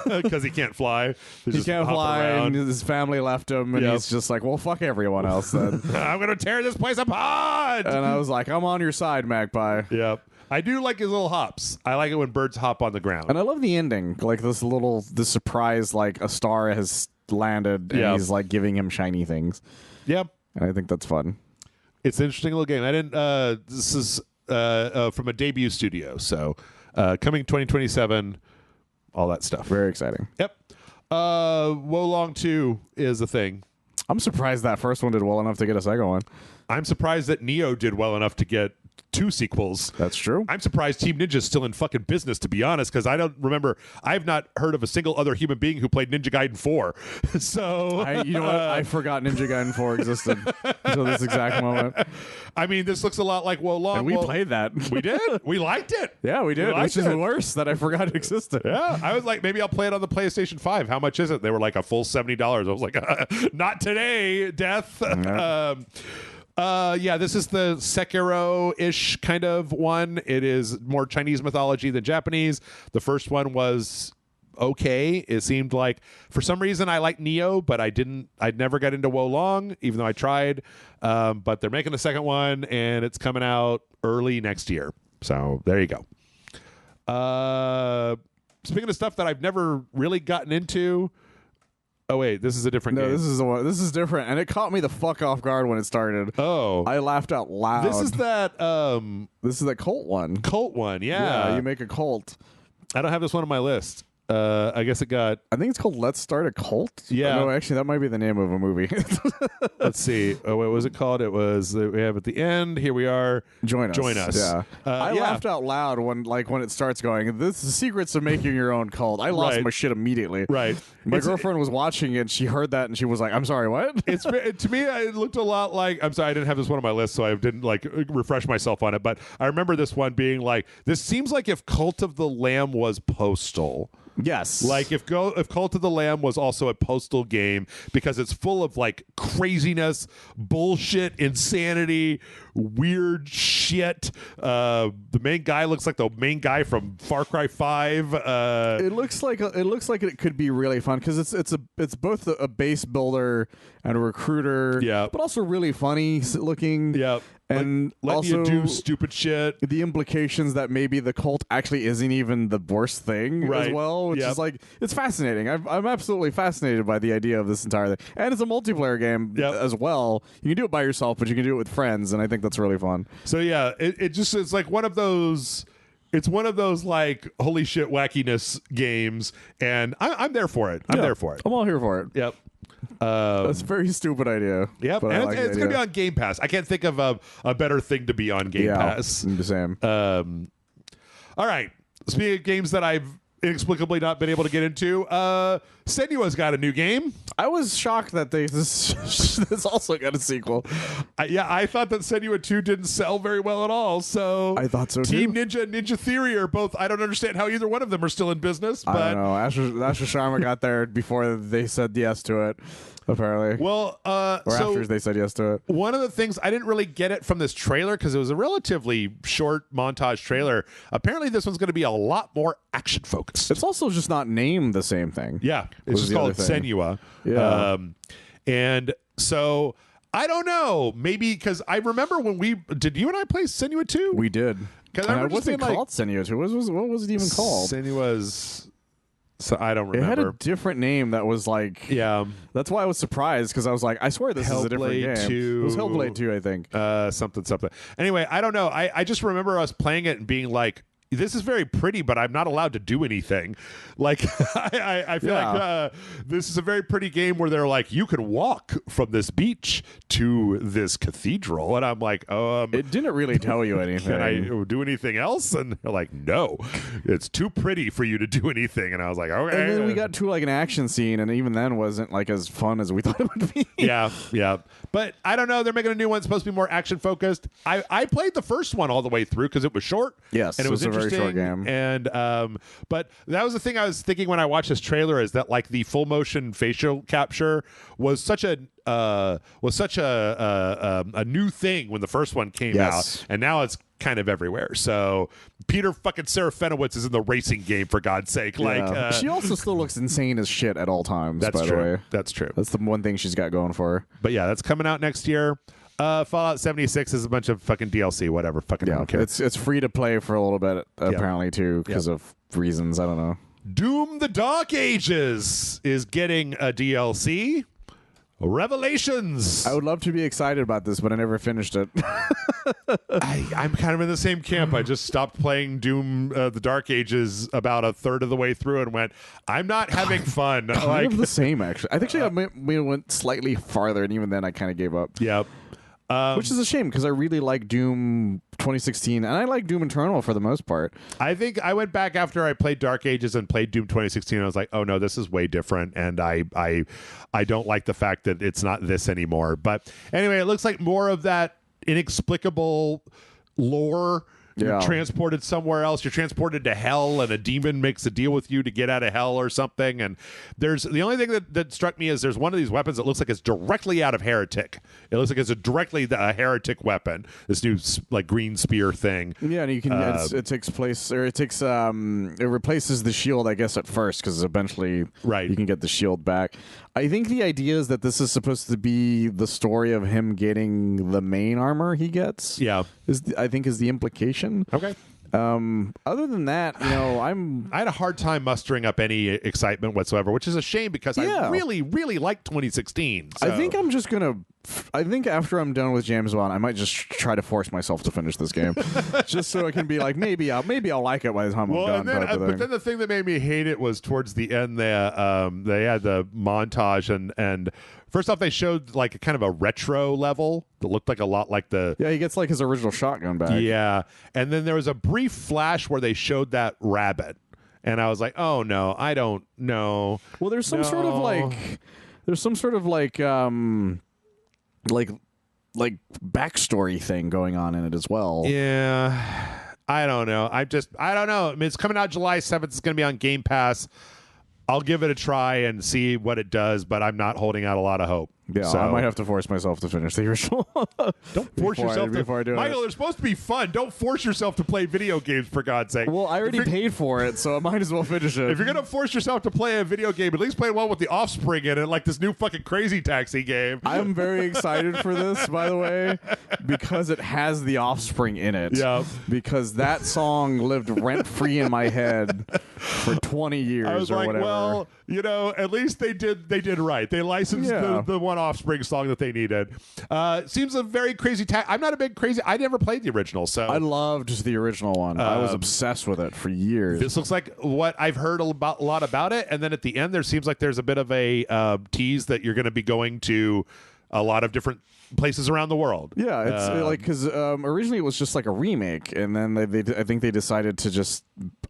Speaker 1: Because he can't fly.
Speaker 2: He can't fly, and his family left him, and he's just like, well, fuck everyone else then.
Speaker 1: I'm gonna tear this place apart.
Speaker 2: And I was like, I'm on your side, Magpie.
Speaker 1: Yep. I do like his little hops. I like it when birds hop on the ground.
Speaker 2: And I love the ending. Like this surprise, like a star has landed and he's like giving him shiny things.
Speaker 1: Yep.
Speaker 2: And I think that's fun.
Speaker 1: It's an interesting little game. This is from a debut studio. So coming 2027, all that stuff.
Speaker 2: Very exciting.
Speaker 1: Yep. Wolong 2 is a thing.
Speaker 2: I'm surprised that first one did well enough to get a second one.
Speaker 1: I'm surprised that Neo did well enough to get 2 sequels.
Speaker 2: That's true.
Speaker 1: I'm surprised Team Ninja's still in fucking business, to be honest, because I don't remember. I've not heard of a single other human being who played Ninja Gaiden 4. So
Speaker 2: you know what? I forgot Ninja Gaiden 4 existed until this exact moment.
Speaker 1: I mean, this looks a lot like Wolong.
Speaker 2: And we played that.
Speaker 1: We did. We liked it.
Speaker 2: Yeah, we did. Which is worse that I forgot it existed.
Speaker 1: Yeah, I was like, maybe I'll play it on the PlayStation 5. How much is it? They were like a full $70. I was like, not today, Death. Yeah, this is the Sekiro-ish kind of one. It is more Chinese mythology than Japanese. The first one was okay. It seemed like, for some reason, I liked Neo, but I'd never got into Wolong, even though I tried. But they're making a second one, and it's coming out early next year. So there you go. Speaking of stuff that I've never really gotten into. Oh wait, this is a different game.
Speaker 2: No, this is the one. This is different, and it caught me the fuck off guard when it started.
Speaker 1: Oh,
Speaker 2: I laughed out loud.
Speaker 1: This is that.
Speaker 2: This is that cult one.
Speaker 1: Cult one, yeah.
Speaker 2: Yeah, you make a cult.
Speaker 1: I don't have this one on my list. I guess it got.
Speaker 2: I think it's called Let's Start a Cult.
Speaker 1: Yeah.
Speaker 2: No, actually, that might be the name of a movie.
Speaker 1: Let's see. Oh, what was it called? It was. We have at the end. Here we are.
Speaker 2: Join us. Yeah. I
Speaker 1: yeah.
Speaker 2: laughed out loud when it starts going. This is the secrets of making your own cult. I lost my shit immediately.
Speaker 1: Right.
Speaker 2: My girlfriend was watching it. She heard that and she was like, "I'm sorry, what?"
Speaker 1: It's to me. It looked a lot like. I'm sorry, I didn't have this one on my list, so I didn't like refresh myself on it. But I remember this one being like, this seems like if Cult of the Lamb was Postal.
Speaker 2: Yes.
Speaker 1: Like if Cult of the Lamb was also a Postal game, because it's full of like craziness, bullshit, insanity, weird shit. The main guy looks like the main guy from Far Cry 5.
Speaker 2: It looks like it could be really fun because it's both a base builder and a recruiter.
Speaker 1: Yeah.
Speaker 2: But also really funny looking.
Speaker 1: Yeah.
Speaker 2: And
Speaker 1: letting
Speaker 2: also
Speaker 1: you do stupid shit.
Speaker 2: The implications that maybe the cult actually isn't even the worst thing as well, which is like, it's fascinating. I'm absolutely fascinated by the idea of this entire thing. And it's a multiplayer game as well. You can do it by yourself, but you can do it with friends, and I think that's really fun.
Speaker 1: So yeah, it's like one of those. It's one of those like holy shit wackiness games, and I'm there for it. I'm there for it.
Speaker 2: I'm all here for it.
Speaker 1: Yep.
Speaker 2: That's a very stupid idea.
Speaker 1: Yep, and
Speaker 2: like
Speaker 1: it's going to be on Game Pass. I can't think of a better thing to be on Game Pass.
Speaker 2: The same.
Speaker 1: All right. Speaking of games that I've inexplicably not been able to get into, Senua's got a new game.
Speaker 2: I was shocked that this also got a sequel.
Speaker 1: I thought that Senua 2 didn't sell very well at all. So
Speaker 2: I thought so
Speaker 1: Team
Speaker 2: too.
Speaker 1: Ninja and Ninja Theory are both. I don't understand how either one of them are still in business. But
Speaker 2: I don't know. Asher Sharma got there before they said yes to it. Apparently.
Speaker 1: Well,
Speaker 2: or
Speaker 1: so
Speaker 2: after they said yes to it.
Speaker 1: One of the things I didn't really get it from this trailer because it was a relatively short montage trailer. Apparently, this one's going to be a lot more action focused.
Speaker 2: It's also just not named the same thing.
Speaker 1: Yeah, it's just called Senua.
Speaker 2: Yeah.
Speaker 1: And so I don't know. Maybe because I remember when did you and I play Senua 2?
Speaker 2: We did.
Speaker 1: Because I
Speaker 2: wasn't called Senua 2. What was it even called?
Speaker 1: Senua's. So I don't remember.
Speaker 2: It had a different name that was like.
Speaker 1: Yeah.
Speaker 2: That's why I was surprised because I was like, I swear this is a different game.
Speaker 1: 2.
Speaker 2: It was Hellblade 2, I think.
Speaker 1: Something. Anyway, I don't know. I just remember us playing it and being like, this is very pretty, but I'm not allowed to do anything. Like, I feel like this is a very pretty game where they're like, you can walk from this beach to this cathedral. And I'm like,
Speaker 2: it didn't really tell you anything.
Speaker 1: Can I do anything else? And they're like, no, it's too pretty for you to do anything. And I was like, okay.
Speaker 2: And then we got to like an action scene, and even then wasn't like as fun as we thought it would be.
Speaker 1: Yeah. But I don't know. They're making a new one. It's supposed to be more action focused. I played the first one all the way through because it was short.
Speaker 2: Yes,
Speaker 1: and it was interesting.
Speaker 2: Very short game.
Speaker 1: And but that was the thing I was thinking when I watched this trailer is that like the full motion facial capture was such a new thing when the first one came out, and now it's kind of everywhere. So Peter fucking Serafinowicz is in the racing game, for God's sake. Like
Speaker 2: she also still looks insane as shit at all times.
Speaker 1: That's
Speaker 2: by
Speaker 1: true.
Speaker 2: The way.
Speaker 1: That's true.
Speaker 2: That's the one thing she's got going for her.
Speaker 1: But yeah, that's coming out next year. Fallout 76 is a bunch of fucking DLC, whatever. Fucking I don't care.
Speaker 2: It's free to play for a little bit apparently too because of reasons. I don't know.
Speaker 1: Doom: The Dark Ages is getting a DLC. Revelations.
Speaker 2: I would love to be excited about this, but I never finished it.
Speaker 1: I'm kind of in the same camp. I just stopped playing Doom: The Dark Ages about a third of the way through and went, I'm not having fun.
Speaker 2: Kind of the same, actually. I think I went slightly farther, and even then I kind of gave up.
Speaker 1: Yep.
Speaker 2: Which is a shame because I really like Doom 2016, and I like Doom Eternal for the most part.
Speaker 1: I think I went back after I played Dark Ages and played Doom 2016, and I was like, oh no, this is way different, and I don't like the fact that it's not this anymore. But anyway, it looks like more of that inexplicable lore. You're transported somewhere else. You're transported to hell, and a demon makes a deal with you to get out of hell or something. And there's the only thing that struck me is there's one of these weapons that looks like it's directly out of Heretic. It looks like it's directly a Heretic weapon. This new like green spear thing.
Speaker 2: Yeah, and you can. It takes place, or it takes. It replaces the shield, I guess, at first, because eventually, you can get the shield back. I think the idea is that this is supposed to be the story of him getting the main armor he gets.
Speaker 1: Yeah,
Speaker 2: I think is the implication.
Speaker 1: Okay.
Speaker 2: Other than that, I
Speaker 1: had a hard time mustering up any excitement whatsoever, which is a shame because I really, really liked 2016. So.
Speaker 2: I think I'm just gonna I think after I'm done with James Bond, I might just try to force myself to finish this game, just so I can be like, maybe I'll like it by the time I'm done.
Speaker 1: But then the thing that made me hate it was towards the end. They had the montage and first off they showed like a kind of a retro level that looked like a lot like the
Speaker 2: he gets like his original shotgun back.
Speaker 1: Yeah, and then there was a brief flash where they showed that rabbit, and I was like, oh no, I don't know.
Speaker 2: Well, there's some sort of like backstory thing going on in it as well.
Speaker 1: Yeah, I don't know. I don't know. I mean, it's coming out July 7th. It's going to be on Game Pass. I'll give it a try and see what it does, but I'm not holding out a lot of hope.
Speaker 2: Yeah, so, I might have to force myself to finish the original.
Speaker 1: Don't force yourself
Speaker 2: before I do
Speaker 1: Michael,
Speaker 2: it.
Speaker 1: they're supposed to be fun. Don't force yourself to play video games, for God's sake.
Speaker 2: Well, I already paid for it, so I might as well finish it.
Speaker 1: If you're going to force yourself to play a video game, at least play one with the Offspring in it, like this new fucking Crazy Taxi game.
Speaker 2: I'm very excited for this, by the way, because it has the Offspring in it.
Speaker 1: Yeah.
Speaker 2: Because that song lived rent-free in my head for 20 years
Speaker 1: I was
Speaker 2: or
Speaker 1: like,
Speaker 2: whatever.
Speaker 1: well, you know, at least they did right. They licensed the one Offspring song that they needed. Seems a very crazy I'm not a big crazy. I never played the original, so
Speaker 2: I loved the original one. I was obsessed with it for years.
Speaker 1: This looks like what I've heard a lot about it, and then at the end there seems like there's a bit of a tease that you're going to be going to a lot of different places around the world.
Speaker 2: Yeah, it's like because originally it was just like a remake, and then I think they decided to just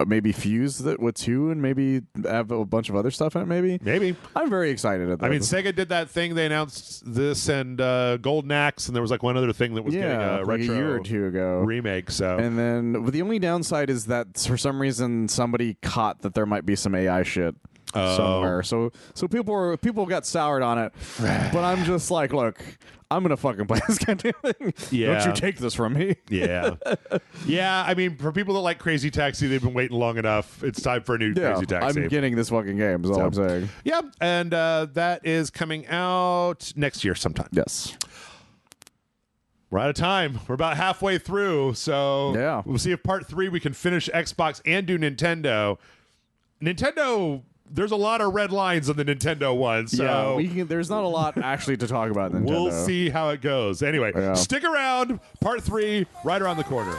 Speaker 2: maybe fuse that with 2 and maybe have a bunch of other stuff in it. Maybe I'm very excited at that.
Speaker 1: I mean, Sega did that thing. They announced this and Golden Axe, and there was like one other thing that was getting a
Speaker 2: like
Speaker 1: retro
Speaker 2: a year or 2 ago
Speaker 1: remake. So
Speaker 2: and then the only downside is that for some reason somebody caught that there might be some AI shit. Somewhere, so people got soured on it, but I'm just like, look, I'm gonna fucking play this goddamn thing.
Speaker 1: Yeah.
Speaker 2: Don't you take this from me?
Speaker 1: Yeah, yeah. I mean, for people that like Crazy Taxi, they've been waiting long enough. It's time for a new Crazy Taxi.
Speaker 2: I'm getting this fucking game. Is all I'm saying.
Speaker 1: Yeah, and that is coming out next year sometime.
Speaker 2: Yes.
Speaker 1: We're out of time. We're about halfway through, so we'll see if part 3 we can finish Xbox and do Nintendo. There's a lot of red lines on the Nintendo one, so
Speaker 2: there's not a lot actually to talk about Nintendo.
Speaker 1: We'll see how it goes. Anyway, stick around. Part 3, right around the corner.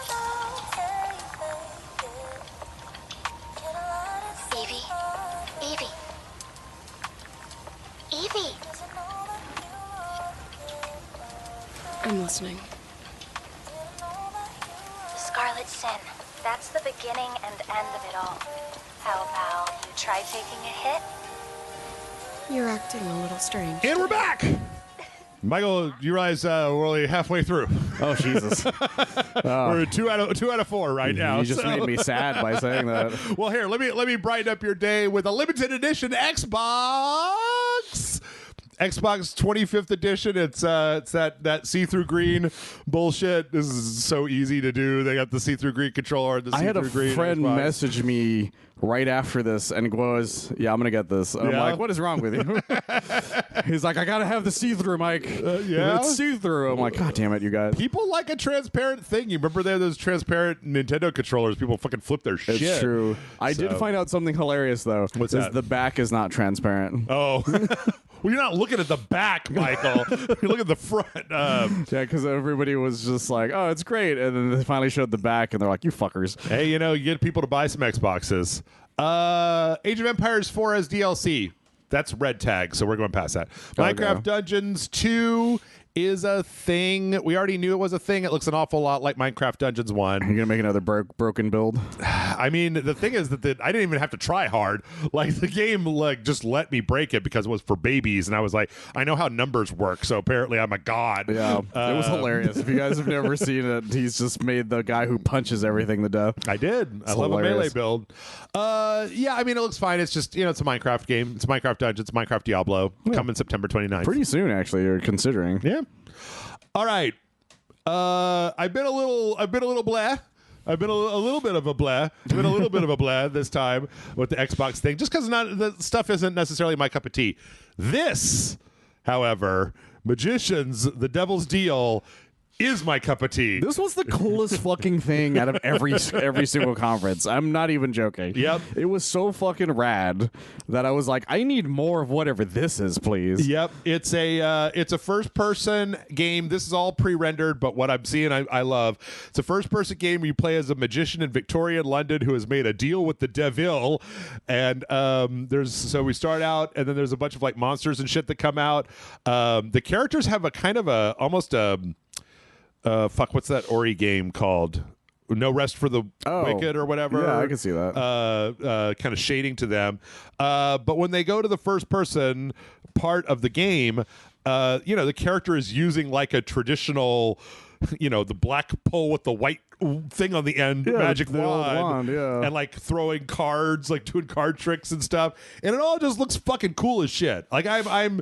Speaker 5: Evie.
Speaker 6: I'm listening.
Speaker 5: Scarlet Sin. That's the beginning and end of it all. How about you try taking a hit?
Speaker 6: You're acting a little strange.
Speaker 1: And we're back! Michael, you realize we're only halfway through.
Speaker 2: Oh, Jesus.
Speaker 1: We're 2 out of 4 right now.
Speaker 2: You just made me sad by saying that.
Speaker 1: Well, here, let me brighten up your day with a limited edition Xbox 25th edition. It's that see-through green bullshit. This is so easy to do. They got the see-through green controller.
Speaker 2: I had a friend message me right after this and goes, "Yeah, I'm gonna get this." I'm like, "What is wrong with you?" He's like, "I gotta have the see-through, Mike." It's see-through. I'm like, "God damn it, you guys!"
Speaker 1: People like a transparent thing. You remember there those transparent Nintendo controllers? People fucking flip their shit.
Speaker 2: It's true. I did find out something hilarious though.
Speaker 1: What's that?
Speaker 2: The back is not transparent.
Speaker 1: Oh. Well, you're not looking at the back, Michael. You're looking at the front.
Speaker 2: Yeah, because everybody was just like, "Oh, it's great," and then they finally showed the back, and they're like, "You fuckers!"
Speaker 1: Hey, you get people to buy some Xboxes. Age of Empires 4 as DLC. That's red tag, so we're going past that. Minecraft Dungeons 2 is a thing. We already knew it was a thing. It looks an awful lot like Minecraft Dungeons 1.
Speaker 2: You're gonna make another broken build?
Speaker 1: I mean, the thing is that I didn't even have to try hard. Like, the game just let me break it because it was for babies, and I was like, I know how numbers work, so apparently I'm a god.
Speaker 2: Yeah, it was hilarious. If you guys have never seen it, he's just made the guy who punches everything to death.
Speaker 1: I did. I love a melee build. Yeah, I mean, it looks fine. It's just, it's a Minecraft game. It's Minecraft Dungeons. It's Minecraft Diablo. Coming September 29th.
Speaker 2: Pretty soon, actually, you're considering.
Speaker 1: Yeah. All right. I've been a little blah. I've been a little bit of a blah. I've been a little bit of a blah this time with the Xbox thing, just because the stuff isn't necessarily my cup of tea. This, however, Magicians, The Devil's Deal, is my cup of tea.
Speaker 2: This was the coolest fucking thing out of every single conference. I'm not even joking.
Speaker 1: Yep.
Speaker 2: It was so fucking rad that I was like, I need more of whatever this is, please.
Speaker 1: Yep. It's a first person game. This is all pre-rendered, but what I'm seeing I love. It's a first person game where you play as a magician in Victorian London who has made a deal with the devil, and so we start out, and then there's a bunch of like monsters and shit that come out. The characters have a kind of a almost a what's that Ori game called? No Rest for the Wicked or whatever.
Speaker 2: Yeah, I can see that.
Speaker 1: Kind of shading to them. But when they go to the first person part of the game, the character is using like a traditional, the black pole with the white thing on the end, magic wand, and like throwing cards, like doing card tricks and stuff, and it all just looks fucking cool as shit. Like I'm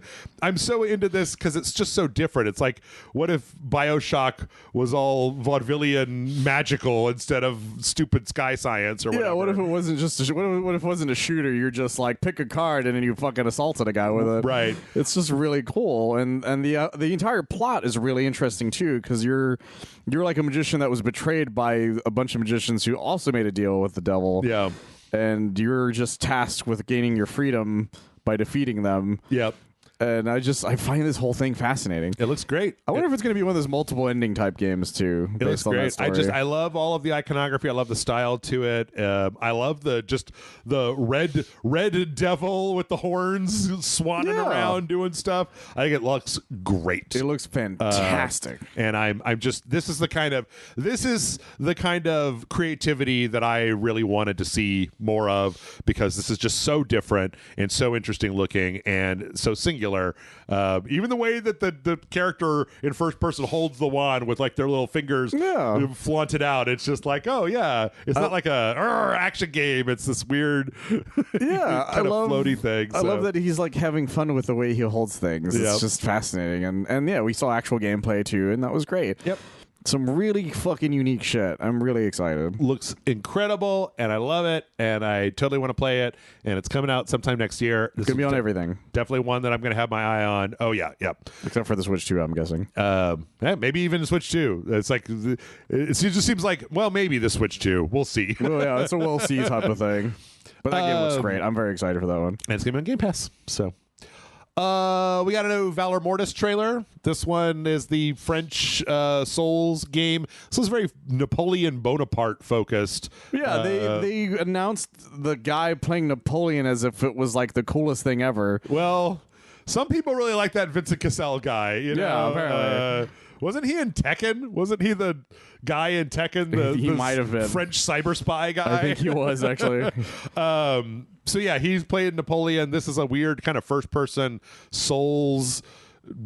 Speaker 1: so into this because it's just so different. It's like, what if BioShock was all vaudevillian magical instead of stupid sky science or whatever?
Speaker 2: Yeah, what if it wasn't just what if it wasn't a shooter? You're just like pick a card and then you fucking assaulted a guy with it.
Speaker 1: Right.
Speaker 2: It's just really cool, and the entire plot is really interesting too, because you're like a magician that was betrayed by a bunch of magicians who also made a deal with the devil.
Speaker 1: Yeah.
Speaker 2: And you're just tasked with gaining your freedom by defeating them.
Speaker 1: Yep.
Speaker 2: And I find this whole thing fascinating.
Speaker 1: It looks great.
Speaker 2: I wonder if it's going to be one of those multiple ending type games too.
Speaker 1: It looks great. I love all of the iconography. I love the style to it. I love the red devil with the horns swanning around doing stuff. I think it looks great.
Speaker 2: It looks fantastic.
Speaker 1: And this is the kind of creativity that I really wanted to see more of, because this is just so different and so interesting looking and so singular. Even the way that the character in first person holds the wand with like their little fingers flaunted out, it's just like, oh yeah, it's not like a action game. It's this weird kind of floaty thing.
Speaker 2: I love that he's like having fun with the way he holds things. It's just fascinating, and yeah, we saw actual gameplay too, and that was great.
Speaker 1: Yep.
Speaker 2: Some really fucking unique shit. I'm really excited.
Speaker 1: Looks incredible, and I love it, and I totally want to play it, and it's coming out sometime next year.
Speaker 2: It's going to be on everything.
Speaker 1: Definitely one that I'm going to have my eye on. Oh, yeah, yep.
Speaker 2: Except for the Switch 2, I'm guessing.
Speaker 1: Maybe even the Switch 2. It's like, it just seems like, well, maybe the Switch 2. We'll see.
Speaker 2: Well, yeah, it's a we'll see type of thing. But that game looks great. I'm very excited for that one.
Speaker 1: And it's going to be on Game Pass, so... we got a new Valor Mortis trailer. This one is the French Souls game. This was very Napoleon Bonaparte focused.
Speaker 2: Yeah, they announced the guy playing Napoleon as if it was like the coolest thing ever.
Speaker 1: Well, some people really like that Vincent Cassel guy.
Speaker 2: Yeah, apparently.
Speaker 1: Wasn't he in Tekken? Wasn't he the guy in Tekken?
Speaker 2: He might have been.
Speaker 1: French cyber spy guy?
Speaker 2: I think he was, actually.
Speaker 1: So yeah, he's played Napoleon. This is a weird kind of first-person Souls,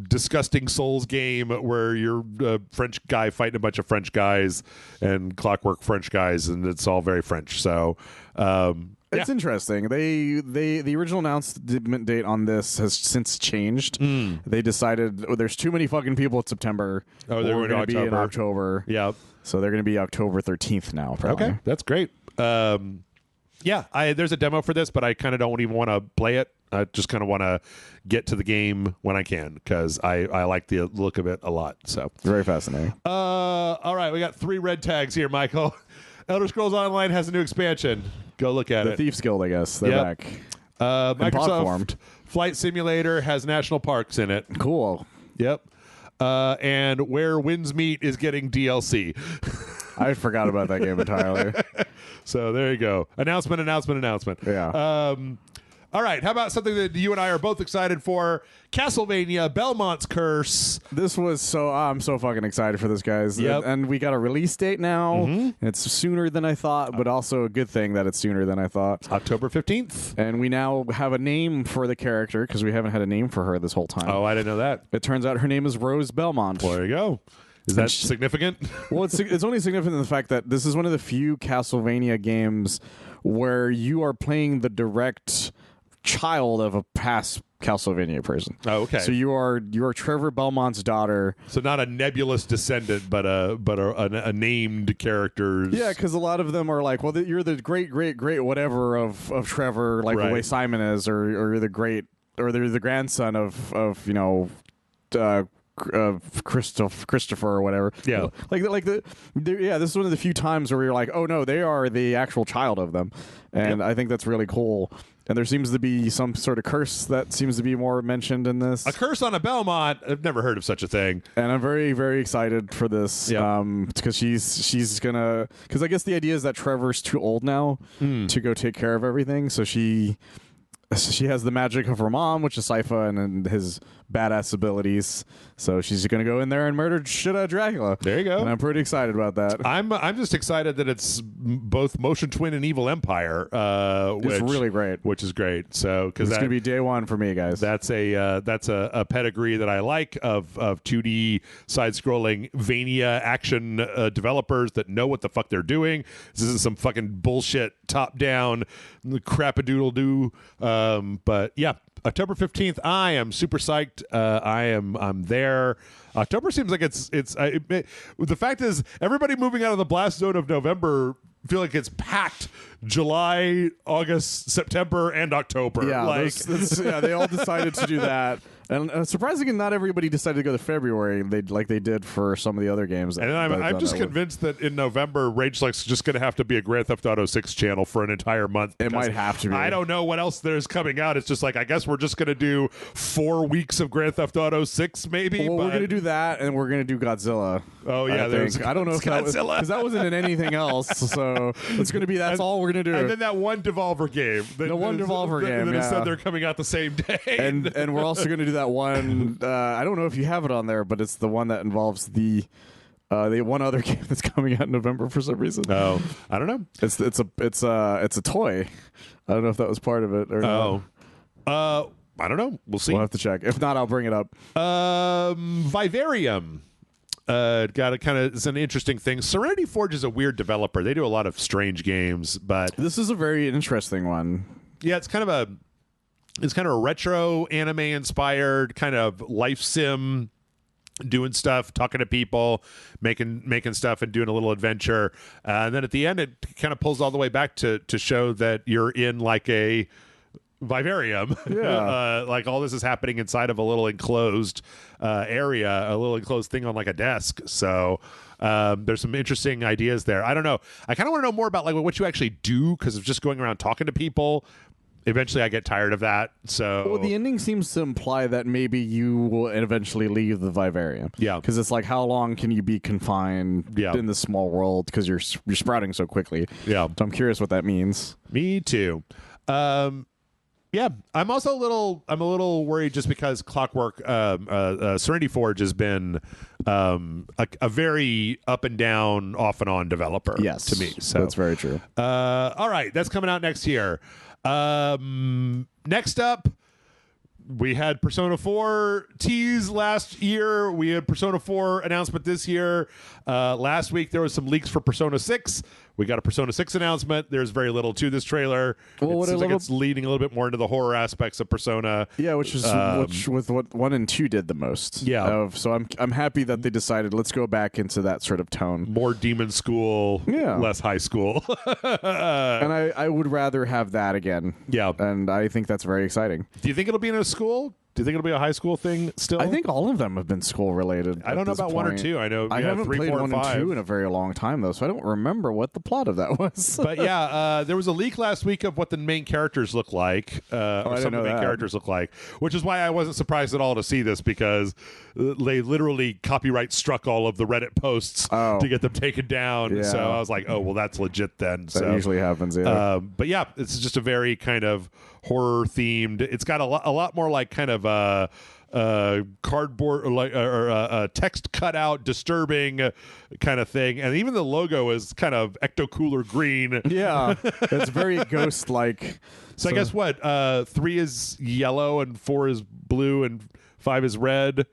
Speaker 1: disgusting Souls game where you're a French guy fighting a bunch of French guys and clockwork French guys, and it's all very French. So
Speaker 2: it's interesting. The original announcement date on this has since changed. They decided there's too many fucking people in September.
Speaker 1: Oh, they're going to
Speaker 2: be in October.
Speaker 1: Yeah.
Speaker 2: So they're going to be October 13th now. Probably.
Speaker 1: Okay, that's great. Yeah, there's a demo for this, but I kind of don't even want to play it. I just kind of want to get to the game when I can, because I like the look of it a lot. So
Speaker 2: very fascinating.
Speaker 1: All right, we got 3 red tags here, Michael. Elder Scrolls Online has a new expansion. Go look at it.
Speaker 2: The Thief's Guild, I guess. They're back.
Speaker 1: Microsoft Flight Simulator has national parks in it.
Speaker 2: Cool.
Speaker 1: Yep. And Where Winds Meet is getting DLC.
Speaker 2: I forgot about that game entirely.
Speaker 1: So there you go. Announcement.
Speaker 2: Yeah.
Speaker 1: All right. How about something that you and I are both excited for? Castlevania Belmont's Curse.
Speaker 2: This was I'm so fucking excited for this, guys.
Speaker 1: Yep.
Speaker 2: And we got a release date now. It's sooner than I thought, but also a good thing that it's sooner than I thought.
Speaker 1: October 15th.
Speaker 2: And we now have a name for the character, because we haven't had a name for her this whole time.
Speaker 1: Oh, I didn't know that.
Speaker 2: It turns out her name is Rose Belmont.
Speaker 1: Well, there you go. Is that significant?
Speaker 2: Well, it's only significant in the fact that this is one of the few Castlevania games where you are playing the direct child of a past Castlevania person.
Speaker 1: Oh, okay.
Speaker 2: So you are Trevor Belmont's daughter.
Speaker 1: So not a nebulous descendant, but a named character.
Speaker 2: Yeah, because a lot of them are like, well, you're the great whatever of Trevor, like the way Simon is, or you're the great, or they're the grandson of Christopher or whatever.
Speaker 1: Yeah,
Speaker 2: this is one of the few times where you're like, oh no, they are the actual child of them, and I think that's really cool. And there seems to be some sort of curse that seems to be more mentioned in this.
Speaker 1: A curse on a Belmont. I've never heard of such a thing.
Speaker 2: And I'm very, very excited for this because she's gonna. Because I guess the idea is that Trevor's too old now to go take care of everything, so she has the magic of her mom, which is Sypha, and his badass abilities. So she's going to go in there and murder shit out of Dracula.
Speaker 1: There you go.
Speaker 2: And I'm pretty excited about that.
Speaker 1: I'm just excited that it's both Motion Twin and Evil Empire.
Speaker 2: It's really great.
Speaker 1: Which is great. So because
Speaker 2: it's going to be day one for me, guys.
Speaker 1: That's a pedigree that I like of 2D side-scrolling Vania action developers that know what the fuck they're doing. This isn't some fucking bullshit top-down crap-a-doodle-doo. But yeah, October 15th, I am super psyched. I'm there. October seems like the fact is everybody moving out of the blast zone of November feel like it's packed July, August, September, and October.
Speaker 2: Yeah, they all decided to do that. And surprisingly, not everybody decided to go to February. They did for some of the other games.
Speaker 1: And I'm just convinced that in November, RageSelect's just going to have to be a Grand Theft Auto 6 channel for an entire month.
Speaker 2: It might have to be.
Speaker 1: I don't know what else there's coming out. It's just like, I guess we're just going to do 4 weeks of Grand Theft Auto 6 maybe.
Speaker 2: Well, we're going to do that, and we're going to do Godzilla.
Speaker 1: Oh, yeah.
Speaker 2: I don't know if
Speaker 1: Godzilla.
Speaker 2: Because that wasn't in anything else. So it's going to be all we're going to do.
Speaker 1: And then that one Devolver game. That said they're coming out the same day.
Speaker 2: And we're also going to do that one. I don't know if you have it on there, but it's the one that involves the one other game that's coming out in November for some reason.
Speaker 1: Oh, I don't know.
Speaker 2: It's a toy. I don't know if that was part of it or not.
Speaker 1: I don't know. We'll see.
Speaker 2: We'll have to check. If not, I'll bring it up.
Speaker 1: Vivarium. It's an interesting thing. Serenity Forge is a weird developer. They do a lot of strange games, but
Speaker 2: this is a very interesting one.
Speaker 1: Yeah, it's kind of a retro anime inspired kind of life sim, doing stuff, talking to people, making stuff, and doing a little adventure. And then at the end, it kind of pulls all the way back to show that you're in like a vivarium.
Speaker 2: Yeah.
Speaker 1: Like all this is happening inside of a little enclosed area, a little enclosed thing on like a desk. So there's some interesting ideas there. I don't know. I kind of want to know more about like what you actually do, because of just going around talking to people. Eventually, I get tired of that. So,
Speaker 2: well, the ending seems to imply that maybe you will eventually leave the vivarium.
Speaker 1: Yeah,
Speaker 2: because it's like, how long can you be confined in this small world? Because you're sprouting so quickly.
Speaker 1: Yeah,
Speaker 2: so I'm curious what that means.
Speaker 1: Me too. Yeah, I'm also a little worried just because Clockwork Serenity Forge has been a very up and down, off and on developer.
Speaker 2: Yes,
Speaker 1: to me. So
Speaker 2: that's very true.
Speaker 1: All right, that's coming out next year. Next up, we had Persona 4 tease last year. We had Persona 4 announcement this year. Last week, there was some leaks for Persona 6. We got a Persona 6 announcement. There's very little to this trailer.
Speaker 2: Well,
Speaker 1: it seems like it's leading a little bit more into the horror aspects of Persona.
Speaker 2: Yeah, which with what 1 and 2 did the most.
Speaker 1: Yeah.
Speaker 2: So I'm happy that they decided let's go back into that sort of tone.
Speaker 1: More demon school, less high school.
Speaker 2: And I would rather have that again.
Speaker 1: Yeah.
Speaker 2: And I think that's very exciting.
Speaker 1: Do you think it'll be in a school? Do you think it'll be a high school thing still?
Speaker 2: I think all of them have been school related.
Speaker 1: I don't know about
Speaker 2: point.
Speaker 1: 1 or 2. I know
Speaker 2: I haven't
Speaker 1: 3,
Speaker 2: played
Speaker 1: 4,
Speaker 2: 1
Speaker 1: 5.
Speaker 2: and 2 in a very long time, though, so I don't remember what the plot of that was.
Speaker 1: But yeah, there was a leak last week of what the main characters look like, or some of the main characters look like, which is why I wasn't surprised at all to see this, because they literally copyright struck all of the Reddit posts to get them taken down.
Speaker 2: Yeah.
Speaker 1: So I was like, oh, well, that's legit then.
Speaker 2: That usually happens, yeah.
Speaker 1: But yeah, it's just a very kind of horror themed. It's got a lot more like kind of cardboard or text cutout, disturbing kind of thing, and even the logo is kind of ecto-cooler green.
Speaker 2: Yeah, it's very ghost-like.
Speaker 1: So I guess what 3 is yellow and 4 is blue and 5 is red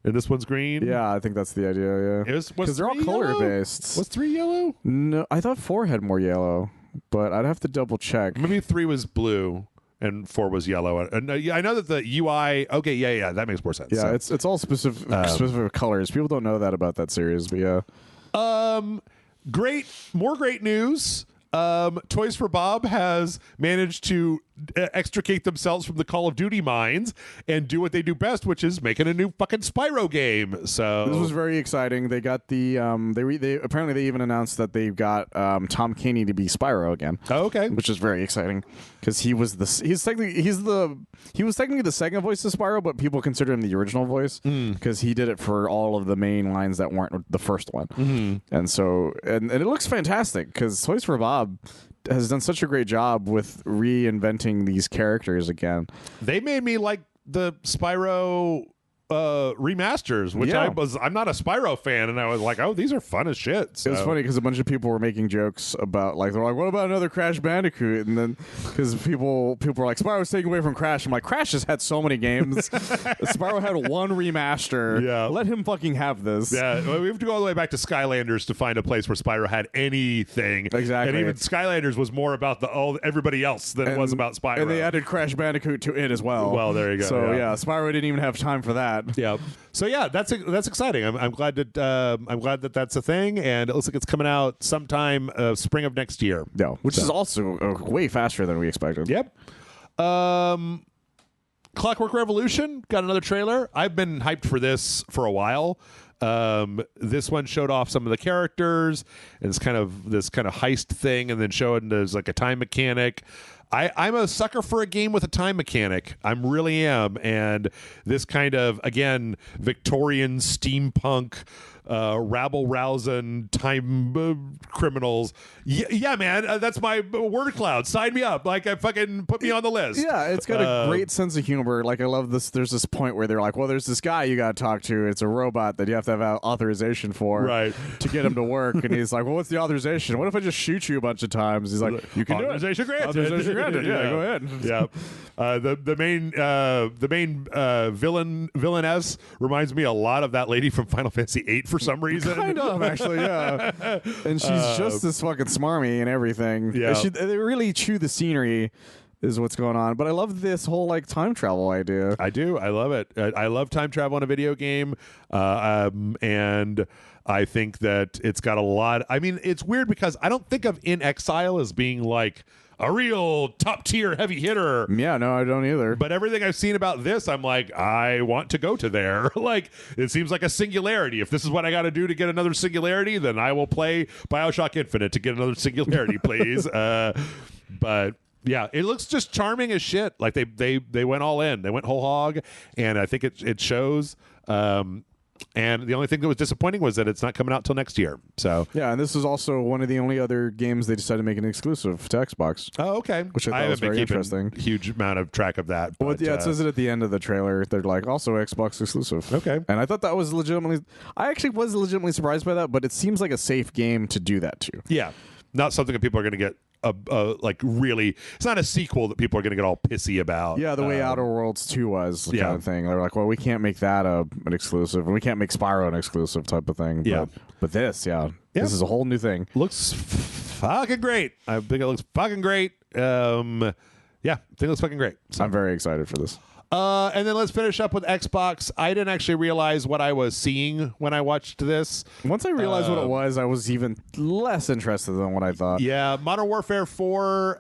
Speaker 1: and this one's green.
Speaker 2: Yeah, I think that's the idea. Yeah,
Speaker 1: because
Speaker 2: they're all color based.
Speaker 1: Was 3 yellow?
Speaker 2: No, I thought 4 had more yellow, but I'd have to double check.
Speaker 1: Maybe 3 was blue and 4 was yellow. And I know that the UI. Okay, yeah, that makes more sense.
Speaker 2: Yeah,
Speaker 1: so.
Speaker 2: it's all specific colors. People don't know that about that series, but yeah.
Speaker 1: More great news. Toys for Bob has managed to extricate themselves from the Call of Duty mines and do what they do best, which is making a new fucking Spyro game. So
Speaker 2: this was very exciting. They got the they apparently they even announced that they've got Tom Kenny to be Spyro again.
Speaker 1: Oh, okay,
Speaker 2: which is very exciting because he was technically the second voice of Spyro, but people consider him the original voice because he did it for all of the main lines that weren't the first one. And so and it looks fantastic because Toys for Bob has done such a great job with reinventing these characters again.
Speaker 1: They made me like the Spyro remasters, which I'm not a Spyro fan, and I was like, oh, these are fun as shit. So.
Speaker 2: It was funny because a bunch of people were making jokes about they're like, what about another Crash Bandicoot? And then because people were like, Spyro's taken away from Crash. I'm like, Crash has had so many games. Spyro had one remaster.
Speaker 1: Yeah,
Speaker 2: let him fucking have this.
Speaker 1: Yeah, we have to go all the way back to Skylanders to find a place where Spyro had anything.
Speaker 2: Exactly,
Speaker 1: and even Skylanders was more about everybody else than it was about Spyro.
Speaker 2: And they added Crash Bandicoot to it as well.
Speaker 1: Well, there you go.
Speaker 2: So yeah, Spyro didn't even have time for that.
Speaker 1: Yeah. So yeah, that's exciting. I'm glad that that's a thing, and it looks like it's coming out sometime spring of next year.
Speaker 2: Yeah, which is also way faster than we expected.
Speaker 1: Yep. Clockwork Revolution got another trailer. I've been hyped for this for a while. This one showed off some of the characters and this kind of heist thing, and then showing there's like a time mechanic. I'm a sucker for a game with a time mechanic. I really am. And this kind of, again, Victorian steampunk, rabble-rousing time criminals. Yeah, man, that's my word cloud. Sign me up. Like, fucking put me on the list.
Speaker 2: Yeah, it's got a great sense of humor. Like, I love this. There's this point where they're like, well, there's this guy you got to talk to. It's a robot that you have to have authorization for to get him to work. And he's like, well, what's the authorization? What if I just shoot you a bunch of times? He's like, you can do it.
Speaker 1: Authorization granted.
Speaker 2: Authorization granted. Yeah, go ahead.
Speaker 1: Yeah. The main villainess reminds me a lot of that lady from Final Fantasy VIII for some reason.
Speaker 2: Kind of, actually, yeah. And she's just as fucking smarmy and everything.
Speaker 1: Yeah.
Speaker 2: They really chew the scenery is what's going on. But I love this whole time travel idea.
Speaker 1: I do. I love it. I love time travel in a video game. And I think that it's got a lot. I mean, it's weird because I don't think of In Exile as being like a real top tier heavy hitter.
Speaker 2: Yeah, no, I don't either.
Speaker 1: But everything I've seen about this, I'm like, I want to go to there. Like, it seems like a singularity. If this is what I got to do to get another singularity, then I will play BioShock Infinite to get another singularity, please. But yeah, it looks just charming as shit. Like they went all in. They went whole hog, and I think it shows. And the only thing that was disappointing was that it's not coming out till next year. So
Speaker 2: yeah, and this is also one of the only other games they decided to make an exclusive to Xbox.
Speaker 1: Oh, okay.
Speaker 2: Which I thought was very interesting.
Speaker 1: Huge amount of track of that. But,
Speaker 2: well, yeah, it says it at the end of the trailer. They're like, also Xbox exclusive.
Speaker 1: Okay.
Speaker 2: And I thought that was legitimately. I actually was legitimately surprised by that, but it seems like a safe game to do that to.
Speaker 1: Yeah, not something that people are going to get. Like really, it's not a sequel that people are going to get all pissy about.
Speaker 2: Yeah, the way Outer Worlds 2 was the kind of thing. They're like, well, we can't make that an exclusive, and we can't make Spyro an exclusive type of thing.
Speaker 1: Yeah,
Speaker 2: but this, this is a whole new thing.
Speaker 1: Looks fucking great. I think it looks fucking great. Yeah, I think it looks fucking great. So.
Speaker 2: I'm very excited for this.
Speaker 1: And then let's finish up with Xbox. I didn't actually realize what I was seeing when I watched this.
Speaker 2: Once I realized what it was, I was even less interested than what I thought.
Speaker 1: Yeah, Modern Warfare 4.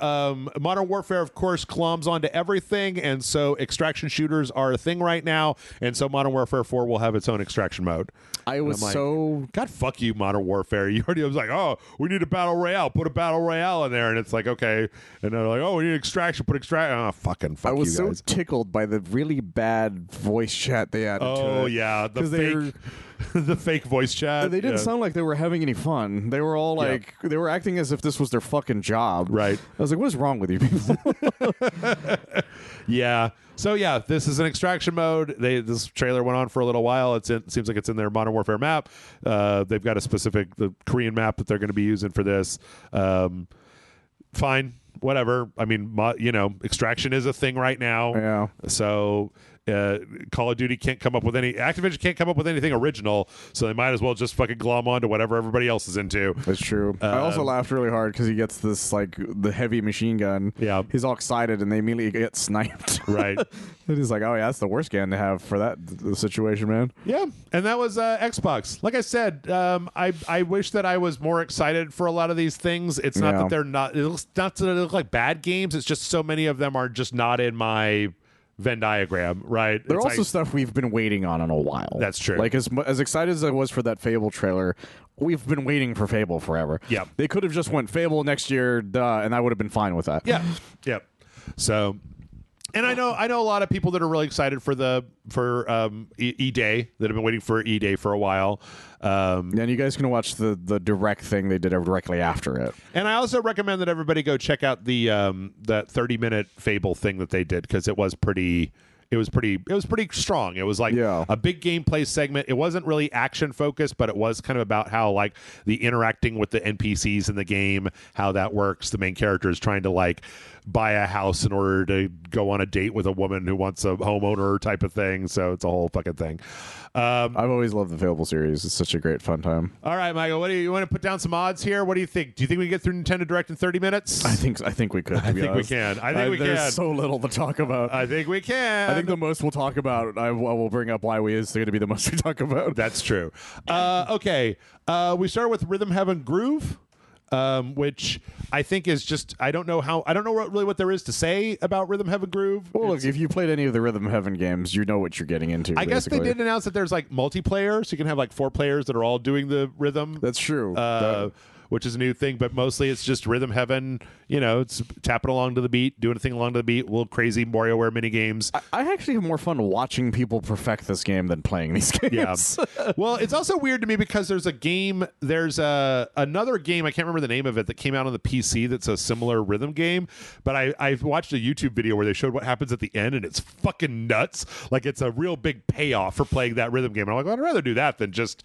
Speaker 1: Modern Warfare, of course, clombs onto everything, and so extraction shooters are a thing right now, and so Modern Warfare 4 will have its own extraction mode.
Speaker 2: I was
Speaker 1: like,
Speaker 2: so...
Speaker 1: God, fuck you, Modern Warfare. You already was like, oh, we need a Battle Royale. Put a Battle Royale in there, and it's like, okay. And they're like, oh, we need extraction. Put extraction. Oh, fuck
Speaker 2: I was
Speaker 1: you guys.
Speaker 2: so tickled by the really bad voice chat they added to it.
Speaker 1: Oh, yeah. The fake voice chat.
Speaker 2: They didn't sound like they were having any fun. They were all like, they were acting as if this was their fucking job.
Speaker 1: Right.
Speaker 2: I was like, what is wrong with you people?
Speaker 1: Yeah. So yeah, this is an extraction mode. This trailer went on for a little while. It seems like it's in their Modern Warfare map. They've got the Korean map that they're going to be using for this. Fine. Whatever. I mean, extraction is a thing right now.
Speaker 2: Yeah.
Speaker 1: So Call of Duty can't come up with Activision can't come up with anything original, so they might as well just fucking glom on to whatever everybody else is into.
Speaker 2: That's true. I also laughed really hard because he gets this, like, the heavy machine gun.
Speaker 1: Yeah.
Speaker 2: He's all excited, and they immediately get sniped.
Speaker 1: Right.
Speaker 2: And he's like, oh, yeah, that's the worst gun to have for that situation, man.
Speaker 1: Yeah, and that was Xbox. Like I said, I wish that I was more excited for a lot of these things. It's not that they're not. It looks not that they look like bad games. It's just so many of them are just not in my Venn diagram, right?
Speaker 2: They're
Speaker 1: it's
Speaker 2: also stuff we've been waiting on in a while.
Speaker 1: That's true.
Speaker 2: Like, as excited as I was for that Fable trailer, we've been waiting for Fable forever.
Speaker 1: Yeah.
Speaker 2: They could have just went Fable next year, and I would have been fine with that.
Speaker 1: Yeah. Yep. So, and I know a lot of people that are really excited for E-Day, that have been waiting for E-Day for a while.
Speaker 2: And you guys can watch the direct thing they did directly after it.
Speaker 1: And I also recommend that everybody go check out the that 30-minute Fable thing that they did, because it was pretty strong. It was like a big gameplay segment. It wasn't really action focused, but it was kind of about how, like, the interacting with the NPCs in the game, how that works. The main character is trying to, like, buy a house in order to go on a date with a woman who wants a homeowner type of thing. So it's a whole fucking thing.
Speaker 2: I've always loved the Fable series. It's such a great fun time.
Speaker 1: All right, Michael, what do you want to put down some odds here? What do you think? Do you think we can get through Nintendo Direct in 30 minutes?
Speaker 2: I think we could.
Speaker 1: I think we can.
Speaker 2: There's so little to talk about.
Speaker 1: I think we can.
Speaker 2: I think the most we'll talk about, I will bring up why is going to be the most we talk about.
Speaker 1: That's true. Okay. We start with Rhythm Heaven Groove. Which I think is just, I don't know really what there is to say about Rhythm Heaven Groove.
Speaker 2: Well, look, if you played any of the Rhythm Heaven games, you know what you're getting into.
Speaker 1: I guess they did announce that there's, like, multiplayer, so you can have, like, 4 players that are all doing the rhythm.
Speaker 2: That's true.
Speaker 1: Which is a new thing, but mostly it's just Rhythm Heaven. It's tapping along to the beat, doing a thing along to the beat, little crazy WarioWare mini games.
Speaker 2: I actually have more fun watching people perfect this game than playing these games.
Speaker 1: Yeah. Well, it's also weird to me because there's another game, I can't remember the name of it, that came out on the PC that's a similar rhythm game, but I watched a YouTube video where they showed what happens at the end, and it's fucking nuts. Like, it's a real big payoff for playing that rhythm game. And I'm like, well, I'd rather do that than just...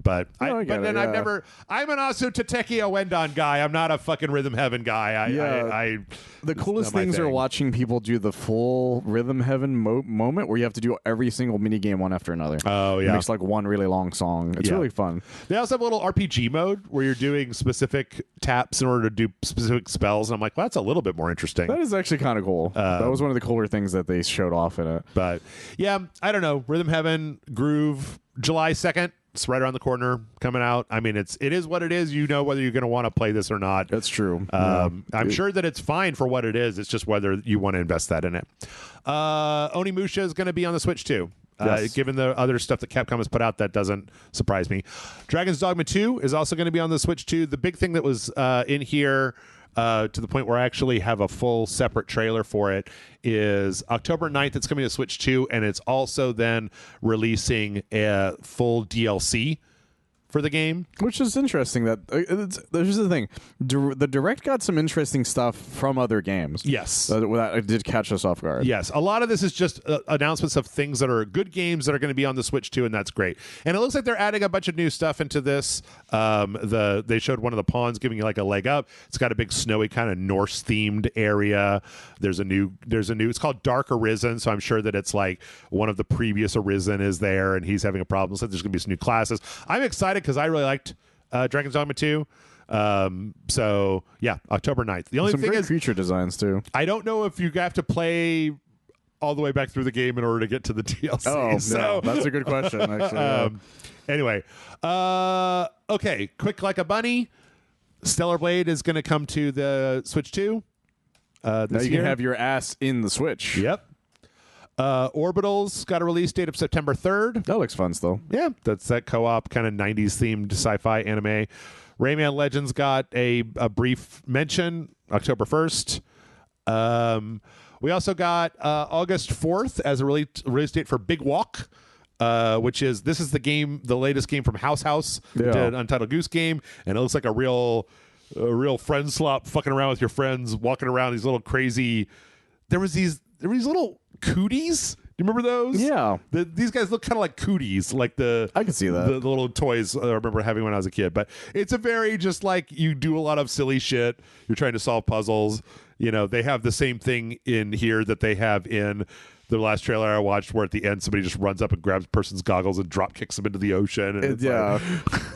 Speaker 1: I'm an Asu Tatekio Wendon guy. I'm not a fucking Rhythm Heaven guy.
Speaker 2: The coolest things are watching people do the full Rhythm Heaven moment where you have to do every single mini game one after another.
Speaker 1: Oh, yeah.
Speaker 2: It makes, like, one really long song. It's really fun.
Speaker 1: They also have a little RPG mode where you're doing specific taps in order to do specific spells. And I'm like, well, that's a little bit more interesting.
Speaker 2: That is actually kind of cool. That was one of the cooler things that they showed off in it.
Speaker 1: But, yeah, I don't know. Rhythm Heaven Groove, July 2nd. It's right around the corner, coming out. I mean, it is what it is. You know whether you're going to want to play this or not.
Speaker 2: That's true.
Speaker 1: I'm sure that it's fine for what it is. It's just whether you want to invest that in it. Onimusha is going to be on the Switch too. Yes. Given the other stuff that Capcom has put out, that doesn't surprise me. Dragon's Dogma 2 is also going to be on the Switch too. The big thing that was in here, to the point where I actually have a full separate trailer for it, is October 9th. It's coming to Switch 2, and it's also then releasing a full DLC for the game,
Speaker 2: which is interesting. That there's the thing, the Direct got some interesting stuff from other games.
Speaker 1: Yes,
Speaker 2: that did catch us off guard.
Speaker 1: Yes, a lot of this is just announcements of things that are good games that are going to be on the Switch too, and that's great. And it looks like they're adding a bunch of new stuff into this. They showed one of the pawns giving you like a leg up. It's got a big snowy kind of Norse themed area. There's a new. It's called Dark Arisen, so I'm sure that it's like one of the previous Arisen is there, and he's having a problem. So there's going to be some new classes. I'm excited because I really liked Dragon's Dogma 2. So yeah, October 9th. The only
Speaker 2: thing
Speaker 1: is
Speaker 2: creature designs too.
Speaker 1: I don't know if you have to play all the way back through the game in order to get to the DLC.
Speaker 2: Oh, so that's a good question. Actually,
Speaker 1: anyway, okay, Quick Like a Bunny, Stellar Blade is going to come to the Switch 2.
Speaker 2: Now you can have your ass in the Switch.
Speaker 1: Yep. Orbital's got a release date of September 3rd.
Speaker 2: That looks fun still.
Speaker 1: Yeah, that's that co-op kind of 90s themed sci-fi anime. Rayman Legends got a brief mention, October 1st. We also got August 4th as a release date for Big Walk, which is the latest game from House, the Untitled Goose Game, and it looks like a real friend slop, fucking around with your friends, walking around these little crazy. There were these little cooties. Do you remember those?
Speaker 2: Yeah.
Speaker 1: These guys look kind of like cooties, like
Speaker 2: I can see that.
Speaker 1: The little toys I remember having when I was a kid. But it's a very just like you do a lot of silly shit. You're trying to solve puzzles. You know, they have the same thing in here that they have in the last trailer I watched, where at the end somebody just runs up and grabs a person's goggles and drop kicks them into the ocean. And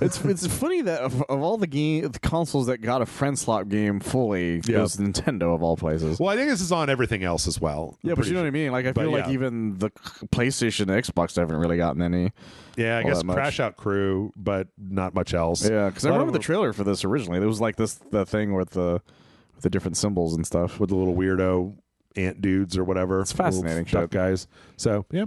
Speaker 2: it's funny that of all the consoles that got a friend slot game fully, it was Nintendo of all places.
Speaker 1: Well, I think this is on everything else as well.
Speaker 2: Yeah, but you know what I mean. Like I feel like even the PlayStation and Xbox haven't really gotten any.
Speaker 1: Yeah, I guess Crash Out Crew, but not much else.
Speaker 2: Yeah, because I remember the trailer for this originally. There was like the thing with the different symbols and stuff
Speaker 1: with the little weirdo ant dudes or whatever.
Speaker 2: It's fascinating shit,
Speaker 1: guys. So yeah.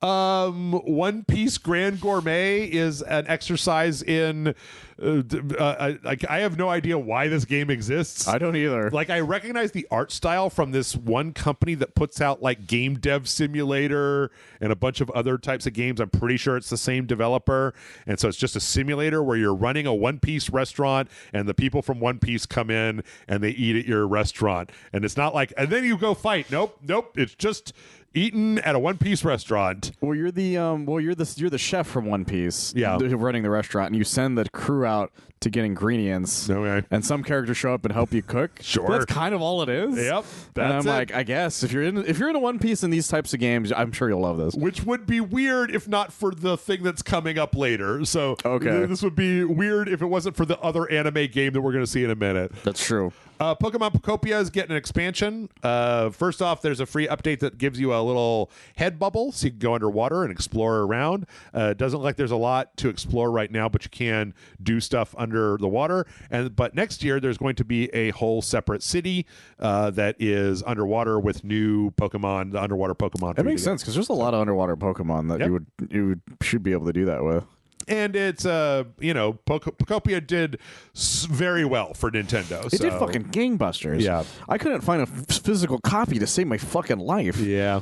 Speaker 1: One Piece Grand Gourmet is an exercise in like I have no idea why this game exists.
Speaker 2: I don't either.
Speaker 1: Like I recognize the art style from this one company that puts out like Game Dev Simulator and a bunch of other types of games. I'm pretty sure it's the same developer, and so it's just a simulator where you're running a One Piece restaurant and the people from One Piece come in and they eat at your restaurant, and it's not like and then you go fight. Nope. It's just eaten at a One Piece restaurant.
Speaker 2: Well, you're the chef from One Piece.
Speaker 1: Yeah,
Speaker 2: running the restaurant, and you send the crew out to get ingredients.
Speaker 1: Okay.
Speaker 2: And some characters show up and help you cook.
Speaker 1: Sure,
Speaker 2: but that's kind of all it is.
Speaker 1: Yep.
Speaker 2: And I'm like, I guess if you're in a One Piece in these types of games, I'm sure you'll love this.
Speaker 1: Which would be weird if not for the thing that's coming up later. So this would be weird if it wasn't for the other anime game that we're going to see in a minute.
Speaker 2: That's true.
Speaker 1: Pokemon Pocopia is getting an expansion. First off, there's a free update that gives you a little head bubble so you can go underwater and explore around. It doesn't look like there's a lot to explore right now, but you can do stuff under the water. But next year, there's going to be a whole separate city that is underwater with new Pokemon, the underwater Pokemon.
Speaker 2: It makes sense because there's a lot of underwater Pokemon that you should be able to do that with.
Speaker 1: And it's Pocopia did very well for Nintendo.
Speaker 2: It did fucking gangbusters.
Speaker 1: Yeah,
Speaker 2: I couldn't find a physical copy to save my fucking life.
Speaker 1: Yeah.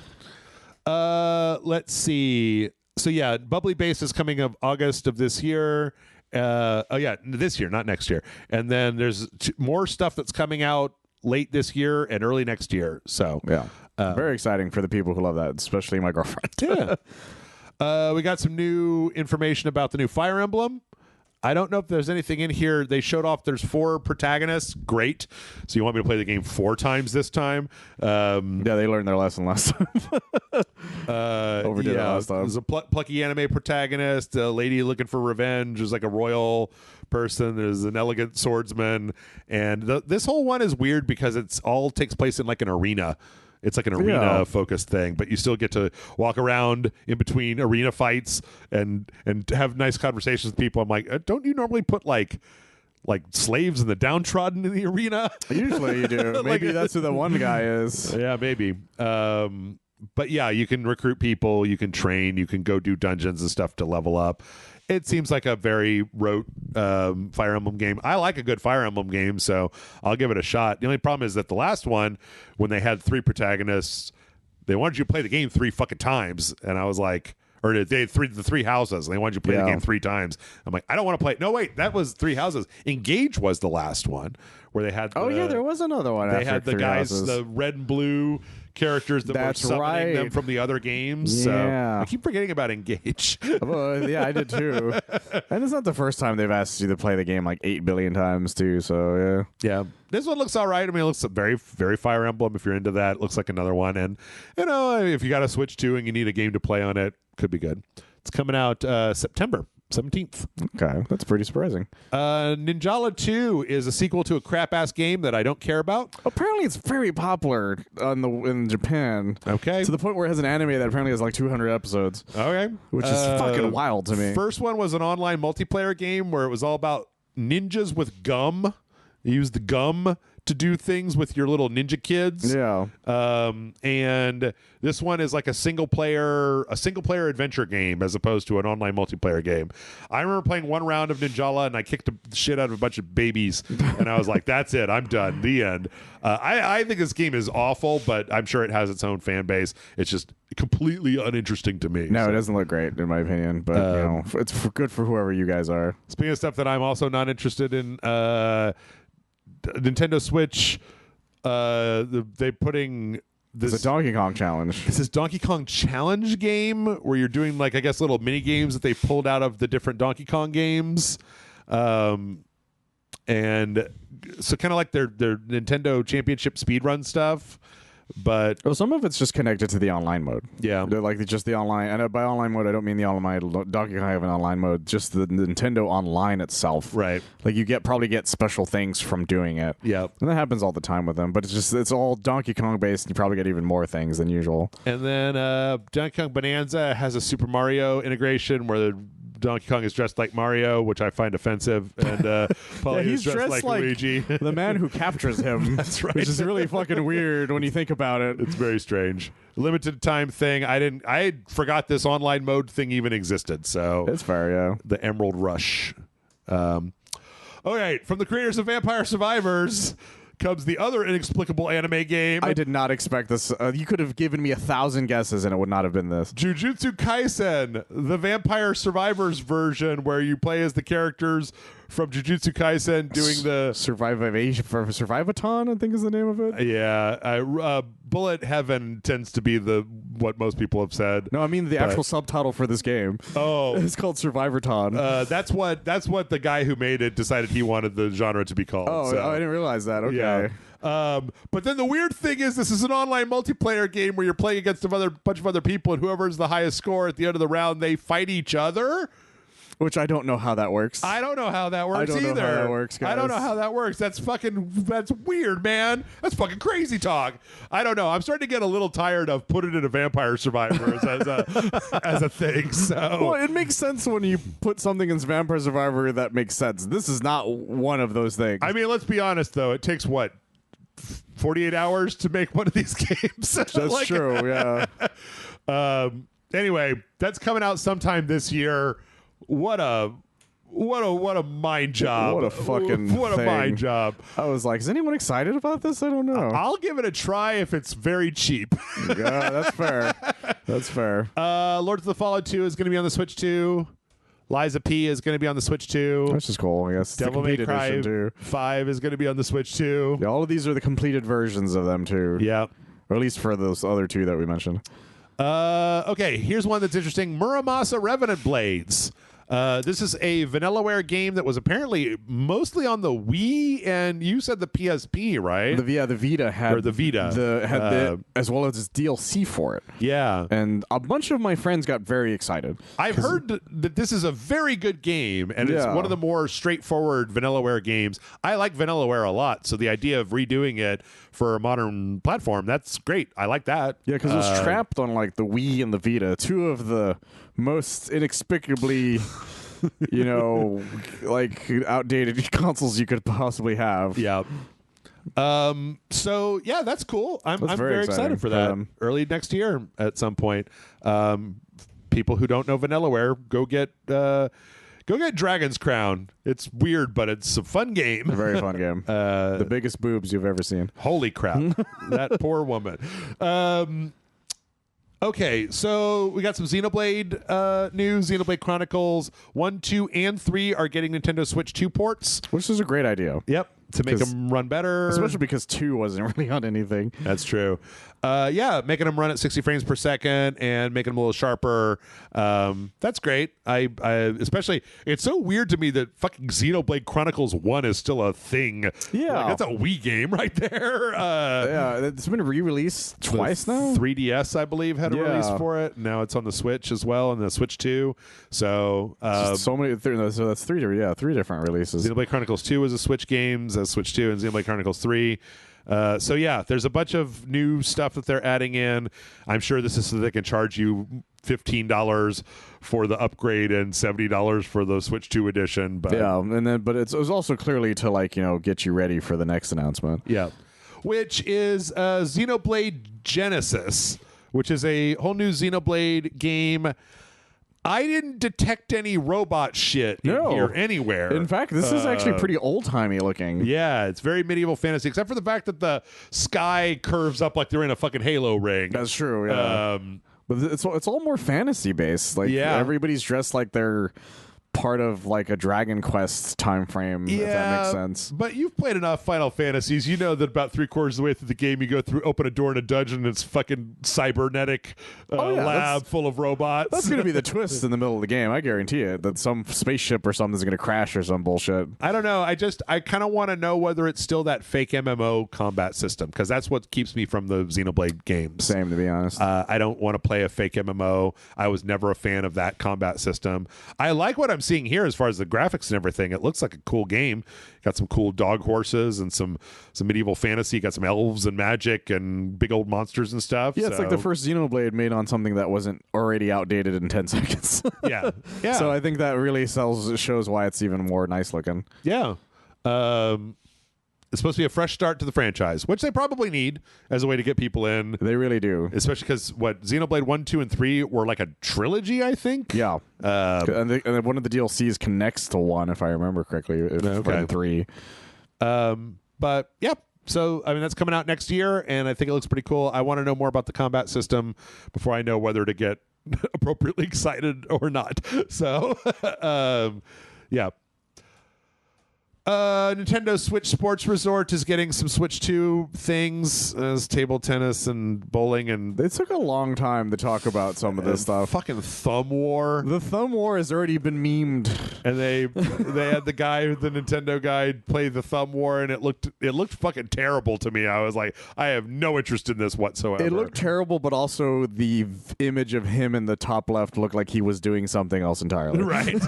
Speaker 1: Let's see. So yeah, Bubbly Base is coming of August of this year. This year, not next year. And then there's more stuff that's coming out late this year and early next year. So
Speaker 2: yeah, very exciting for the people who love that, especially my girlfriend.
Speaker 1: Yeah. We got some new information about the new Fire Emblem. I don't know if there's anything in here. They showed off there's 4 protagonists. Great. So you want me to play the game 4 times this time?
Speaker 2: Yeah, they learned their lesson last time. Overdid it last time.
Speaker 1: There's a plucky anime protagonist, a lady looking for revenge. There's like a royal person. There's an elegant swordsman. And this whole one is weird because it's all takes place in like an arena. It's like an arena-focused thing, but you still get to walk around in between arena fights and have nice conversations with people. I'm like, don't you normally put like slaves and the downtrodden in the arena?
Speaker 2: Usually you do. Maybe that's who the one guy is.
Speaker 1: Yeah, maybe. But yeah, you can recruit people, you can train, you can go do dungeons and stuff to level up. It seems like a very rote Fire Emblem game. I like a good Fire Emblem game, so I'll give it a shot. The only problem is that the last one, when they had 3 protagonists, they wanted you to play the game 3 fucking times, and I was like, or they had the 3 houses, and they wanted you to play the game 3 times. I'm like, I don't want to play. No, wait, that was 3 houses. Engage was the last one where they had.
Speaker 2: There was another one.
Speaker 1: They had the guys, the red and blue characters that were summoning them from the other games. So I keep forgetting about Engage.
Speaker 2: Yeah, I did too. And it's not the first time they've asked you to play the game like 8 billion times too. So
Speaker 1: yeah. This one looks all right. I mean, it looks very, very Fire Emblem. If you're into that, it looks like another one. And if you got a Switch 2 and you need a game to play on it, could be good. It's coming out September 17th.
Speaker 2: Okay, that's pretty surprising.
Speaker 1: Ninjala 2 is a sequel to a crap-ass game that I don't care about.
Speaker 2: Apparently, it's very popular in Japan.
Speaker 1: Okay.
Speaker 2: To the point where it has an anime that apparently has like 200 episodes.
Speaker 1: Okay.
Speaker 2: Which is fucking wild to me.
Speaker 1: First one was an online multiplayer game where it was all about ninjas with gum. You use the gum to do things with your little ninja kids.
Speaker 2: Yeah.
Speaker 1: And this one is like a single player adventure game as opposed to an online multiplayer game. I remember playing one round of Ninjala and I kicked the shit out of a bunch of babies and I was like, that's it, I'm done. The end. I think this game is awful, but I'm sure it has its own fan base. It's just completely uninteresting to me.
Speaker 2: No, it doesn't look great in my opinion, but it's good for whoever you guys are.
Speaker 1: Speaking of stuff that I'm also not interested in, Nintendo Switch, they putting this
Speaker 2: is a Donkey Kong challenge.
Speaker 1: This is Donkey Kong challenge game where you're doing like I guess little mini games that they pulled out of the different Donkey Kong games, and so kind of like their Nintendo Championship speedrun stuff. But
Speaker 2: well, some of it's just connected to the online mode.
Speaker 1: Yeah.
Speaker 2: They're like just the online. And by online mode, I don't mean the online Donkey Kong have an online mode. Just the Nintendo Online itself.
Speaker 1: Right.
Speaker 2: Like you probably get special things from doing it.
Speaker 1: Yep.
Speaker 2: And that happens all the time with them. But it's all Donkey Kong based. And you probably get even more things than usual.
Speaker 1: And then Donkey Kong Bonanza has a Super Mario integration where the Donkey Kong is dressed like Mario, which I find offensive, and Paulie
Speaker 2: he's
Speaker 1: is dressed like Luigi.
Speaker 2: The man who captures him.
Speaker 1: That's right.
Speaker 2: Which is really fucking weird when you think about it.
Speaker 1: It's very strange. Limited time thing. I forgot this online mode thing even existed. So
Speaker 2: it's fair, yeah.
Speaker 1: The Emerald Rush. All right, from the creators of Vampire Survivors comes the other inexplicable anime game.
Speaker 2: I did not expect this. You could have given me 1,000 guesses and it would not have been this.
Speaker 1: Jujutsu Kaisen, the Vampire Survivors version where you play as the characters from Jujutsu Kaisen doing the
Speaker 2: Survivathon, I think is the name of it.
Speaker 1: Yeah, Bullet Heaven tends to be what most people have said.
Speaker 2: No, I mean the actual subtitle for this game.
Speaker 1: Oh,
Speaker 2: it's called Survivathon.
Speaker 1: That's what the guy who made it decided he wanted the genre to be called.
Speaker 2: Oh, I didn't realize that. Okay.
Speaker 1: Yeah. But then the weird thing is this is an online multiplayer game where you're playing against a bunch of other people, and whoever's the highest score at the end of the round, they fight each other.
Speaker 2: Which I don't know how that works.
Speaker 1: I don't know how that works either.
Speaker 2: I don't know how that works, guys.
Speaker 1: I don't know how that works. That's weird, man. That's fucking crazy talk. I don't know. I'm starting to get a little tired of putting it in a Vampire Survivors as a thing. So
Speaker 2: well, it makes sense when you put something in Vampire Survivor that makes sense. This is not one of those things.
Speaker 1: I mean, let's be honest though. It takes 48 hours to make one of these games.
Speaker 2: That's true. Yeah.
Speaker 1: Anyway, that's coming out sometime this year. What a mind job.
Speaker 2: What a fucking
Speaker 1: a mind job.
Speaker 2: I was like, is anyone excited about this? I don't know.
Speaker 1: I'll give it a try if it's very cheap.
Speaker 2: Yeah, that's fair. That's fair.
Speaker 1: Lords of the Fallen 2 is going to be on the Switch 2. Liza P is going to be on the Switch 2.
Speaker 2: Which is cool, I guess.
Speaker 1: Devil May Cry 5 is going to be on the Switch 2.
Speaker 2: Yeah, all of these are the completed versions of them too.
Speaker 1: Yeah.
Speaker 2: Or at least for those other two that we mentioned.
Speaker 1: Okay, here's one that's interesting. Muramasa Revenant Blades. This is a Vanillaware game that was apparently mostly on the Wii, and you said the PSP, right?
Speaker 2: The Vita had as well as its DLC for it.
Speaker 1: Yeah,
Speaker 2: and a bunch of my friends got very excited.
Speaker 1: I've heard that this is a very good game, and it's one of the more straightforward Vanillaware games. I like Vanillaware a lot, so the idea of redoing it for a modern platform, that's great. I like that.
Speaker 2: Yeah, because it was trapped on like the Wii and the Vita, two of the most inexplicably like outdated consoles you could possibly have.
Speaker 1: Yeah. So yeah, that's cool. I'm very excited for that. Early next year at some point. People who don't know Vanillaware, go get Dragon's Crown. It's weird, but it's a fun game.
Speaker 2: A very fun game. The biggest boobs you've ever seen.
Speaker 1: Holy crap. That poor woman. Okay, so we got some Xenoblade news. Xenoblade Chronicles 1, 2, and 3 are getting Nintendo Switch 2 ports.
Speaker 2: Which is a great idea.
Speaker 1: Yep, to make them run better.
Speaker 2: Especially because 2 wasn't really on anything.
Speaker 1: That's true. Yeah, making them run at 60 frames per second and making them a little sharper. That's great. I especially, it's so weird to me that fucking Xenoblade Chronicles 1 is still a thing.
Speaker 2: Yeah.
Speaker 1: Like, that's a Wii game right there.
Speaker 2: Yeah, it's been re-released twice now.
Speaker 1: 3DS, I believe, had a release for it. Now it's on the Switch as well, and the Switch 2. So,
Speaker 2: so many. So that's three different releases.
Speaker 1: Xenoblade Chronicles 2 is a Switch game, Switch 2, and Xenoblade Chronicles 3. So yeah, there's a bunch of new stuff that they're adding in. I'm sure this is so they can charge you $15 for the upgrade and $70 for the Switch 2 edition. But
Speaker 2: yeah, but it was also clearly to get you ready for the next announcement.
Speaker 1: Yeah, which is Xenoblade Genesis, which is a whole new Xenoblade game. I didn't detect any robot shit in here anywhere.
Speaker 2: In fact, this is actually pretty old-timey looking.
Speaker 1: Yeah, it's very medieval fantasy, except for the fact that the sky curves up like they're in a fucking Halo ring.
Speaker 2: That's true, yeah. But it's all more fantasy-based. Like, everybody's dressed like they're part of like a Dragon Quest time frame, if that makes sense.
Speaker 1: But you've played enough Final Fantasies. You know that about 3/4 of the way through the game, you go through, open a door in a dungeon, and it's fucking cybernetic lab full of robots.
Speaker 2: That's going to be the twist in the middle of the game. I guarantee it. That some spaceship or something's going to crash or some bullshit.
Speaker 1: I don't know. I kind of want to know whether it's still that fake MMO combat system, because that's what keeps me from the Xenoblade games.
Speaker 2: Same, to be honest.
Speaker 1: I don't want to play a fake MMO. I was never a fan of that combat system. I like what I'm seeing here as far as the graphics and everything. It looks like a cool game. Got some cool dog horses and some medieval fantasy. Got some elves and magic and big old monsters and stuff.
Speaker 2: Yeah, it's like the first Xenoblade made on something that wasn't already outdated in 10 seconds.
Speaker 1: yeah.
Speaker 2: So I think that really shows why it's even more nice looking.
Speaker 1: Yeah. It's supposed to be a fresh start to the franchise, which they probably need as a way to get people in.
Speaker 2: They really do.
Speaker 1: Especially because, Xenoblade 1, 2, and 3 were like a trilogy, I think?
Speaker 2: Yeah. And one of the DLCs connects to 1, if I remember correctly, and 3.
Speaker 1: But, yeah. So, I mean, that's coming out next year, and I think it looks pretty cool. I want to know more about the combat system before I know whether to get appropriately excited or not. So, yeah. Nintendo Switch Sports Resort is getting some Switch 2 things as table tennis and bowling, and
Speaker 2: it took a long time to talk about some of this stuff.
Speaker 1: Fucking Thumb War.
Speaker 2: The Thumb War has already been memed,
Speaker 1: and they had the Nintendo guy play the Thumb War, and it looked fucking terrible to me. I was like, I have no interest in this whatsoever.
Speaker 2: It looked terrible, but also the image of him in the top left looked like he was doing something else entirely.
Speaker 1: Right.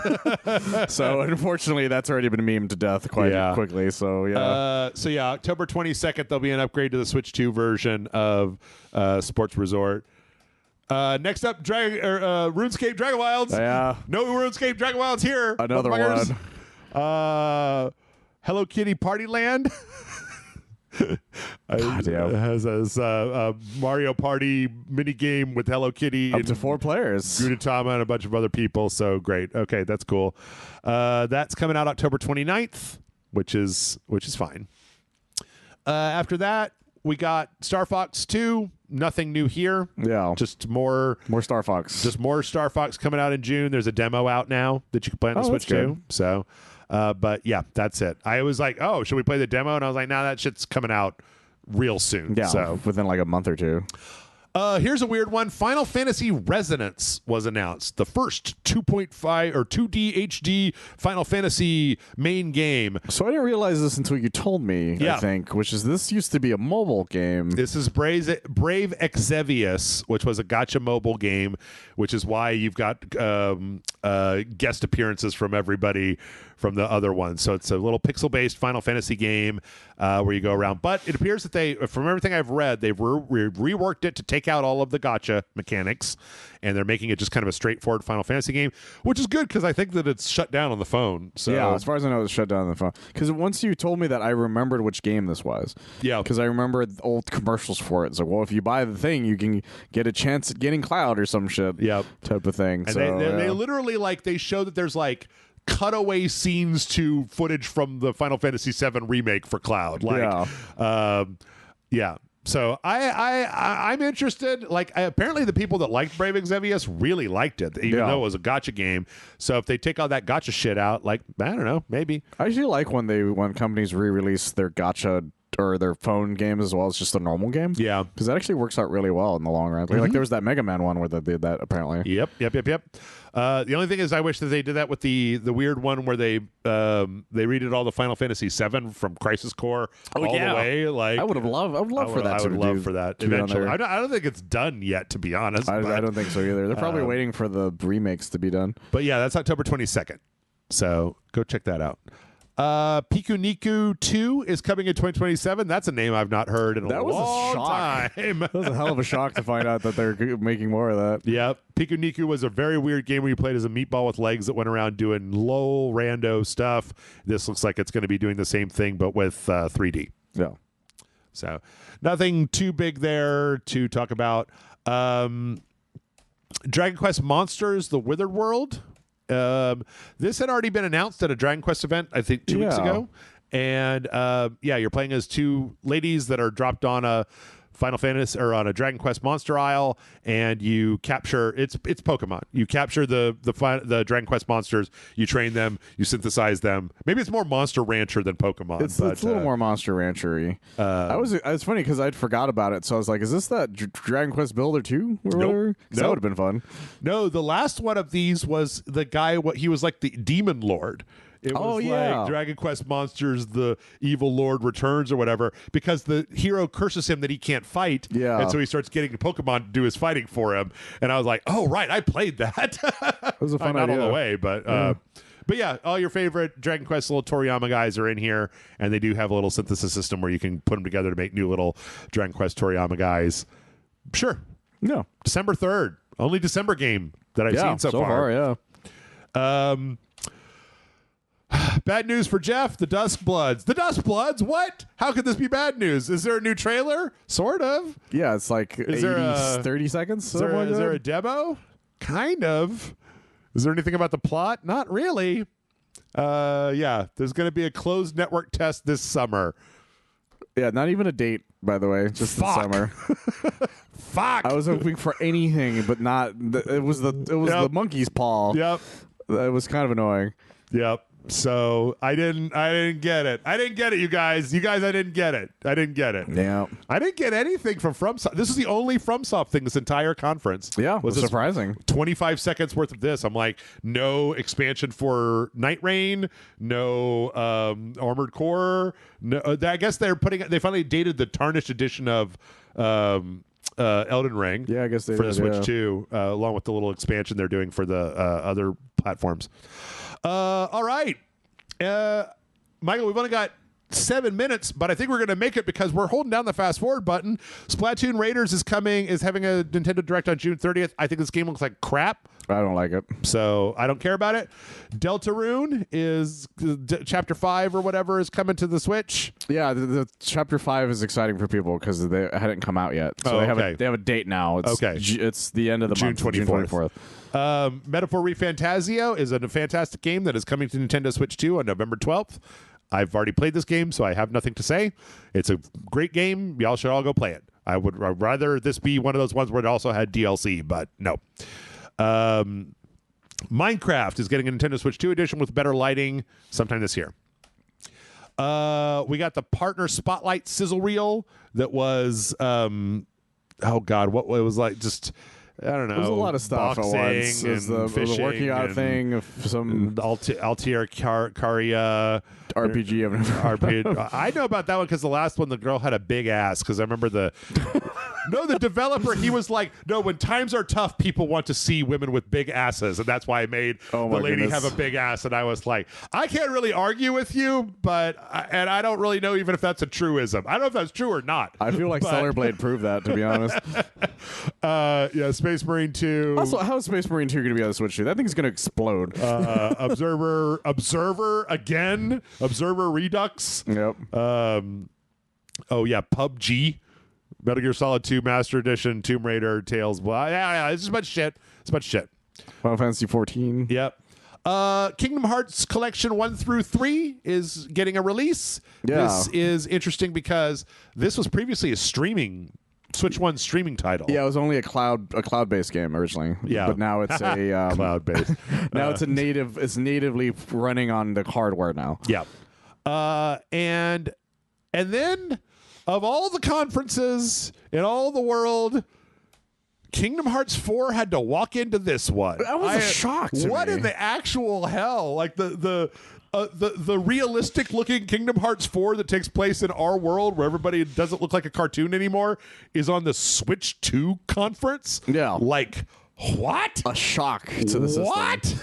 Speaker 2: So unfortunately, that's already been memed to death quite quickly. So yeah.
Speaker 1: October 22nd, there'll be an upgrade to the Switch 2 version of Sports Resort. Next up, RuneScape Dragon Wilds.
Speaker 2: Yeah.
Speaker 1: No RuneScape Dragon Wilds here.
Speaker 2: Another one.
Speaker 1: Hello Kitty Party Land. Has a Mario Party mini game with Hello Kitty
Speaker 2: up to 4 players,
Speaker 1: Gudetama and a bunch of other people. So great. Okay, that's cool. That's coming out October 29th, which is fine. After that, we got Star Fox 2. Nothing new here.
Speaker 2: Yeah,
Speaker 1: just more
Speaker 2: Star Fox.
Speaker 1: Just more Star Fox coming out in June. There's a demo out now that you can play on the Switch too. So. But yeah, that's it. I was like, oh, should we play the demo? And I was like, nah, that shit's coming out real soon.
Speaker 2: Yeah,
Speaker 1: so
Speaker 2: within like a month or two.
Speaker 1: Here's a weird one. Final Fantasy Resonance was announced. The first 2.5 or 2D HD Final Fantasy main game.
Speaker 2: So I didn't realize this until you told me, I think, which is this used to be a mobile game.
Speaker 1: This is Brave Exvius, which was a gacha mobile game, which is why you've got guest appearances from everybody from the other one. So it's a little pixel-based Final Fantasy game where you go around. But it appears that from everything I've read, they've reworked it to take out all of the gacha mechanics, and they're making it just kind of a straightforward Final Fantasy game, which is good because I think that it's shut down on the phone. So
Speaker 2: yeah, as far as I know, it's shut down on the phone. Because once you told me that, I remembered which game this was.
Speaker 1: Yeah.
Speaker 2: Because I remember old commercials for it. It's like, well, if you buy the thing, you can get a chance at getting Cloud or some shit.
Speaker 1: Yep.
Speaker 2: Type of thing.
Speaker 1: And
Speaker 2: so,
Speaker 1: they literally, like, they show that there's, like, cutaway scenes to footage from the Final Fantasy VII remake for Cloud. Like, yeah. So I'm interested. Like, apparently the people that liked Brave Exvius really liked it, even though it was a gacha game. So if they take all that gacha shit out, like, I don't know, maybe.
Speaker 2: I actually like when companies re-release their gacha or their phone games as well as just a normal game.
Speaker 1: Yeah.
Speaker 2: Because that actually works out really well in the long run. Like there was that Mega Man one where they did that, apparently.
Speaker 1: Yep. The only thing is I wish that they did that with the weird one where they redid all the Final Fantasy VII from Crisis Core all the way. Like, I would love for that eventually. I don't think it's done yet, to be honest.
Speaker 2: I don't think so either. They're probably waiting for the remakes to be done.
Speaker 1: But yeah, that's October 22nd. So go check that out. Piku Niku 2 is coming in 2027. That's a name I've not heard in a long time.
Speaker 2: That was a hell of a shock to find out that they're making more of that.
Speaker 1: Yep. Piku Niku was a very weird game where you played as a meatball with legs that went around doing low rando stuff. This looks like it's going to be doing the same thing, but with 3D.
Speaker 2: Yeah.
Speaker 1: So nothing too big there to talk about. Dragon Quest Monsters, The Withered World. This had already been announced at a Dragon Quest event, I think 2 weeks ago. And you're playing as 2 ladies that are dropped on a Final Fantasy or on a Dragon Quest Monster Isle, and you capture it's Pokemon. You capture the Dragon Quest monsters, you train them, you synthesize them. Maybe it's more Monster Rancher than Pokemon.
Speaker 2: It's a little more Monster Rancher-y. It's funny because I'd forgot about it, so I was like, "Is this that Dragon Quest Builder 2?"
Speaker 1: Nope.
Speaker 2: That would have been fun.
Speaker 1: No, the last one of these was the guy. He was like the Demon Lord. It was like Dragon Quest Monsters, the Evil Lord Returns or whatever, because the hero curses him that he can't fight.
Speaker 2: Yeah.
Speaker 1: And so he starts getting Pokemon to do his fighting for him. And I was like, oh, right, I played that.
Speaker 2: It was a fun
Speaker 1: not
Speaker 2: idea.
Speaker 1: all the way, but yeah, all your favorite Dragon Quest little Toriyama guys are in here, and they do have a little synthesis system where you can put them together to make new little Dragon Quest Toriyama guys. Sure.
Speaker 2: No.
Speaker 1: December 3rd. Only December game that I've seen so far.
Speaker 2: Yeah.
Speaker 1: Bad news for Jeff. The Duskbloods. The Duskbloods? What? How could this be bad news? Is there a new trailer? Sort of.
Speaker 2: Yeah, it's like 30 seconds.
Speaker 1: Is there a demo? Kind of. Is there anything about the plot? Not really. Yeah, there's going to be a closed network test this summer.
Speaker 2: Yeah, not even a date, by the way. Just the summer.
Speaker 1: Fuck.
Speaker 2: I was hoping for anything, but not. It was the monkey's paw.
Speaker 1: Yep.
Speaker 2: It was kind of annoying.
Speaker 1: Yep. So I didn't get it. I didn't get it, you guys. I didn't get it.
Speaker 2: Yeah.
Speaker 1: I didn't get anything from FromSoft. This is the only FromSoft thing this entire conference.
Speaker 2: Yeah, was surprising.
Speaker 1: 25 seconds worth of this. I'm like, no expansion for Night Rain, no Armored Core. No, I guess they finally dated the tarnished edition of Elden Ring.
Speaker 2: Yeah, I guess they
Speaker 1: for
Speaker 2: did,
Speaker 1: the Switch too, along with the little expansion they're doing for the other platforms. All right. Michael, we've only got 7 minutes, but I think we're going to make it because we're holding down the fast forward button. Splatoon Raiders is having a Nintendo Direct on June 30th. I think this game looks like crap.
Speaker 2: I don't like it.
Speaker 1: So I don't care about it. Deltarune is Chapter 5 or whatever is coming to the Switch.
Speaker 2: Yeah, the Chapter 5 is exciting for people because they hadn't come out yet. So they have a date now. It's the end of the
Speaker 1: June
Speaker 2: month.
Speaker 1: 24th.
Speaker 2: June 24th.
Speaker 1: Metaphor ReFantazio is a fantastic game that is coming to Nintendo Switch 2 on November 12th. I've already played this game, so I have nothing to say. It's a great game. Y'all should all go play it. I'd rather this be one of those ones where it also had DLC, but no. Minecraft is getting a Nintendo Switch 2 edition with better lighting sometime this year. We got the Partner Spotlight sizzle reel that was, what it was like just... I don't know.
Speaker 2: There's a lot of stuff at once. There's the working out thing of some
Speaker 1: Altair Caria
Speaker 2: RPG.
Speaker 1: I know about that one because the last one, the girl had a big ass. Because I remember the developer. He was like, no, when times are tough, people want to see women with big asses, and that's why I made the lady have a big ass. And I was like, I can't really argue with you, but I don't really know even if that's a truism. I don't know if that's true or not.
Speaker 2: I feel like Stellar Blade proved that, to be honest.
Speaker 1: Yeah, Space Marine 2.
Speaker 2: Also, how is Space Marine 2 going to be on the Switch 2? That thing's going to explode.
Speaker 1: Observer again. Observer Redux.
Speaker 2: Yep.
Speaker 1: PUBG. Metal Gear Solid 2 Master Edition, Tomb Raider, Tales. Yeah, it's just a bunch of shit. It's a bunch of shit.
Speaker 2: Final Fantasy 14.
Speaker 1: Yep. Kingdom Hearts Collection 1 through 3 is getting a release.
Speaker 2: Yeah.
Speaker 1: This is interesting because this was previously a Switch 1 streaming title.
Speaker 2: Yeah, it was only a cloud-based game originally.
Speaker 1: Yeah.
Speaker 2: But now it's a
Speaker 1: cloud-based.
Speaker 2: Now it's natively running on the hardware now.
Speaker 1: Yeah. And then of all the conferences in all the world, Kingdom Hearts 4 had to walk into this one.
Speaker 2: That was a shock to
Speaker 1: What
Speaker 2: me.
Speaker 1: in the actual hell? Like the realistic looking Kingdom Hearts 4 that takes place in our world where everybody doesn't look like a cartoon anymore is on the Switch 2 conference?
Speaker 2: Yeah.
Speaker 1: Like, what?
Speaker 2: A shock to the system.
Speaker 1: What?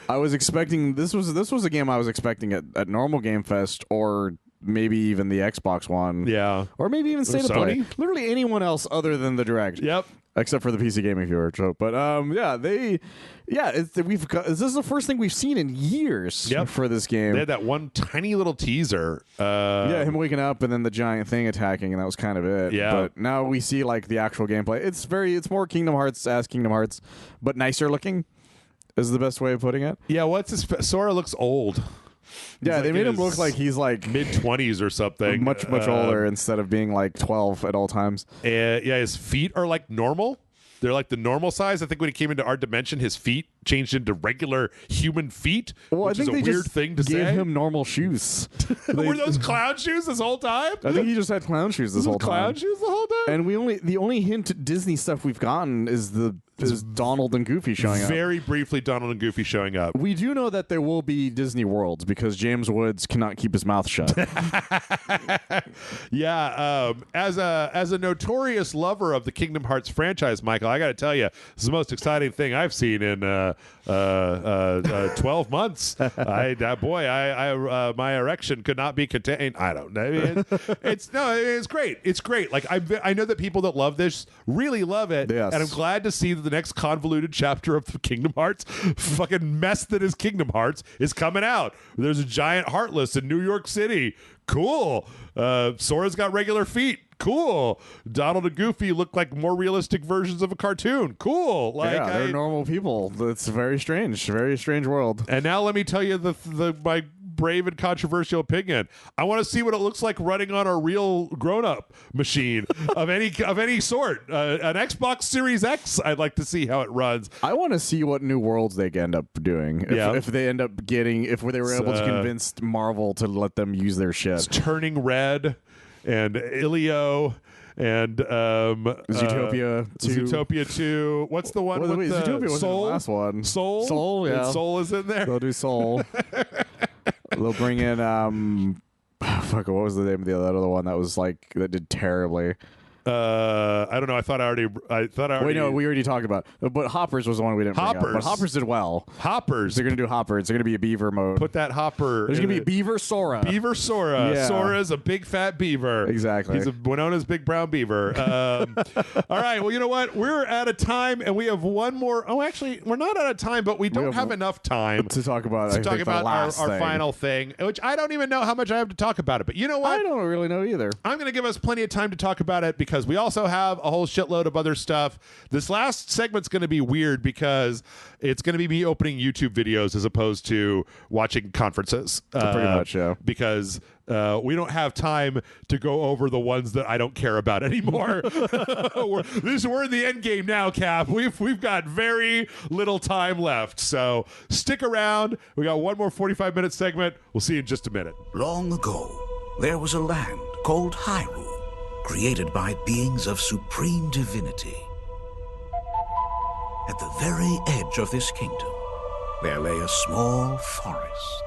Speaker 2: I was expecting this was a game I was expecting at Normal Game Fest or maybe even the Xbox One.
Speaker 1: Yeah.
Speaker 2: Or maybe even State of Play.
Speaker 1: Sony?
Speaker 2: Literally anyone else other than the Direct.
Speaker 1: Yep.
Speaker 2: Except for the PC gaming viewer. But this is the first thing we've seen in years for this game.
Speaker 1: They had that one tiny little teaser.
Speaker 2: Him waking up and then the giant thing attacking, and that was kind of it.
Speaker 1: Yeah.
Speaker 2: But now we see like the actual gameplay. It's more Kingdom Hearts as Kingdom Hearts, but nicer looking is the best way of putting it.
Speaker 1: Yeah, Sora looks old.
Speaker 2: Yeah, they made him look like he's like
Speaker 1: mid-20s or something.
Speaker 2: Much older instead of being like 12 at all times.
Speaker 1: Yeah, his feet are like normal. They're like the normal size. I think when he came into our dimension, his feet changed into regular human feet, which is a weird thing to say.
Speaker 2: Gave him normal shoes.
Speaker 1: Were those clown shoes this whole time?
Speaker 2: I think he just had clown shoes this whole time.
Speaker 1: Clown shoes the whole time?
Speaker 2: And the only hint at Disney stuff we've gotten is Donald and Goofy showing up.
Speaker 1: Very briefly, Donald and Goofy showing up.
Speaker 2: We do know that there will be Disney Worlds because James Woods cannot keep his mouth shut.
Speaker 1: Yeah, as a notorious lover of the Kingdom Hearts franchise, Michael, I got to tell you, this is the most exciting thing I've seen in 12 months. My erection could not be contained. I don't know. It's great. It's great. Like I know that people that love this really love it,
Speaker 2: yes.
Speaker 1: And I'm glad to see that the next convoluted chapter of the Kingdom Hearts fucking mess that is Kingdom Hearts is coming out. There's a giant Heartless in New York City. Cool. Sora's got regular feet. Cool. Donald and Goofy look like more realistic versions of a cartoon. Cool. Like,
Speaker 2: yeah, they're normal people. It's very strange world.
Speaker 1: And now let me tell you my brave and controversial opinion. I want to see what it looks like running on a real grown-up machine of any sort. An Xbox Series X. I'd like to see how it runs.
Speaker 2: I want to see what new worlds they end up doing. If they end up getting, if they were able to convince Marvel to let them use their shit.
Speaker 1: It's Turning Red and Ilio and
Speaker 2: Zootopia 2.
Speaker 1: Zootopia 2. What's the one with the
Speaker 2: Zootopia was
Speaker 1: Soul?
Speaker 2: The last one.
Speaker 1: Soul,
Speaker 2: yeah.
Speaker 1: And Soul is in there.
Speaker 2: They'll do Soul. They'll bring in what was the name of the other one that was like that did terribly?
Speaker 1: I don't know. I thought I already.
Speaker 2: Wait, no, we already talked about. But Hoppers was the one we didn't bring up. But Hoppers did well.
Speaker 1: Hoppers.
Speaker 2: They're gonna do Hoppers. They're gonna be a beaver mode.
Speaker 1: Put that Hopper.
Speaker 2: There's gonna be Beaver Sora.
Speaker 1: Beaver Sora.
Speaker 2: Yeah.
Speaker 1: Sora's a big fat beaver.
Speaker 2: Exactly.
Speaker 1: He's Winona's big brown beaver. All right. Well, you know what? We're out of time, and we have one more. Oh, actually, we're not out of time, but we don't have enough time
Speaker 2: to talk about.
Speaker 1: Our final thing, which I don't even know how much I have to talk about it. But you know what?
Speaker 2: I don't really know either.
Speaker 1: I'm going to give us plenty of time to talk about it because we also have a whole shitload of other stuff. This last segment's going to be weird because it's going to be me opening YouTube videos as opposed to watching conferences.
Speaker 2: Pretty much, yeah.
Speaker 1: Because we don't have time to go over the ones that I don't care about anymore. We're in the end game now, Cap. We've got very little time left. So stick around. We got one more 45-minute segment. We'll see you in just a minute.
Speaker 7: Long ago, there was a land called Hyrule, created by beings of supreme divinity. At the very edge of this kingdom, there lay a small forest.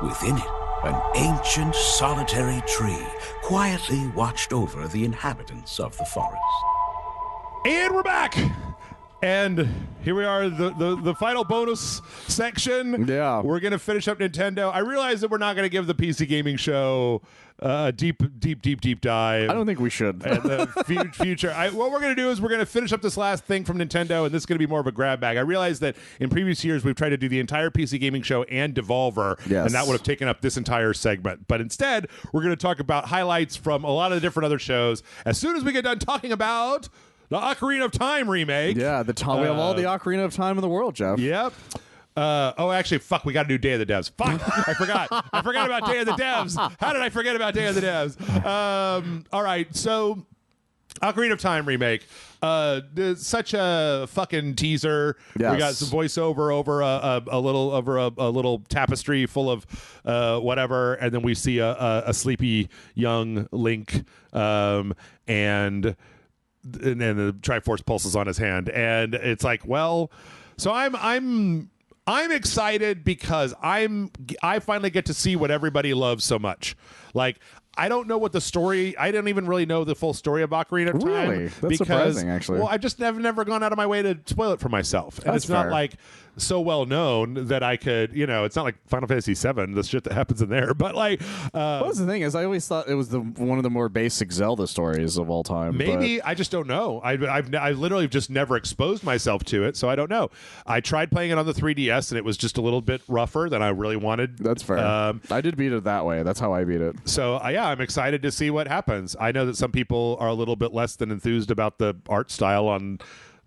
Speaker 7: Within it, an ancient solitary tree quietly watched over the inhabitants of the forest.
Speaker 1: And we're back! And here we are, the final bonus section.
Speaker 2: Yeah.
Speaker 1: We're going to finish up Nintendo. I realize that we're not going to give the PC Gaming Show a deep dive.
Speaker 2: I don't think we should.
Speaker 1: And the future. What we're going to do is we're going to finish up this last thing from Nintendo, and this is going to be more of a grab bag. I realize that in previous years, we've tried to do the entire PC Gaming Show and Devolver,
Speaker 2: yes.
Speaker 1: and that would have taken up this entire segment. But instead, we're going to talk about highlights from a lot of the different other shows as soon as we get done talking about the Ocarina of Time remake.
Speaker 2: Yeah, we have all the Ocarina of Time in the world, Jeff.
Speaker 1: Yep. Actually, fuck, we got to do Day of the Devs. Fuck, I forgot. I forgot about Day of the Devs. How did I forget about Day of the Devs? All right, so Ocarina of Time remake. Such a fucking teaser.
Speaker 2: Yes.
Speaker 1: We got some voiceover over a little tapestry full of whatever, and then we see a sleepy young Link, and the Triforce pulses on his hand, and it's like, well, so I'm excited because I finally get to see what everybody loves so much. Like, I don't know what the story. I don't even really know the full story of Ocarina of Time.
Speaker 2: Really, that's surprising. Actually,
Speaker 1: well, I've just never gone out of my way to spoil it for myself, and
Speaker 2: that's
Speaker 1: it's not
Speaker 2: fair.
Speaker 1: like so well known that I could, it's not like Final Fantasy VII, the shit that happens in there. But like,
Speaker 2: what's the thing is, I always thought it was one of the more basic Zelda stories of all time.
Speaker 1: Maybe I just don't know. I literally just never exposed myself to it, so I don't know. I tried playing it on the 3DS, and it was just a little bit rougher than I really wanted.
Speaker 2: That's fair. I did beat it that way. That's how I beat it.
Speaker 1: So yeah, I'm excited to see what happens. I know that some people are a little bit less than enthused about the art style on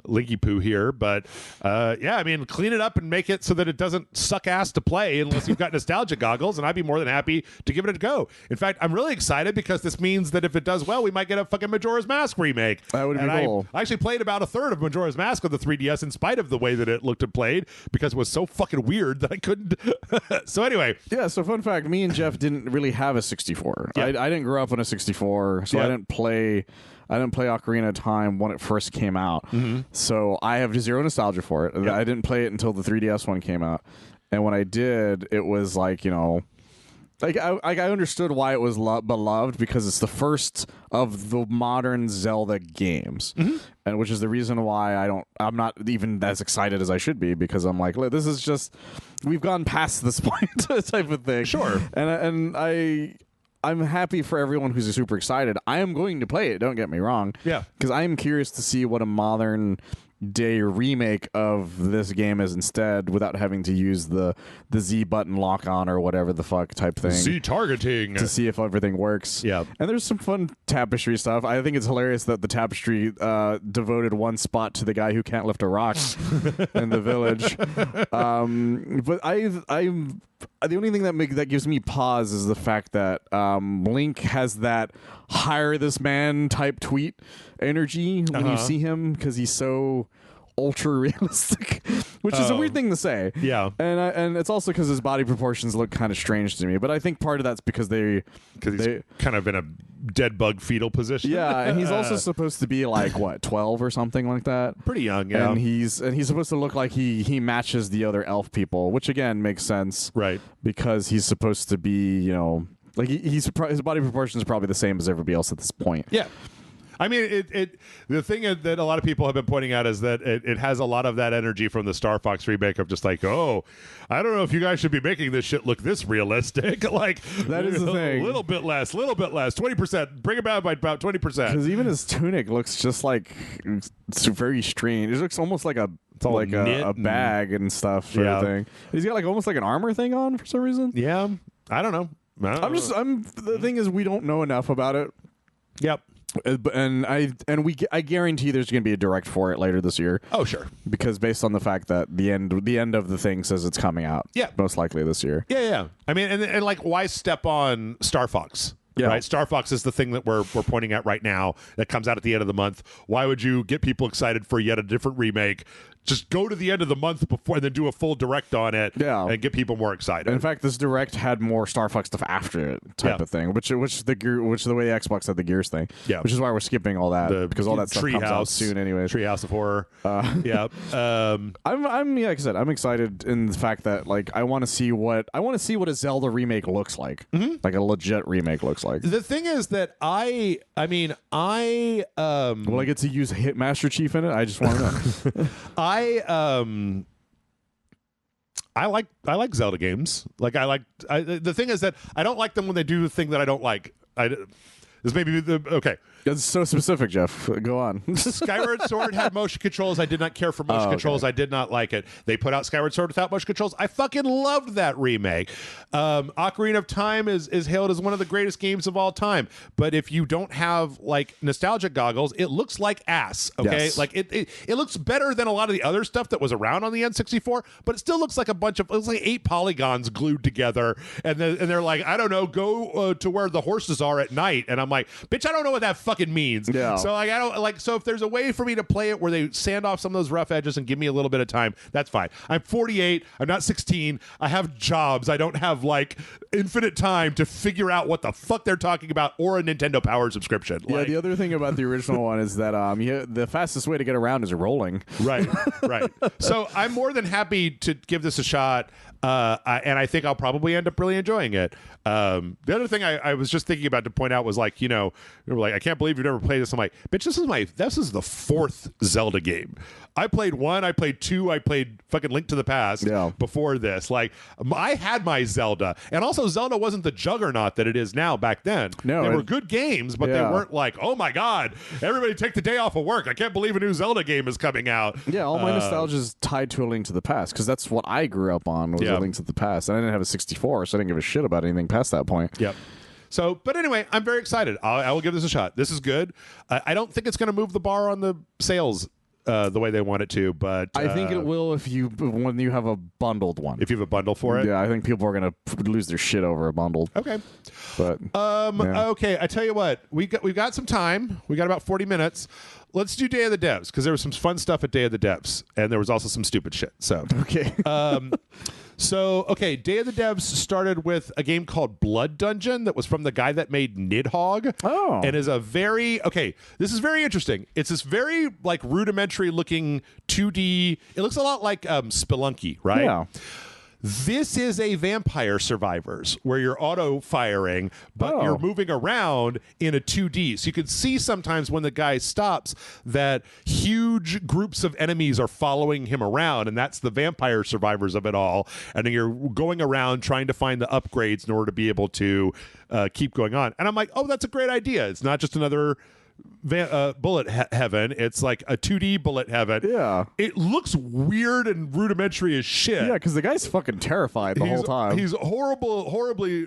Speaker 1: linky poo here, but yeah, I mean, clean it up and make it so that it doesn't suck ass to play unless you've got nostalgia goggles, and I'd be more than happy to give it a go. In fact, I'm really excited because this means that if it does well, we might get a fucking Majora's Mask remake.
Speaker 2: That would be cool.
Speaker 1: I actually played about a third of Majora's Mask on the 3DS in spite of the way that it looked and played because it was so fucking weird that I couldn't. So anyway.
Speaker 2: Yeah, so fun fact, me and Jeff didn't really have a 64.
Speaker 1: Yeah.
Speaker 2: I didn't grow up on a 64, so I didn't play Ocarina of Time when it first came out. So I have zero nostalgia for it. I didn't play it until the 3DS one came out. And when I did, it was like, you know, like I understood why it was beloved because it's the first of the modern Zelda games, and which is the reason why I'm not even as excited as I should be because I'm like, this is just we've gone past this point type of thing.
Speaker 1: Sure,
Speaker 2: and I'm happy for everyone who's super excited. I am going to play it. Don't get me wrong.
Speaker 1: Yeah,
Speaker 2: because I am curious to see what a modern day remake of this game is instead without having to use the Z button lock on or whatever the fuck type thing.
Speaker 1: Z targeting
Speaker 2: to see if everything works.
Speaker 1: Yeah.
Speaker 2: And there's some fun tapestry stuff. I think it's hilarious that the tapestry devoted one spot to the guy who can't lift a rock in the village. But I'm the only thing that gives me pause is the fact that Link has that hire this man type tweet energy when you see him because he's so ultra realistic, which is a weird thing to say.
Speaker 1: Yeah,
Speaker 2: and it's also because his body proportions look kind of strange to me. But I think part of that's because he's
Speaker 1: kind of in a dead bug fetal position.
Speaker 2: Yeah, and he's also supposed to be like what 12 or something like that.
Speaker 1: Pretty young, yeah.
Speaker 2: And he's supposed to look like he matches the other elf people, which again makes sense,
Speaker 1: right?
Speaker 2: Because he's supposed to be, you know, like his body proportions are probably the same as everybody else at this point.
Speaker 1: Yeah. I mean, the thing that a lot of people have been pointing out is that it has a lot of that energy from the Star Fox remake of just like, oh, I don't know if you guys should be making this shit look this realistic. Like,
Speaker 2: that is the thing.
Speaker 1: A little bit less, 20%. Bring it down by about 20%.
Speaker 2: Because even his tunic looks just like it's very strange. It looks almost like a bag and stuff sort of thing. He's got like almost like an armor thing on for some reason.
Speaker 1: Yeah, I don't know.
Speaker 2: The thing is, we don't know enough about it.
Speaker 1: Yep.
Speaker 2: And I guarantee there's going to be a direct for it later this year.
Speaker 1: Oh, sure.
Speaker 2: Because based on the fact that the end of the thing says it's coming out.
Speaker 1: Yeah.
Speaker 2: Most likely this year.
Speaker 1: Yeah. I mean, and like, why step on Star Fox?
Speaker 2: Yeah.
Speaker 1: Right? Star Fox is the thing that we're pointing at right now that comes out at the end of the month. Why would you get people excited for yet a different remake? Just go to the end of the month before and then do a full direct on it and get people more excited.
Speaker 2: In fact, this direct had more Star Fox stuff after it type of thing, which the way Xbox had the Xbox thing. Yeah. Which is why we're skipping all that because all that stuff comes out soon anyway.
Speaker 1: Treehouse of Horror. Yeah.
Speaker 2: I'm like I said, I'm excited in the fact that like I want to see what a Zelda remake looks like. Like a legit remake looks like.
Speaker 1: The thing is that I will
Speaker 2: I get to use Hit Master Chief in it? I just want to know.
Speaker 1: I like Zelda games. Like the thing is that I don't like them when they do the thing that I don't like. This may be okay.
Speaker 2: That's so specific, Jeff. Go on.
Speaker 1: Skyward Sword had motion controls. I did not care for motion controls. I did not like it. They put out Skyward Sword without motion controls. I fucking loved that remake. Ocarina of Time is hailed as one of the greatest games of all time. But if you don't have like nostalgia goggles, it looks like ass. Okay,
Speaker 2: yes.
Speaker 1: Like it looks better than a lot of the other stuff that was around on the N64, but it still looks like it's like 8 polygons glued together. And they're like, I don't know, go to where the horses are at night. And I'm like, bitch, I don't know what that fucking means.
Speaker 2: Yeah.
Speaker 1: So like I don't like so if there's a way for me to play it where they sand off some of those rough edges and give me a little bit of time, that's fine. I'm 48, I'm not 16, I have jobs, I don't have like infinite time to figure out what the fuck they're talking about or a Nintendo Power subscription.
Speaker 2: Yeah, the other thing about the original one is that the fastest way to get around is rolling.
Speaker 1: Right. So I'm more than happy to give this a shot. And I think I'll probably end up really enjoying it. The other thing I was just thinking about to point out was like, you know, I can't believe you've never played this. I'm like, bitch, this is the 4th Zelda game. I played 1, I played 2, I played fucking Link to the Past before this. Like, I had my Zelda. And also, Zelda wasn't the juggernaut that it is now back then. No, they were good games, but they weren't like, oh my God, everybody take the day off of work. I can't believe a new Zelda game is coming out.
Speaker 2: Yeah, all my nostalgia is tied to A Link to the Past because that's what I grew up on was A Link to the Past. And I didn't have a 64, so I didn't give a shit about anything past that point.
Speaker 1: Yep. So, but anyway, I'm very excited. I will give this a shot. This is good. I don't think it's going to move the bar on the sales the way they want it to, but
Speaker 2: I think it will when you have a bundled one.
Speaker 1: If you have a bundle for it,
Speaker 2: yeah, I think people are gonna lose their shit over a bundled.
Speaker 1: Okay,
Speaker 2: but
Speaker 1: okay, I tell you what, we've got some time. We got about 40 minutes. Let's do Day of the Devs because there was some fun stuff at Day of the Devs, and there was also some stupid shit. So
Speaker 2: okay.
Speaker 1: Day of the Devs started with a game called Blood Dungeon that was from the guy that made Nidhogg.
Speaker 2: Oh.
Speaker 1: And is this is very interesting. It's this very like rudimentary looking 2D. It looks a lot like Spelunky, right?
Speaker 2: Yeah.
Speaker 1: This is a Vampire Survivors where you're auto-firing, but you're moving around in a 2D. So you can see sometimes when the guy stops that huge groups of enemies are following him around, and that's the Vampire Survivors of it all. And then you're going around trying to find the upgrades in order to be able to keep going on. And I'm like, oh, that's a great idea. It's not just another bullet heaven. It's like a 2D bullet heaven.
Speaker 2: Yeah.
Speaker 1: It looks weird and rudimentary as shit.
Speaker 2: Yeah, because the guy's fucking terrified the whole time.
Speaker 1: He's horribly.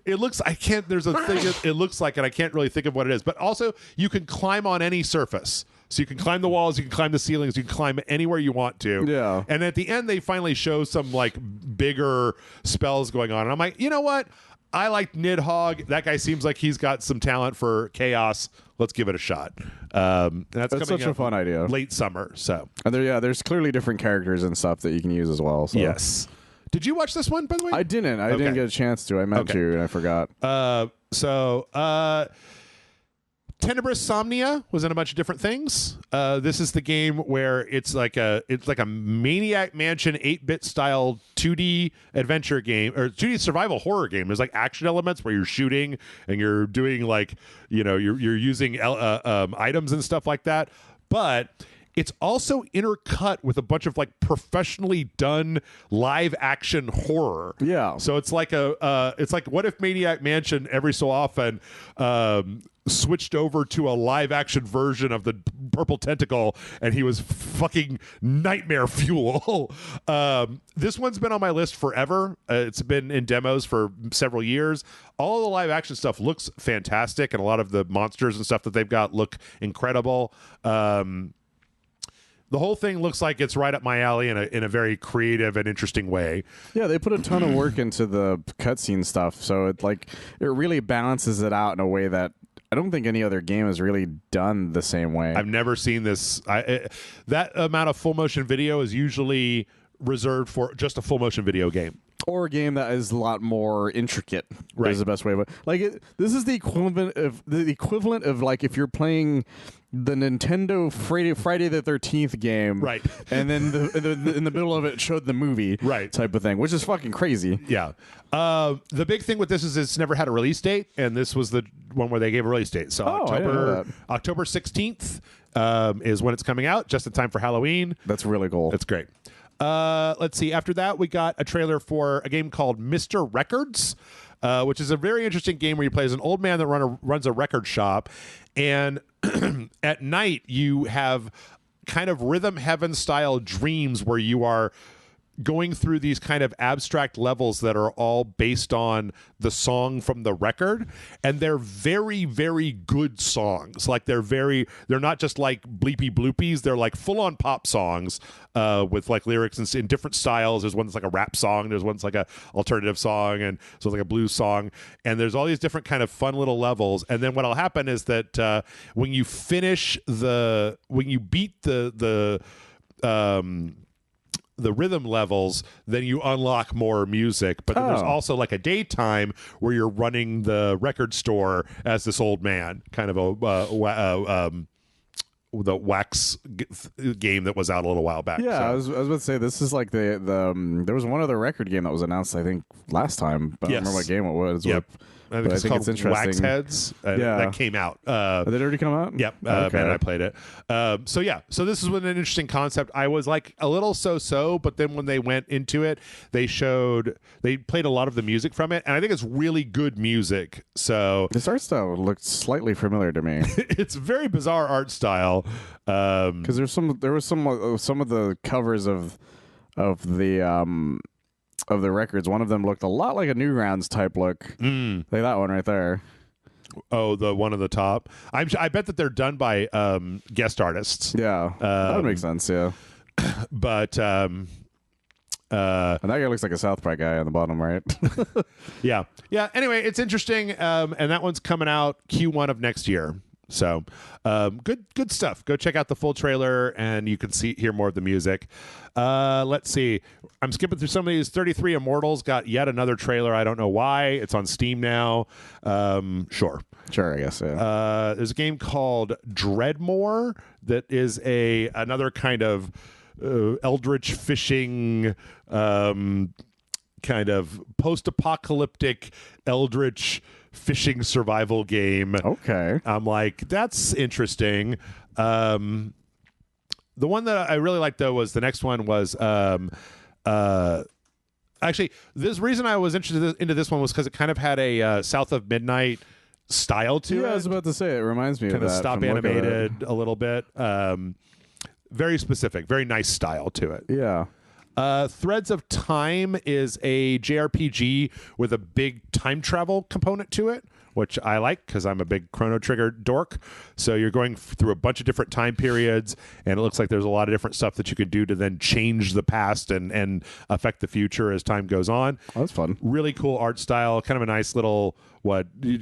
Speaker 1: It looks. I can't. There's a thing. It looks like, and I can't really think of what it is. But also, you can climb on any surface. So you can climb the walls, you can climb the ceilings, you can climb anywhere you want to.
Speaker 2: Yeah.
Speaker 1: And at the end, they finally show some like bigger spells going on, and I'm like, you know what? I like Nidhogg. That guy seems like he's got some talent for chaos. Let's give it a shot. That's
Speaker 2: such a fun idea.
Speaker 1: Late summer. So
Speaker 2: and there's clearly different characters and stuff that you can use as well. So.
Speaker 1: Yes. Did you watch this one, by the way?
Speaker 2: I didn't. I didn't get a chance to. I meant to, and I forgot.
Speaker 1: Tenebris Somnia was in a bunch of different things. This is the game where it's like a Maniac Mansion 8-bit style 2D adventure game or 2D survival horror game. There's like action elements where you're shooting and you're doing like you're using items and stuff like that, but it's also intercut with a bunch of like professionally done live action horror.
Speaker 2: Yeah.
Speaker 1: So it's like it's like what if Maniac Mansion every so often switched over to a live action version of the Purple Tentacle and he was fucking nightmare fuel. This one's been on my list forever. It's been in demos for several years. All the live action stuff looks fantastic, and a lot of the monsters and stuff that they've got look incredible. The whole thing looks like it's right up my alley in a very creative and interesting way. Yeah,
Speaker 2: they put a ton of work into the cutscene stuff, so it really balances it out in a way that I don't think any other game has really done the same way.
Speaker 1: I've never seen this. That amount of full motion video is usually reserved for just a full motion video game.
Speaker 2: Or a game that is a lot more intricate. Right. Is the best way. But this is the equivalent of like if you're playing the Nintendo Friday the 13th game,
Speaker 1: right?
Speaker 2: And then in the middle of it showed the movie,
Speaker 1: right?
Speaker 2: Type of thing, which is fucking crazy.
Speaker 1: Yeah. The big thing with this is it's never had a release date, and this was the one where they gave a release date. So October 16th is when it's coming out, just in time for Halloween.
Speaker 2: That's really cool.
Speaker 1: It's great. Let's see. After that, we got a trailer for a game called Mr. Records, which is a very interesting game where you play as an old man that runs a record shop. And at night, you have kind of Rhythm Heaven style dreams where you are going through these kind of abstract levels that are all based on the song from the record, and they're very, very good songs. Like they're not just like bleepy bloopies, they're like full-on pop songs with like lyrics in different styles. There's one that's like a rap song, there's one that's like a alternative song, and so it's like a blues song, and there's all these different kind of fun little levels. And then what'll happen is that when you beat the rhythm levels, then you unlock more music. But then there's also like a daytime where you're running the record store as this old man, kind of the wax game that was out a little while back.
Speaker 2: Yeah,
Speaker 1: so.
Speaker 2: I was about to say this is like the there was one other record game that was announced I think last time, but I don't remember what game it was.
Speaker 1: Yep. I think it's
Speaker 2: interesting.
Speaker 1: Wax Heads. That came out.
Speaker 2: Did it already come out?
Speaker 1: Yep.
Speaker 2: Okay.
Speaker 1: Man, I played it. So this is an interesting concept. I was like a little so, but then when they went into it, they played a lot of the music from it, and I think it's really good music. So
Speaker 2: this art style looked slightly familiar to me.
Speaker 1: It's very bizarre art style.
Speaker 2: Because there was some of the covers of the records. One of them looked a lot like a Newgrounds type look. Like that one right there.
Speaker 1: Oh, the one on the top. I bet that they're done by guest artists.
Speaker 2: Yeah, that would make sense. Yeah,
Speaker 1: but
Speaker 2: and that guy looks like a South Park guy on the bottom right.
Speaker 1: yeah. Anyway, it's interesting, and that one's coming out Q1 of next year. So good stuff. Go check out the full trailer, and you can hear more of the music. Let's see. I'm skipping through some of these. 33 Immortals got yet another trailer. I don't know why. It's on Steam now. Sure,
Speaker 2: I guess. Yeah.
Speaker 1: There's a game called Dreadmore that is another kind of eldritch fishing kind of post-apocalyptic eldritch fishing survival game.
Speaker 2: Okay.
Speaker 1: I'm like, that's interesting. The one that I really liked, though, was the next one was actually, this reason I was interested into this one was because it kind of had a South of Midnight style to it.
Speaker 2: Yeah, I was about to say, it reminds me
Speaker 1: kind
Speaker 2: of
Speaker 1: of
Speaker 2: that.
Speaker 1: stop animated a little bit. Very specific, very nice style to it.
Speaker 2: Yeah.
Speaker 1: Threads of Time is a JRPG with a big time travel component to it, which I like because I'm a big Chrono Trigger dork. So you're going through a bunch of different time periods, and it looks like there's a lot of different stuff that you could do to then change the past and affect the future as time goes on.
Speaker 2: Oh, that's fun.
Speaker 1: Really cool art style, kind of a nice little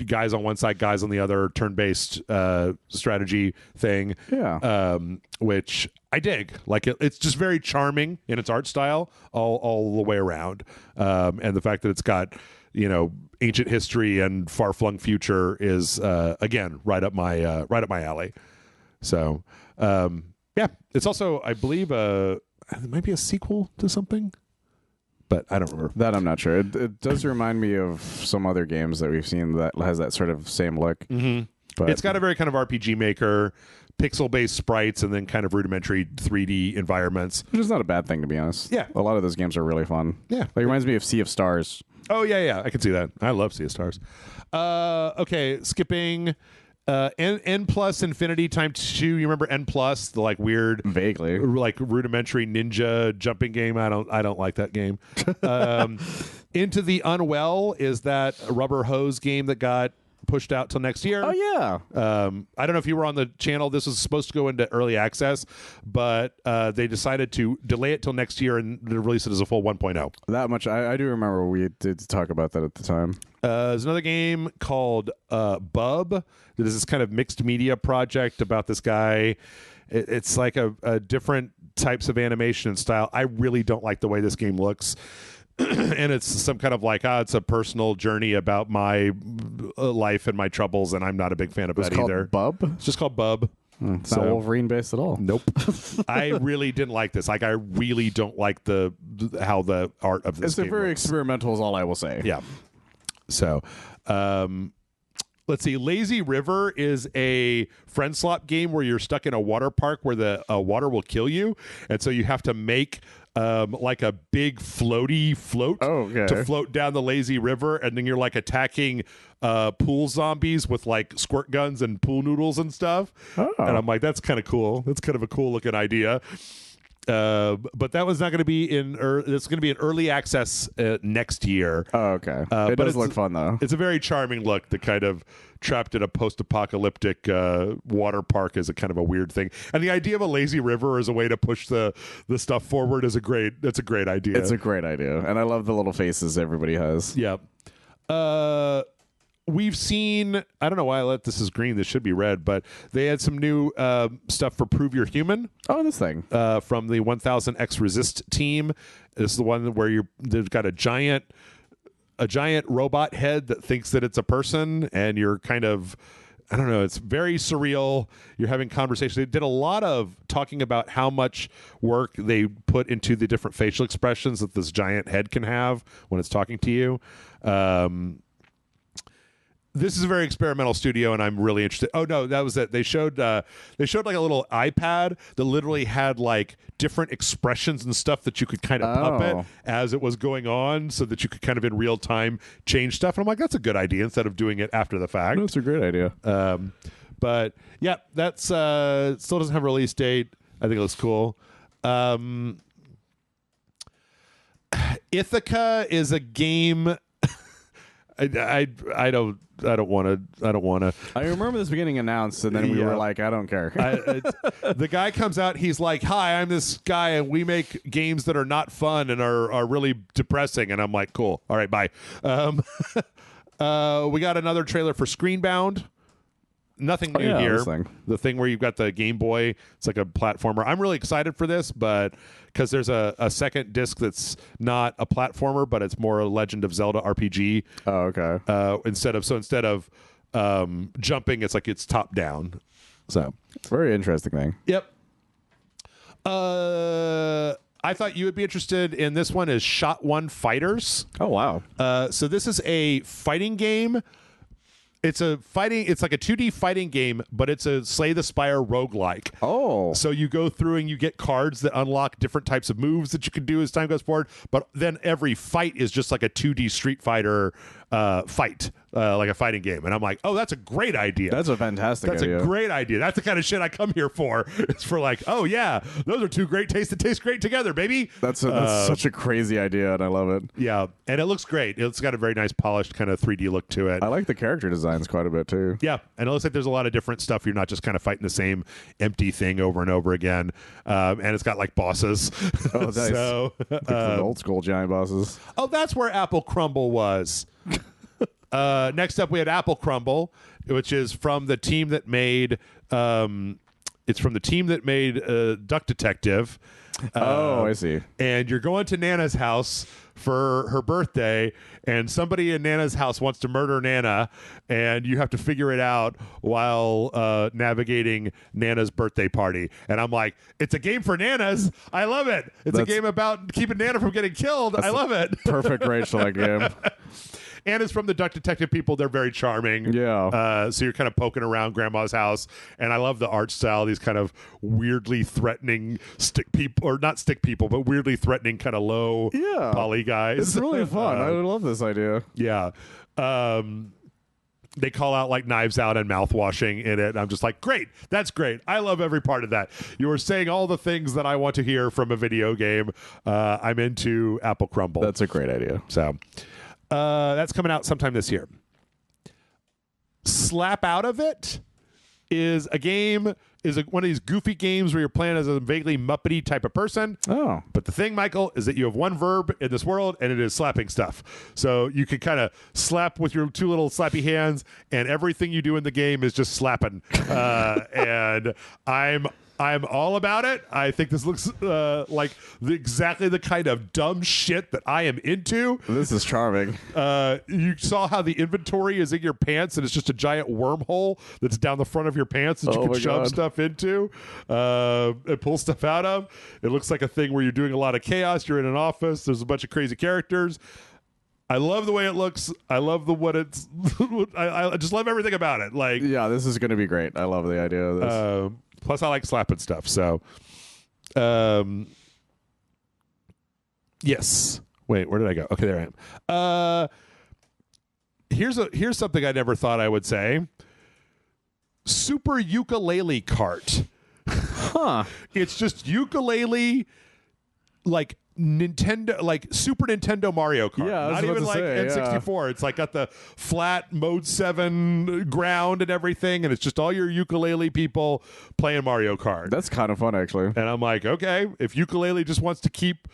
Speaker 1: guys on one side, guys on the other, turn-based strategy thing.
Speaker 2: Yeah.
Speaker 1: Which I dig. Like it's just very charming in its art style all the way around. And the fact that it's got, ancient history and far-flung future is again right up my alley. So yeah, it's also, I believe, it might be a sequel to something, but I don't remember.
Speaker 2: That I'm not sure. It does remind me of some other games that we've seen that has that sort of same look.
Speaker 1: Mm-hmm. But it's got a very kind of RPG Maker, pixel-based sprites, and then kind of rudimentary 3D environments.
Speaker 2: Which is not a bad thing, to be honest.
Speaker 1: Yeah.
Speaker 2: A lot of those games are really fun.
Speaker 1: Yeah.
Speaker 2: Like, it reminds me of Sea of Stars.
Speaker 1: Oh, yeah. I can see that. I love Sea of Stars. Okay, skipping N plus Infinity Time 2. You remember N plus, the like weird,
Speaker 2: vaguely
Speaker 1: like rudimentary ninja jumping game? I don't like that game. Into the Unwell is that rubber hose game that got pushed out till next year.
Speaker 2: Oh yeah.
Speaker 1: I don't know if you were on the channel. This was supposed to go into early access, but they decided to delay it till next year and release it as a full 1.0.
Speaker 2: That much I do remember. We did talk about that at the time.
Speaker 1: There's another game called Bub that is this kind of mixed media project about this guy. It's like a different types of animation and style. I really don't like the way this game looks. And it's some kind of like, it's a personal journey about my life and my troubles, and I'm not a big fan of that either.
Speaker 2: Bub?
Speaker 1: It's just called Bub.
Speaker 2: It's not Wolverine based at all.
Speaker 1: Nope. I really didn't like this. Like, I really don't like how the art of this game
Speaker 2: It's very
Speaker 1: looks.
Speaker 2: experimental is all I will say.
Speaker 1: Yeah. So, let's see. Lazy River is a friend slot game where you're stuck in a water park where the water will kill you, and so you have to make like a big floaty float to float down the lazy river, and then you're like attacking pool zombies with like squirt guns and pool noodles and stuff. And I'm like, that's kind of cool. That's kind of a cool looking idea. But that was not going to be it's going to be in early access next year.
Speaker 2: Oh, okay. It does look fun though.
Speaker 1: It's a very charming look. The kind of trapped in a post-apocalyptic water park is a kind of a weird thing. And the idea of a lazy river as a way to push the stuff forward is a great idea.
Speaker 2: It's a great idea. And I love the little faces everybody has.
Speaker 1: Yeah. We've seen, I don't know why I let this as green. This should be red, but they had some new stuff for Prove You're Human.
Speaker 2: Oh, this thing.
Speaker 1: From the 1000X Resist team. This is the one where they've got a giant robot head that thinks that it's a person, and you're kind of, I don't know, it's very surreal. You're having conversations. They did a lot of talking about how much work they put into the different facial expressions that this giant head can have when it's talking to you. This is a very experimental studio, and I'm really interested. Oh no, that was it. They showed like a little iPad that literally had like different expressions and stuff that you could kind of puppet as it was going on, so that you could kind of in real time change stuff. And I'm like, that's a good idea instead of doing it after the fact.
Speaker 2: That's a great idea.
Speaker 1: But yeah, that's still doesn't have a release date. I think it looks cool. Ithaca is a game. I don't want to.
Speaker 2: I remember this being announced, and then we were like, I don't care.
Speaker 1: The guy comes out. He's like, "Hi, I'm this guy, and we make games that are not fun and are really depressing." And I'm like, "Cool, all right, bye." We got another trailer for Screenbound. Nothing new here. The thing where you've got the Game Boy. It's like a platformer. I'm really excited for this, but because there's a second disc that's not a platformer, but it's more a Legend of Zelda RPG.
Speaker 2: Oh, okay.
Speaker 1: Instead of jumping, it's top down. So
Speaker 2: very interesting thing.
Speaker 1: Yep. I thought you would be interested in this one. Is Shot One Fighters?
Speaker 2: Oh wow.
Speaker 1: So this is a fighting game. It's like a 2D fighting game, but it's a Slay the Spire roguelike.
Speaker 2: Oh.
Speaker 1: So you go through and you get cards that unlock different types of moves that you can do as time goes forward, but then every fight is just like a 2D Street Fighter fight, like a fighting game. And I'm like, oh, that's a great idea.
Speaker 2: That's a fantastic idea.
Speaker 1: That's a great idea. That's the kind of shit I come here for. It's for like, oh yeah, those are two great tastes that taste great together, baby.
Speaker 2: That's such a crazy idea, and I love it.
Speaker 1: Yeah, and it looks great. It's got a very nice polished kind of 3D look to it.
Speaker 2: I like the character designs quite a bit too.
Speaker 1: Yeah, and it looks like there's a lot of different stuff. You're not just kind of fighting the same empty thing over and over again. And it's got like bosses.
Speaker 2: Oh, nice.
Speaker 1: So,
Speaker 2: the old school giant bosses.
Speaker 1: Oh, that's where Apple Crumble was. Next up, we had Apple Crumble, which is from the team that made. It's from the team that made Duck Detective.
Speaker 2: Oh, I see.
Speaker 1: And you're going to Nana's house for her birthday, and somebody in Nana's house wants to murder Nana, and you have to figure it out while navigating Nana's birthday party. And I'm like, it's a game for Nanas. I love it. It's a game about keeping Nana from getting killed. I love it.
Speaker 2: Perfect RageSelect game.
Speaker 1: And it's from the Duck Detective people. They're very charming.
Speaker 2: Yeah.
Speaker 1: So you're kind of poking around Grandma's house. And I love the art style, these kind of weirdly threatening stick people, or not stick people, but weirdly threatening kind of low poly guys.
Speaker 2: It's really fun. I love this idea.
Speaker 1: Yeah. They call out like Knives Out and mouthwashing in it. I'm just like, great. That's great. I love every part of that. You are saying all the things that I want to hear from a video game. I'm into Apple Crumble.
Speaker 2: That's a great idea.
Speaker 1: So... that's coming out sometime this year. Slap Out of It is a game, one of these goofy games where you're playing as a vaguely Muppety type of person.
Speaker 2: Oh.
Speaker 1: But the thing, Michael, is that you have one verb in this world, and it is slapping stuff. So you can kind of slap with your two little slappy hands, and everything you do in the game is just slapping. And I'm all about it. I think this looks like exactly the kind of dumb shit that I am into.
Speaker 2: This is charming.
Speaker 1: You saw how the inventory is in your pants, and it's just a giant wormhole that's down the front of your pants that you can shove stuff into and pull stuff out of. It looks like a thing where you're doing a lot of chaos. You're in an office. There's a bunch of crazy characters. I love the way it looks. I love what it's. I just love everything about it. Like,
Speaker 2: yeah, this is going to be great. I love the idea of this.
Speaker 1: Plus, I like slapping stuff. So, yes. Wait, where did I go? Okay, there I am. Here's something I never thought I would say. Super ukulele cart.
Speaker 2: Huh.
Speaker 1: It's just ukulele, like Nintendo, like Super Nintendo Mario Kart.
Speaker 2: Yeah,
Speaker 1: not even like N64. Yeah. It's like got the flat Mode 7 ground and everything, and it's just all your ukulele people playing Mario Kart.
Speaker 2: That's kind of fun, actually.
Speaker 1: And I'm like, okay, if ukulele just wants to keep.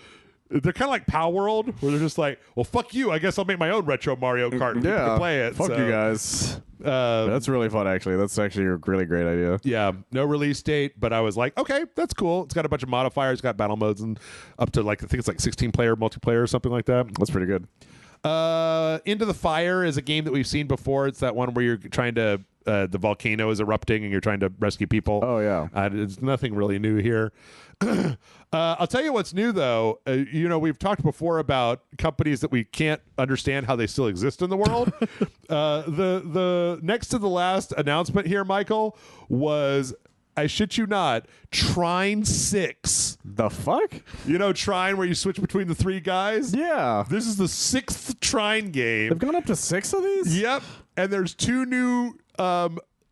Speaker 1: They're kind of like Power World, where they're just like, well, fuck you. I guess I'll make my own retro Mario Kart and people can play it.
Speaker 2: Fuck you guys. That's really fun, actually. That's actually a really great idea.
Speaker 1: Yeah. No release date, but I was like, okay, that's cool. It's got a bunch of modifiers. It's got battle modes and up to like, I think it's like 16-player multiplayer or something like that.
Speaker 2: That's pretty good.
Speaker 1: Into the Fire is a game that we've seen before. It's that one where you're trying to, the volcano is erupting and you're trying to rescue people.
Speaker 2: Oh, yeah.
Speaker 1: There's nothing really new here. I'll tell you what's new, though. We've talked before about companies that we can't understand how they still exist in the world. The next to the last announcement here, Michael, was, I shit you not, Trine 6.
Speaker 2: The fuck?
Speaker 1: You know Trine, where you switch between the three guys?
Speaker 2: Yeah.
Speaker 1: This is the 6th Trine game.
Speaker 2: They've gone up to 6 of these?
Speaker 1: Yep. And there's 2 new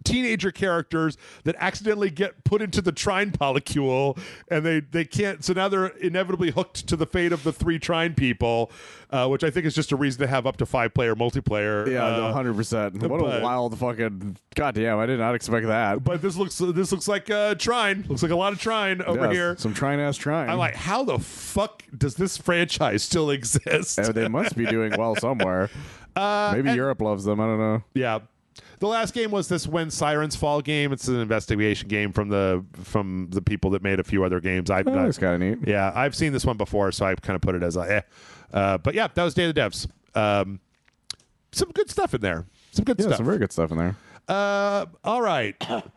Speaker 1: teenager characters that accidentally get put into the trine polycule, and they can't. So now they're inevitably hooked to the fate of the 3 trine people, which I think is just a reason to have up to 5-player multiplayer.
Speaker 2: Yeah, 100%. What a wild fucking goddamn! I did not expect that.
Speaker 1: But this looks like trine. Looks like a lot of trine over here.
Speaker 2: Some trine-ass trine.
Speaker 1: I'm like, how the fuck does this franchise still exist?
Speaker 2: They must be doing well somewhere. Maybe Europe loves them. I don't know.
Speaker 1: Yeah. The last game was this When Sirens Fall game. It's an investigation game from the people that made a few other games.
Speaker 2: That's kind of neat.
Speaker 1: Yeah, I've seen this one before, so I kind of put it as but yeah, that was Day of the Devs. Some good stuff in there. Some very good stuff
Speaker 2: in there.
Speaker 1: All right.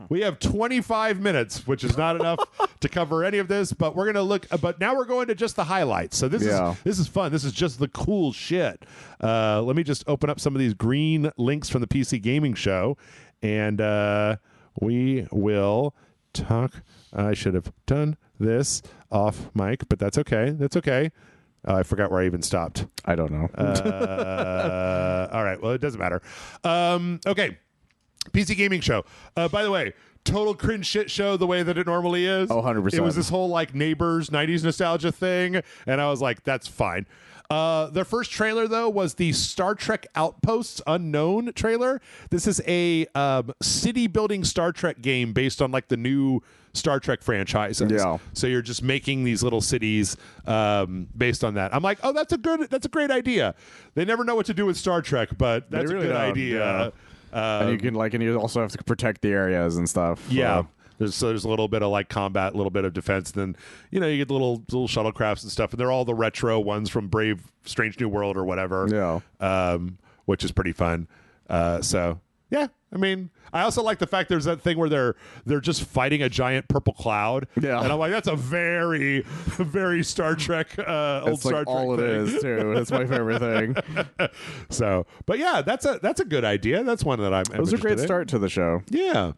Speaker 1: We have 25 minutes, which is not enough to cover any of this, but we're going to look, but now we're going to just the highlights. So this is fun. This is just the cool shit. Let me just open up some of these green links from the PC Gaming Show, and we will talk. I should have done this off mic, but that's okay. That's okay. I forgot where I even stopped.
Speaker 2: I don't know.
Speaker 1: All right. Well, it doesn't matter. Okay. PC Gaming Show. By the way, total cringe shit show the way that it normally is.
Speaker 2: Oh, 100%.
Speaker 1: It was this whole like Neighbors 90s nostalgia thing, and I was like, that's fine. Their first trailer, though, was the Star Trek Outposts Unknown trailer. This is a city-building Star Trek game based on like the new Star Trek franchises.
Speaker 2: Yeah.
Speaker 1: So you're just making these little cities based on that. I'm like, oh, that's a great idea. They never know what to do with Star Trek, but that's a good idea.
Speaker 2: Yeah. And you also have to protect the areas and stuff.
Speaker 1: Yeah. There's a little bit of like combat, a little bit of defense. Then you get the little shuttlecrafts and stuff, and they're all the retro ones from Brave, Strange New World or whatever.
Speaker 2: Yeah.
Speaker 1: Which is pretty fun. So yeah, I mean, I also like the fact there's that thing where they're just fighting a giant purple cloud.
Speaker 2: Yeah.
Speaker 1: And I'm like, that's a very, very Star Trek old Star Trek
Speaker 2: all
Speaker 1: thing.
Speaker 2: It is too. That's my favorite thing.
Speaker 1: So, but yeah, that's a good idea. That's one that I'm.
Speaker 2: It was a great start to the show.
Speaker 1: Yeah.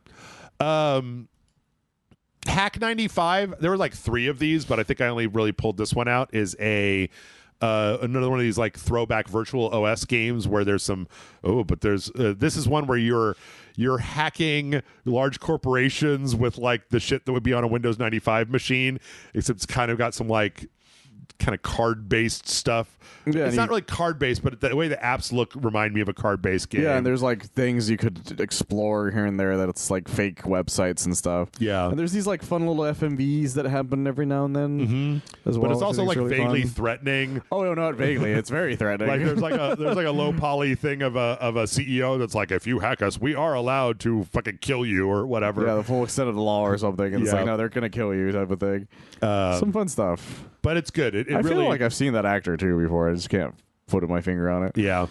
Speaker 1: Hack 95. There were like 3 of these, but I think I only really pulled this one out. Is another one of these like throwback virtual OS games where there's some. Oh, but there's this is one where you're hacking large corporations with like the shit that would be on a Windows 95 machine, except it's kind of got some like kind of card-based stuff.
Speaker 2: Yeah,
Speaker 1: it's not really card-based, but the way the apps look remind me of a card-based game.
Speaker 2: Yeah, and there's like things you could explore here and there that it's like fake websites and stuff.
Speaker 1: Yeah.
Speaker 2: And there's these like fun little FMVs that happen every now and then as well.
Speaker 1: But it's also like
Speaker 2: really
Speaker 1: vaguely
Speaker 2: fun.
Speaker 1: threatening.
Speaker 2: Oh, no, not vaguely. It's very threatening.
Speaker 1: Like there's like a low poly thing of a CEO that's like, if you hack us, we are allowed to fucking kill you or whatever.
Speaker 2: Yeah, the full extent of the law or something. And it's like, no, they're going to kill you type of thing. Some fun stuff.
Speaker 1: But it's good. It
Speaker 2: I
Speaker 1: really
Speaker 2: feel like I've seen that actor too before. I just can't put my finger on it.
Speaker 1: Yeah.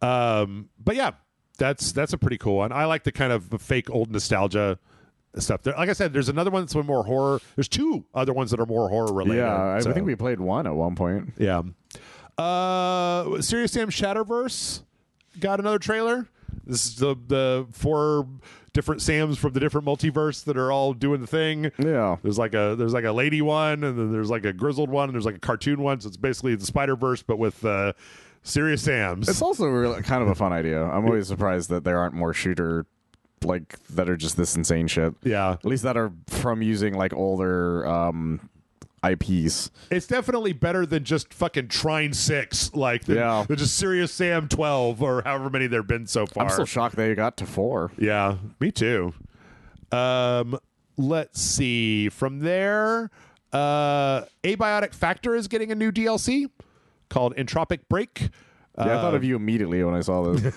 Speaker 1: But yeah, that's a pretty cool one. I like the kind of fake old nostalgia stuff. Like I said, there's another one that's more horror. There's 2 other ones that are more horror related.
Speaker 2: Yeah, I think we played one at one point.
Speaker 1: Yeah. Serious Sam Shatterverse got another trailer. This is the 4 different Sams from the different multiverse that are all doing the thing.
Speaker 2: Yeah.
Speaker 1: There's like a lady one, and then there's like a grizzled one, and there's like a cartoon one. So it's basically the Spider-Verse, but with Serious Sams.
Speaker 2: It's also really kind of a fun idea. I'm always surprised that there aren't more shooter like that are just this insane shit.
Speaker 1: Yeah.
Speaker 2: At least that are from using like older IPs.
Speaker 1: It's definitely better than just fucking Trine 6, like than just Serious Sam 12 or however many there have been so far.
Speaker 2: I'm still shocked they got to 4.
Speaker 1: Yeah, me too. Let's see. From there, Abiotic Factor is getting a new DLC called Entropic Break.
Speaker 2: Yeah, I thought of you immediately when I saw this.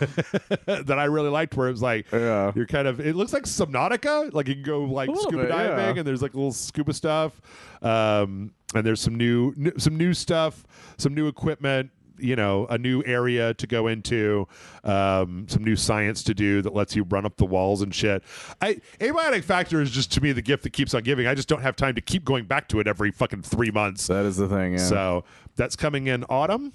Speaker 1: That I really liked, where it was like, you're kind of, it looks like Subnautica, like you can go like scuba diving, and there's like little scuba stuff, and there's some new stuff, some new equipment, a new area to go into, some new science to do that lets you run up the walls and shit. Abiotic Factor is just, to me, the gift that keeps on giving. I just don't have time to keep going back to it every fucking 3 months.
Speaker 2: That is the thing, yeah.
Speaker 1: So that's coming in autumn,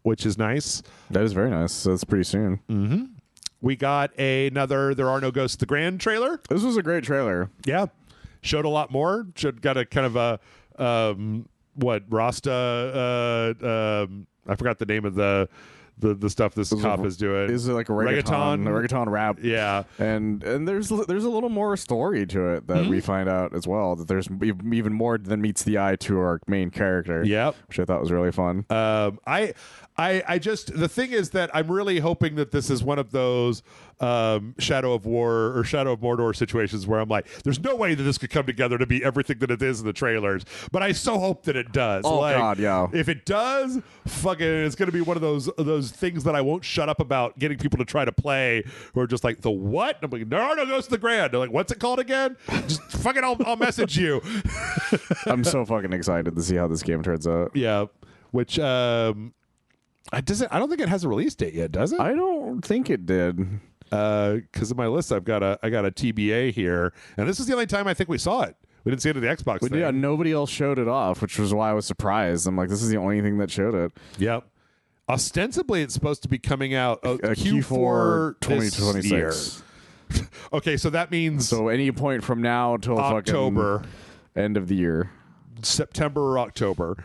Speaker 1: which is nice.
Speaker 2: That is very nice. That's pretty soon.
Speaker 1: Mm-hmm. We got another There Are No Ghosts the Grand trailer.
Speaker 2: This was a great trailer.
Speaker 1: Yeah. Showed a lot more. Got a kind of a, Rasta, I forgot the name of the the stuff this cop is doing.
Speaker 2: Is it like a reggaeton rap?
Speaker 1: Yeah,
Speaker 2: and there's a little more story to it that we find out as well. That there's even more than meets the eye to our main character.
Speaker 1: Yep,
Speaker 2: which I thought was really fun.
Speaker 1: I just, the thing is that I'm really hoping that this is one of those Shadow of War or Shadow of Mordor situations where I'm like, there's no way that this could come together to be everything that it is in the trailers, but I so hope that it does.
Speaker 2: Oh God, yeah.
Speaker 1: If it does, fucking, it's going to be one of those things that I won't shut up about getting people to try to play who are just like, the what? I'm like, no, goes to the Grand. They're like, what's it called again? Just fucking, I'll message you.
Speaker 2: I'm so fucking excited to see how this game turns out.
Speaker 1: Yeah, which I don't think it has a release date yet, does it?
Speaker 2: I don't think it did.
Speaker 1: Because in my list, I got a TBA here, and this is the only time I think we saw it. We didn't see it at the Xbox thing.
Speaker 2: Yeah, nobody else showed it off, which was why I was surprised. I'm like, this is the only thing that showed it.
Speaker 1: Yep. Ostensibly, it's supposed to be coming out
Speaker 2: Q4 2026.
Speaker 1: Okay, so that means
Speaker 2: any point from now till
Speaker 1: October,
Speaker 2: end of the year,
Speaker 1: September or October.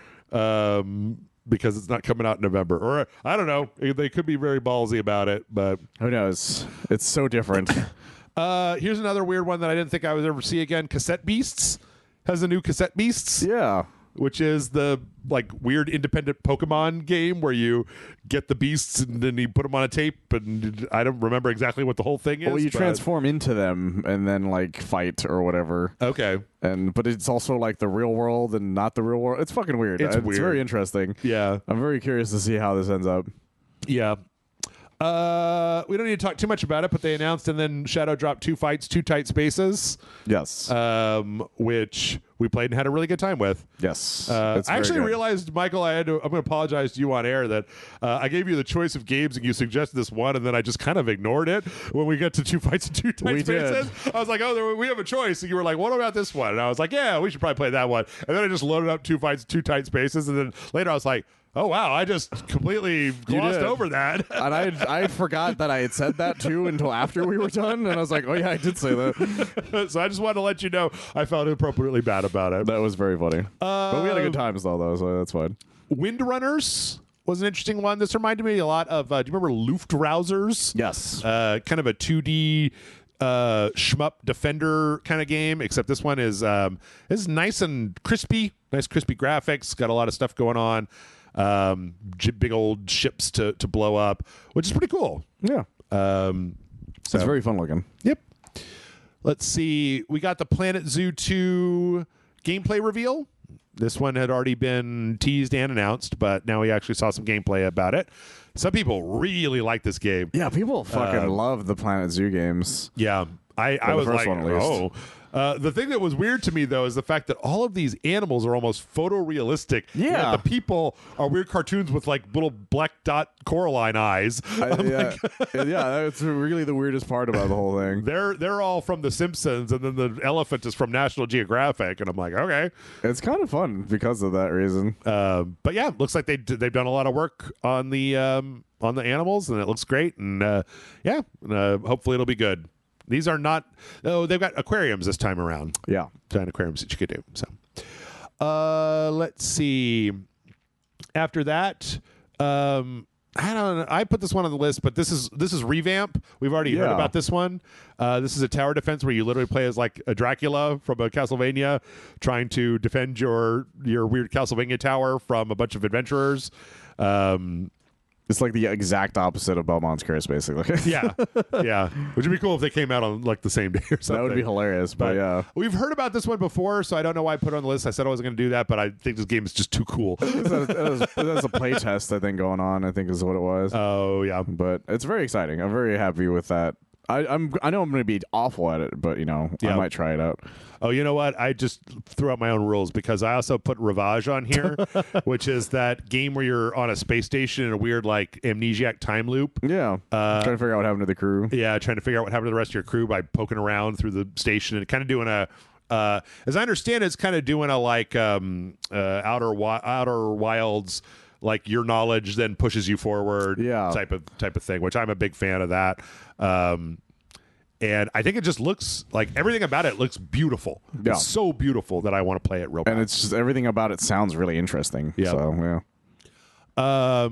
Speaker 1: Because it's not coming out in November. Or, I don't know. They could be very ballsy about it, but...
Speaker 2: Who knows? It's so different.
Speaker 1: Here's another weird one that I didn't think I would ever see again. Cassette Beasts has a new Cassette Beasts.
Speaker 2: Yeah.
Speaker 1: Which is the weird independent Pokemon game where you get the beasts and then you put them on a tape, and I don't remember exactly what the whole thing is.
Speaker 2: Well, you transform into them and then fight or whatever.
Speaker 1: Okay.
Speaker 2: But it's also the real world and not the real world. It's fucking weird.
Speaker 1: It's weird.
Speaker 2: It's very interesting.
Speaker 1: Yeah.
Speaker 2: I'm very curious to see how this ends up.
Speaker 1: Yeah. We don't need to talk too much about it, but they announced and then Shadow dropped 2 fights, 2 tight spaces.
Speaker 2: Yes.
Speaker 1: Which we played and had a really good time with.
Speaker 2: Yes.
Speaker 1: I actually realized, Michael, I'm going to apologize to you on air that I gave you the choice of games and you suggested this one, and then I just kind of ignored it when we get to 2 fights and 2 tight spaces. I was like, oh, we have a choice. And you were like, what about this one? And I was like, yeah, we should probably play that one. And then I just loaded up 2 fights and 2 tight spaces, and then later I was like, oh, wow, I just completely glossed over that.
Speaker 2: And I forgot that I had said that, too, until after we were done. And I was like, oh, yeah, I did say that.
Speaker 1: So I just wanted to let you know I felt appropriately bad about it.
Speaker 2: That was very funny. But we had a good time, though, so that's fine.
Speaker 1: Windrunners was an interesting one. This reminded me a lot of, do you remember Luftrausers?
Speaker 2: Yes.
Speaker 1: Kind of a 2D shmup defender kind of game, except this one is nice and crispy. Nice crispy graphics. Got a lot of stuff going on. Big old ships to blow up, which is pretty cool.
Speaker 2: Yeah. It's very fun looking.
Speaker 1: Yep. Let's see. We got the Planet Zoo 2 gameplay reveal. This one had already been teased and announced, but now we actually saw some gameplay about it. Some people really like this game.
Speaker 2: Yeah, people fucking love the Planet Zoo games.
Speaker 1: Yeah. I was like, oh. The thing that was weird to me, though, is the fact that all of these animals are almost photorealistic.
Speaker 2: Yeah.
Speaker 1: The people are weird cartoons with little black dot Coraline eyes.
Speaker 2: Yeah, that's really the weirdest part about the whole thing.
Speaker 1: They're all from The Simpsons, and then the elephant is from National Geographic, and I'm like, okay.
Speaker 2: It's kind of fun because of that reason.
Speaker 1: But yeah, looks like they've done a lot of work on the animals, and it looks great, and hopefully it'll be good. These are not... Oh, they've got aquariums this time around.
Speaker 2: Yeah.
Speaker 1: Giant aquariums that you could do. So, let's see. After that, I don't know. I put this one on the list, but this is Revamp. We've already heard about this one. This is a tower defense where you literally play as a Dracula from a Castlevania, trying to defend your weird Castlevania tower from a bunch of adventurers.
Speaker 2: It's like the exact opposite of Belmont's Curse, basically.
Speaker 1: Yeah. Which would be cool if they came out on the same day or something.
Speaker 2: That would be hilarious, but yeah.
Speaker 1: We've heard about this one before, so I don't know why I put it on the list. I said I wasn't going to do that, but I think this game is just too cool.
Speaker 2: There's a play test, I think, going on, I think is what it was.
Speaker 1: Oh, yeah.
Speaker 2: But it's very exciting. I'm very happy with that. I know I'm going to be awful at it, but, I might try it out.
Speaker 1: Oh, you know what? I just threw out my own rules because I also put Ravage on here, which is that game where you're on a space station in a weird, amnesiac time loop.
Speaker 2: Yeah. Trying to figure out what happened to the crew.
Speaker 1: Yeah, trying to figure out what happened to the rest of your crew by poking around through the station and kind of doing a... as I understand it, it's kind of doing a, Outer Wilds... your knowledge then pushes you forward type of thing, which I'm a big fan of that. And I think it just looks everything about it looks beautiful. Yeah. It's so beautiful that I want to play it real bad.
Speaker 2: And it's just everything about it sounds really interesting.
Speaker 1: Yeah.
Speaker 2: So, yeah.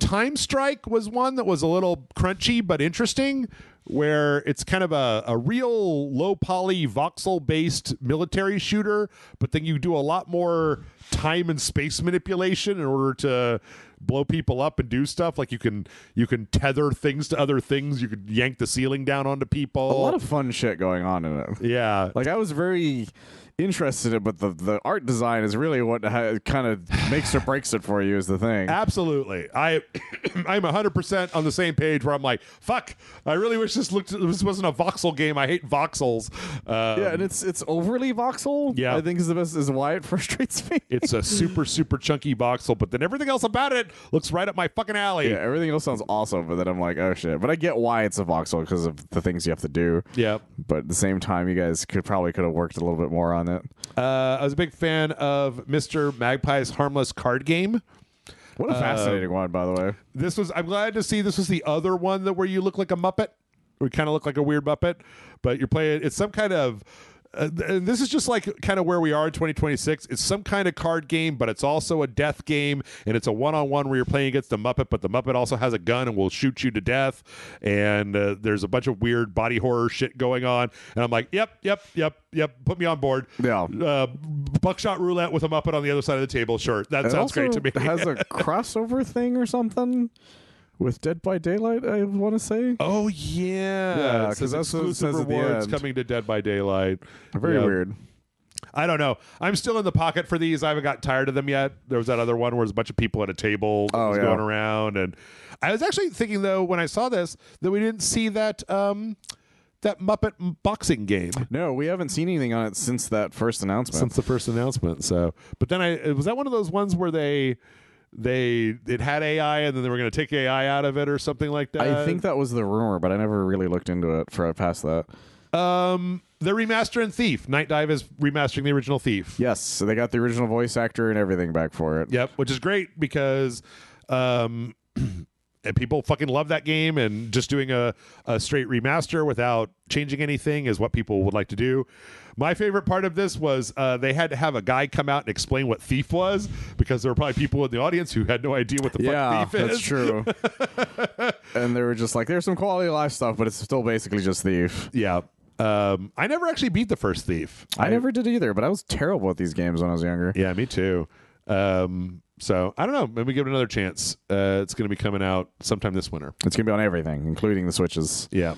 Speaker 1: Time Strike was one that was a little crunchy but interesting, where it's kind of a real low poly voxel based military shooter, but then you do a lot more time and space manipulation in order to blow people up and do stuff. Like you can tether things to other things. You could yank the ceiling down onto people.
Speaker 2: A lot of fun shit going on in it.
Speaker 1: Yeah.
Speaker 2: Like I was very interested in it, but the art design is really what kind of makes or breaks it for you is the thing.
Speaker 1: Absolutely. I'm 100% on the same page where I'm like, fuck, I really wish this wasn't a voxel game. I hate voxels.
Speaker 2: Yeah, and it's overly voxel.
Speaker 1: Yeah.
Speaker 2: I think is why it frustrates me.
Speaker 1: It's a super, super chunky voxel, but then everything else about it looks right up my fucking alley.
Speaker 2: Yeah, everything else sounds awesome, but then I'm like, oh shit. But I get why it's a voxel because of the things you have to do.
Speaker 1: Yeah.
Speaker 2: But at the same time, you guys could have worked a little bit more on it.
Speaker 1: I was a big fan of Mr. Magpie's Harmless card game.
Speaker 2: What a fascinating one, by the way.
Speaker 1: I'm glad to see this was the other one where you look like a Muppet. Or you kind of look like a weird Muppet, but you're playing, it's some kind of, and this is just like kind of where we are in 2026. It's some kind of card game, but it's also a death game, and it's a one-on-one where you're playing against the Muppet, but the Muppet also has a gun and will shoot you to death, and there's a bunch of weird body horror shit going on, and I'm like, yep, put me on board.
Speaker 2: Yeah.
Speaker 1: Buckshot roulette with a Muppet on the other side of the table, sure, that sounds great to me.
Speaker 2: It has a crossover thing or something with Dead by Daylight, I want to say.
Speaker 1: Oh, yeah.
Speaker 2: Because that's
Speaker 1: exclusive rewards coming to Dead by Daylight.
Speaker 2: Very weird.
Speaker 1: I don't know. I'm still in the pocket for these. I haven't got tired of them yet. There was that other one where there's a bunch of people at a table going around. And I was actually thinking, though, when I saw this, that we didn't see that that Muppet boxing game.
Speaker 2: No, we haven't seen anything on it since that first announcement.
Speaker 1: Since the first announcement. So, but then was that one of those ones where it had AI and then they were going to take AI out of it or something like that?
Speaker 2: I think that was the rumor, but I never really looked into it past that.
Speaker 1: They're remastering Thief. Night Dive is remastering the original Thief.
Speaker 2: Yes, so they got the original voice actor and everything back for it.
Speaker 1: Yep, which is great because people fucking love that game, and just doing a straight remaster without changing anything is what people would like to do. My favorite part of this was they had to have a guy come out and explain what Thief was, because there were probably people in the audience who had no idea what the fuck Thief is.
Speaker 2: That's true. And they were just like, there's some quality of life stuff, but it's still basically just Thief.
Speaker 1: Yeah. I never actually beat the first Thief.
Speaker 2: I never did either, but I was terrible at these games when I was younger.
Speaker 1: Yeah, me too. So I don't know. Maybe give it another chance. It's going to be coming out sometime this winter.
Speaker 2: It's going to be on everything, including the Switches.
Speaker 1: Yeah.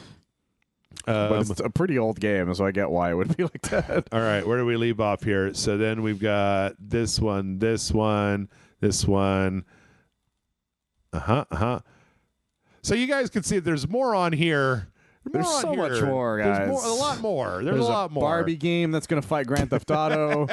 Speaker 2: But it's a pretty old game, so I get why it would be like that.
Speaker 1: All right, where do we leave off here? So then we've got this one. So you guys can see there's more on here.
Speaker 2: There's so much more, guys.
Speaker 1: There's a lot more. There's a lot more.
Speaker 2: Barbie game that's going to fight Grand Theft Auto.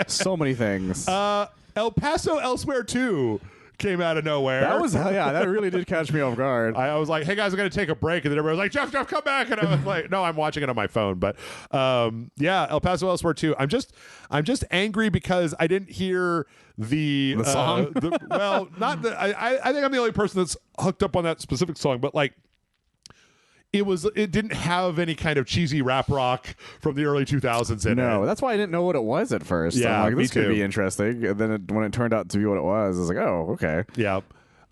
Speaker 2: So many things.
Speaker 1: El Paso Elsewhere 2 came out of nowhere.
Speaker 2: That really did catch me off guard.
Speaker 1: I was like, hey guys, I'm going to take a break. And then everybody was like, Jeff, come back. And I was like, no, I'm watching it on my phone. But El Paso Elsewhere 2. I'm just angry because I didn't hear the
Speaker 2: song.
Speaker 1: I think I'm the only person that's hooked up on that specific song, but like, it didn't have any kind of cheesy rap rock from the early 2000s in it.
Speaker 2: No, that's why I didn't know what it was at first.
Speaker 1: Yeah,
Speaker 2: I'm like, this could be interesting. And then when it turned out to be what it was, I was like, oh, okay.
Speaker 1: Yeah.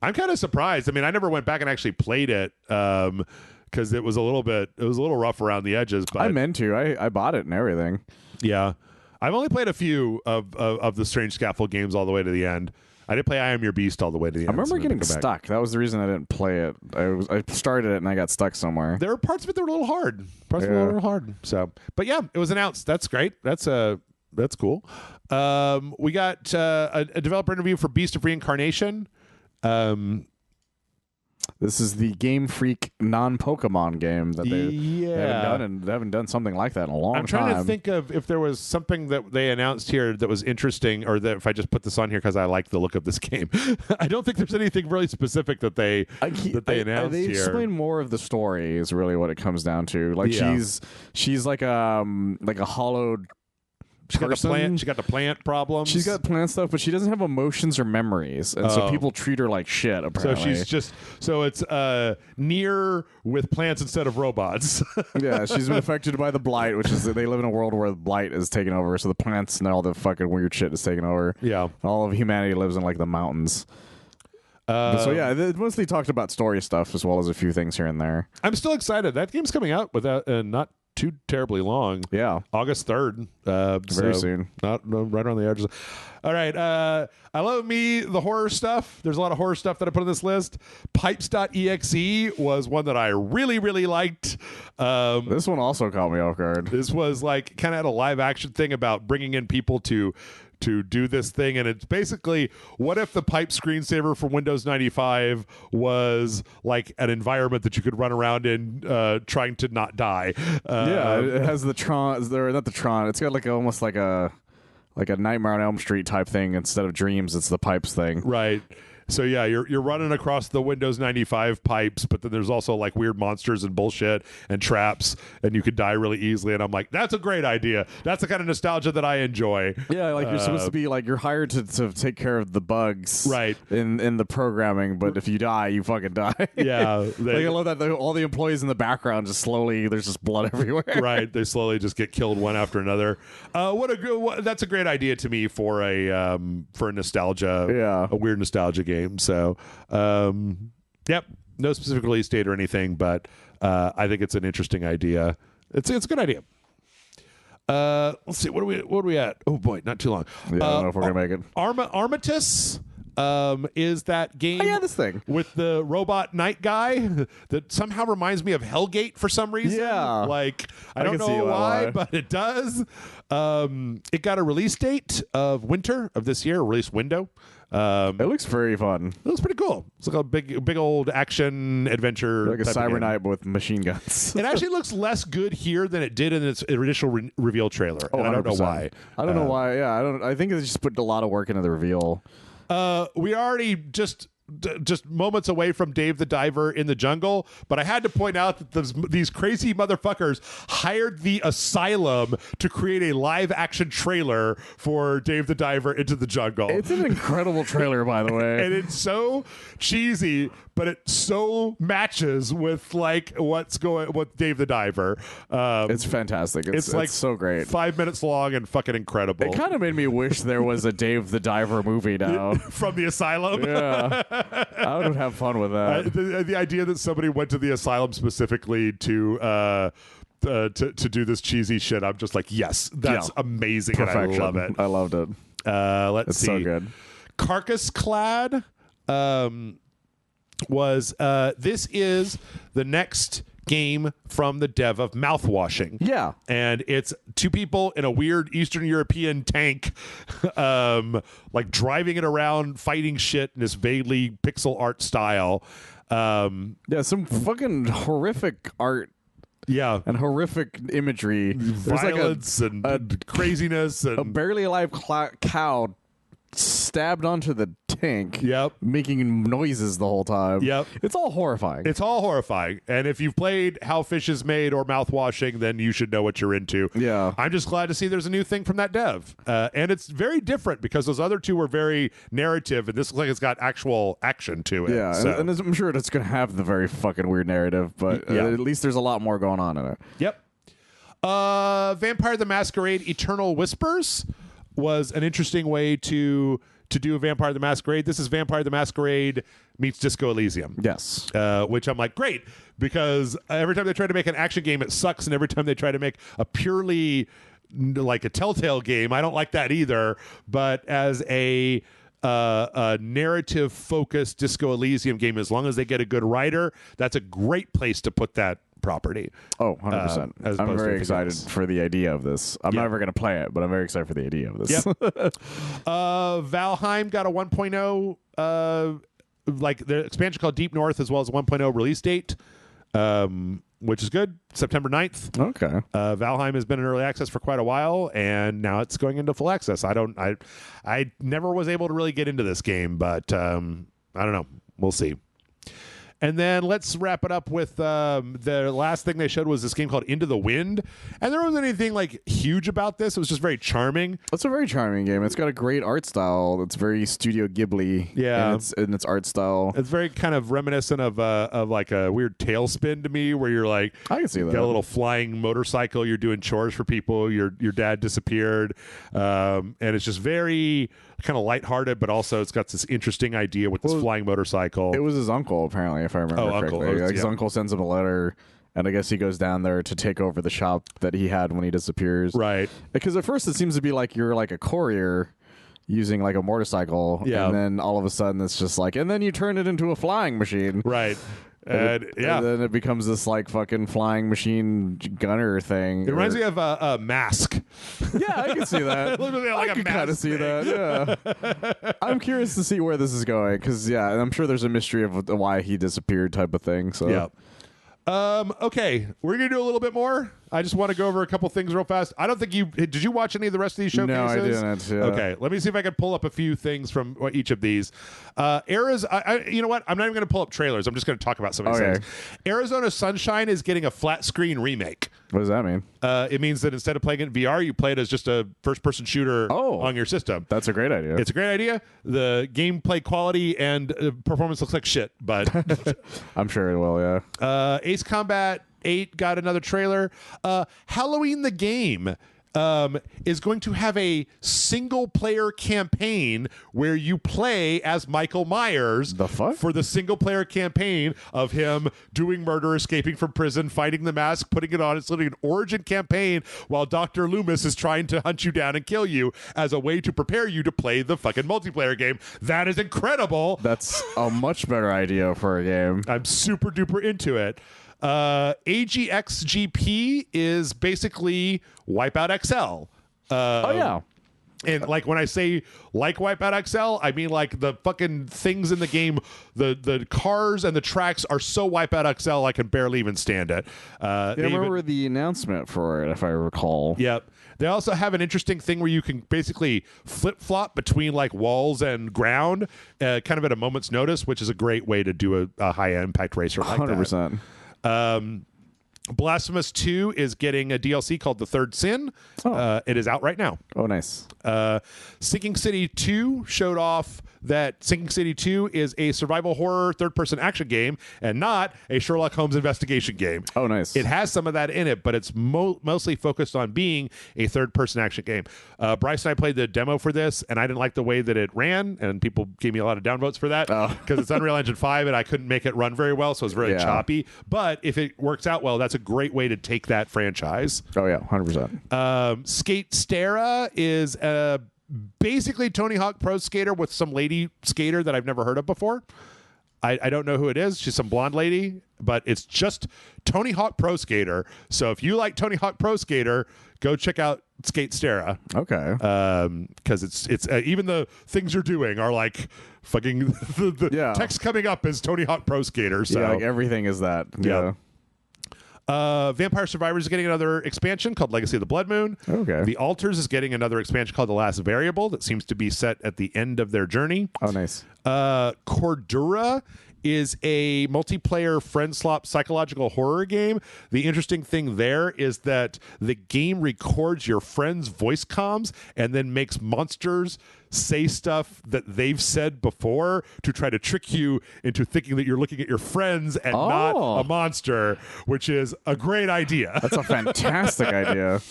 Speaker 1: I'm kind of surprised. I mean, I never went back and actually played it because it was a little rough around the edges. But
Speaker 2: I meant to. I bought it and everything.
Speaker 1: Yeah. I've only played a few of the Strange Scaffold games all the way to the end. I did play I Am Your Beast all the way to the end.
Speaker 2: I remember getting stuck. That was the reason I didn't play it. I started it and I got stuck somewhere.
Speaker 1: There were parts of it that were a little hard. So, but yeah, it was announced. That's great. That's cool. We got a developer interview for Beast of Reincarnation.
Speaker 2: This is the Game Freak non-Pokemon game that they haven't done something like that in a long time.
Speaker 1: I'm trying to think of if there was something that they announced here that was interesting, or that if I just put this on here because I like the look of this game. I don't think there's anything really specific that they announced
Speaker 2: they
Speaker 1: here.
Speaker 2: explain more of the story is really what it comes down to. Like she's like a hollowed.
Speaker 1: She got the plant problem.
Speaker 2: She's got plant stuff, but she doesn't have emotions or memories, and so people treat her like shit. Apparently,
Speaker 1: so it's near with plants instead of robots.
Speaker 2: Yeah, she's been affected by the blight, which is they live in a world where the blight is taken over, so the plants and all the fucking weird shit is taken over.
Speaker 1: Yeah,
Speaker 2: all of humanity lives in like the mountains. So yeah, it mostly talked about story stuff as well as a few things here and there.
Speaker 1: I'm still excited. That game's coming out without not too terribly long.
Speaker 2: Yeah,
Speaker 1: August 3rd.
Speaker 2: Very soon.
Speaker 1: Not right on the edges. All right. I love the horror stuff. There's a lot of horror stuff that I put on this list. Pipes.exe was one that I really, really liked.
Speaker 2: This one also caught me off guard.
Speaker 1: This was like kind of had a live action thing about bringing in people to do this thing, and it's basically, what if the pipe screensaver for Windows 95 was like an environment that you could run around in trying to not die.
Speaker 2: It has the Tron, not the Tron, it's got like almost like a Nightmare on Elm Street type thing. Instead of dreams, it's the pipes thing.
Speaker 1: Right. So yeah, you're running across the Windows 95 pipes, but then there's also like weird monsters and bullshit and traps, and you could die really easily. And I'm like, that's a great idea. That's the kind of nostalgia that I enjoy.
Speaker 2: Yeah, like you're supposed to be like, you're hired to take care of the bugs,
Speaker 1: right,
Speaker 2: in the programming. But if you die, you fucking die.
Speaker 1: Yeah,
Speaker 2: like I love that all the employees in the background just slowly, there's just blood everywhere.
Speaker 1: Right, they slowly just get killed one after another. That's a great idea to me for a nostalgia, a weird nostalgia game. So, yep, no specific release date or anything, but I think it's an interesting idea. It's a good idea. Let's see, what are we at? Oh boy, not too long.
Speaker 2: Yeah, I don't know if we're gonna make it.
Speaker 1: Armistice is that game?
Speaker 2: Oh, yeah, this thing
Speaker 1: with the robot knight guy that somehow reminds me of Hellgate for some reason.
Speaker 2: Yeah,
Speaker 1: like I don't know why, but it does. It got a release date of winter of this year, release window.
Speaker 2: It looks very fun.
Speaker 1: It looks pretty cool. It's like a big old action adventure,
Speaker 2: like a Cyber Knight with machine guns.
Speaker 1: It actually looks less good here than it did in its initial reveal trailer.
Speaker 2: Oh,
Speaker 1: and I don't know why.
Speaker 2: I don't know why. Yeah, I think they just put a lot of work into the reveal.
Speaker 1: We already just moments away from Dave the Diver in the jungle, but I had to point out that these crazy motherfuckers hired the Asylum to create a live action trailer for Dave the Diver into the jungle.
Speaker 2: It's an incredible trailer, by the way.
Speaker 1: And it's so cheesy, but it so matches with like what's going with Dave the Diver.
Speaker 2: It's fantastic. It's like so great.
Speaker 1: 5 minutes long and fucking incredible.
Speaker 2: It kind of made me wish there was a Dave the Diver movie now.
Speaker 1: From the Asylum.
Speaker 2: Yeah. I would have fun with that.
Speaker 1: The idea that somebody went to the Asylum specifically to do this cheesy shit, I'm just like, yes, that's amazing.
Speaker 2: Perfection.
Speaker 1: And I love it.
Speaker 2: I loved it.
Speaker 1: Let's see.
Speaker 2: It's so good.
Speaker 1: Carcass Clad was this is the next game from the dev of Mouthwashing.
Speaker 2: Yeah.
Speaker 1: And it's two people in a weird Eastern European tank, like driving it around, fighting shit in this vaguely pixel art style.
Speaker 2: Yeah, some fucking horrific art.
Speaker 1: Yeah.
Speaker 2: And horrific imagery.
Speaker 1: There's violence like and craziness. And
Speaker 2: a barely alive cow stabbed onto the tank, making noises the whole time.
Speaker 1: Yep.
Speaker 2: It's all horrifying.
Speaker 1: It's all horrifying. And if you've played How Fish is Made or Mouthwashing, then you should know what you're into.
Speaker 2: Yeah.
Speaker 1: I'm just glad to see there's a new thing from that dev. And it's very different because those other two were very narrative, and this looks like it's got actual action to it.
Speaker 2: Yeah,
Speaker 1: so.
Speaker 2: and I'm sure it's going to have the very fucking weird narrative, but at least there's a lot more going on in it.
Speaker 1: Yep. Vampire the Masquerade Eternal Whispers was an interesting way to do a Vampire the Masquerade. This is Vampire the Masquerade meets Disco Elysium.
Speaker 2: Yes.
Speaker 1: Which I'm like, great, because every time they try to make an action game, it sucks, and every time they try to make a purely like a Telltale game, I don't like that either. But as a narrative-focused Disco Elysium game, as long as they get a good writer, that's a great place to put that property.
Speaker 2: Oh, 100%. I'm very excited for the idea of this. I'm never going to play it, but I'm very excited for the idea of this.
Speaker 1: Yep. Valheim got a 1.0, like the expansion called Deep North, as well as a 1.0 release date, which is good. September 9th.
Speaker 2: Okay.
Speaker 1: Valheim has been in early access for quite a while, and now it's going into full access. I never was able to really get into this game, but I don't know. We'll see. And then let's wrap it up with the last thing they showed was this game called Into the Wind. And there wasn't anything like huge about this. It was just very charming.
Speaker 2: It's a very charming game. It's got a great art style. It's very Studio Ghibli in its art style.
Speaker 1: It's very kind of reminiscent of like a weird Tailspin to me, where you're like,
Speaker 2: I can see that.
Speaker 1: Got a little flying motorcycle. You're doing chores for people. Your dad disappeared. And it's just very kind of lighthearted, but also it's got this interesting idea with this flying motorcycle.
Speaker 2: It was his uncle, apparently, if I remember correctly.
Speaker 1: Uncle.
Speaker 2: His uncle sends him a letter, and I guess he goes down there to take over the shop that he had when he disappears.
Speaker 1: Right.
Speaker 2: Because at first it seems to be like you're like a courier using like a motorcycle, and then all of a sudden it's just like, and then you turn it into a flying machine.
Speaker 1: Right.
Speaker 2: And then it becomes this like fucking flying machine gunner thing.
Speaker 1: It reminds me of a Mask.
Speaker 2: Yeah, I can see that.
Speaker 1: Literally like
Speaker 2: I
Speaker 1: a
Speaker 2: can
Speaker 1: Mask
Speaker 2: kind of see
Speaker 1: thing.
Speaker 2: that. Yeah, I'm curious to see where this is going because I'm sure there's a mystery of why he disappeared type of thing. So
Speaker 1: yeah. Okay, we're gonna do a little bit more. I just want to go over a couple things real fast. I don't think did you watch any of the rest of these showcases?
Speaker 2: No, I didn't. Yeah.
Speaker 1: Okay, let me see if I can pull up a few things from each of these. You know what? I'm not even going to pull up trailers. I'm just going to talk about some of these things. Arizona Sunshine is getting a flat screen remake.
Speaker 2: What does that mean?
Speaker 1: It means that instead of playing it in VR, you play it as just a first-person shooter on your system.
Speaker 2: That's a great idea.
Speaker 1: It's a great idea. The gameplay quality and performance looks like shit, but
Speaker 2: I'm sure it will. Yeah.
Speaker 1: Ace Combat 8 got another trailer. Halloween the game is going to have a single-player campaign where you play as Michael Myers.
Speaker 2: The fuck?
Speaker 1: For the single-player campaign of him doing murder, escaping from prison, fighting the mask, putting it on. It's literally an origin campaign while Dr. Loomis is trying to hunt you down and kill you as a way to prepare you to play the fucking multiplayer game. That is incredible.
Speaker 2: That's a much better idea for a game.
Speaker 1: I'm super duper into it. AGXGP is basically Wipeout XL. And like when I say like Wipeout XL, I mean like the fucking things in the game, the cars and the tracks are so Wipeout XL I can barely even stand it.
Speaker 2: I remember the announcement for it, if I recall.
Speaker 1: Yep. They also have an interesting thing where you can basically flip-flop between like walls and ground, kind of at a moment's notice, which is a great way to do a high-impact racer like
Speaker 2: 100%.
Speaker 1: that. Blasphemous 2 is getting a DLC called The Third Sin. It is out right now.
Speaker 2: Oh, nice.
Speaker 1: Sinking City 2 showed off that Sinking City 2 is a survival horror third-person action game and not a Sherlock Holmes investigation game.
Speaker 2: Oh, nice.
Speaker 1: It has some of that in it, but it's mostly focused on being a third-person action game. Bryce and I played the demo for this, and I didn't like the way that it ran, and people gave me a lot of downvotes for that because it's Unreal Engine 5, and I couldn't make it run very well, so it's very choppy. But if it works out well, that's a great way to take that franchise.
Speaker 2: Oh, yeah, 100%.
Speaker 1: Skate Stera is basically Tony Hawk Pro Skater with some lady skater that I've never heard of before. I don't know who it is. She's some blonde lady, but it's just Tony Hawk Pro Skater. So if you like Tony Hawk Pro Skater, go check out Skate Stera.
Speaker 2: Okay.
Speaker 1: Because it's even the things you're doing are like fucking the text coming up is Tony Hawk Pro Skater. So
Speaker 2: like everything is that. Yeah.
Speaker 1: Vampire Survivors is getting another expansion called Legacy of the Blood Moon.
Speaker 2: Okay.
Speaker 1: The Alters is getting another expansion called The Last Variable that seems to be set at the end of their journey.
Speaker 2: Oh, nice.
Speaker 1: Cordura is a multiplayer friend slop psychological horror game. The interesting thing there is that the game records your friends' voice comms and then makes monsters say stuff that they've said before to try to trick you into thinking that you're looking at your friends and not a monster, which is a great idea.
Speaker 2: That's a fantastic idea.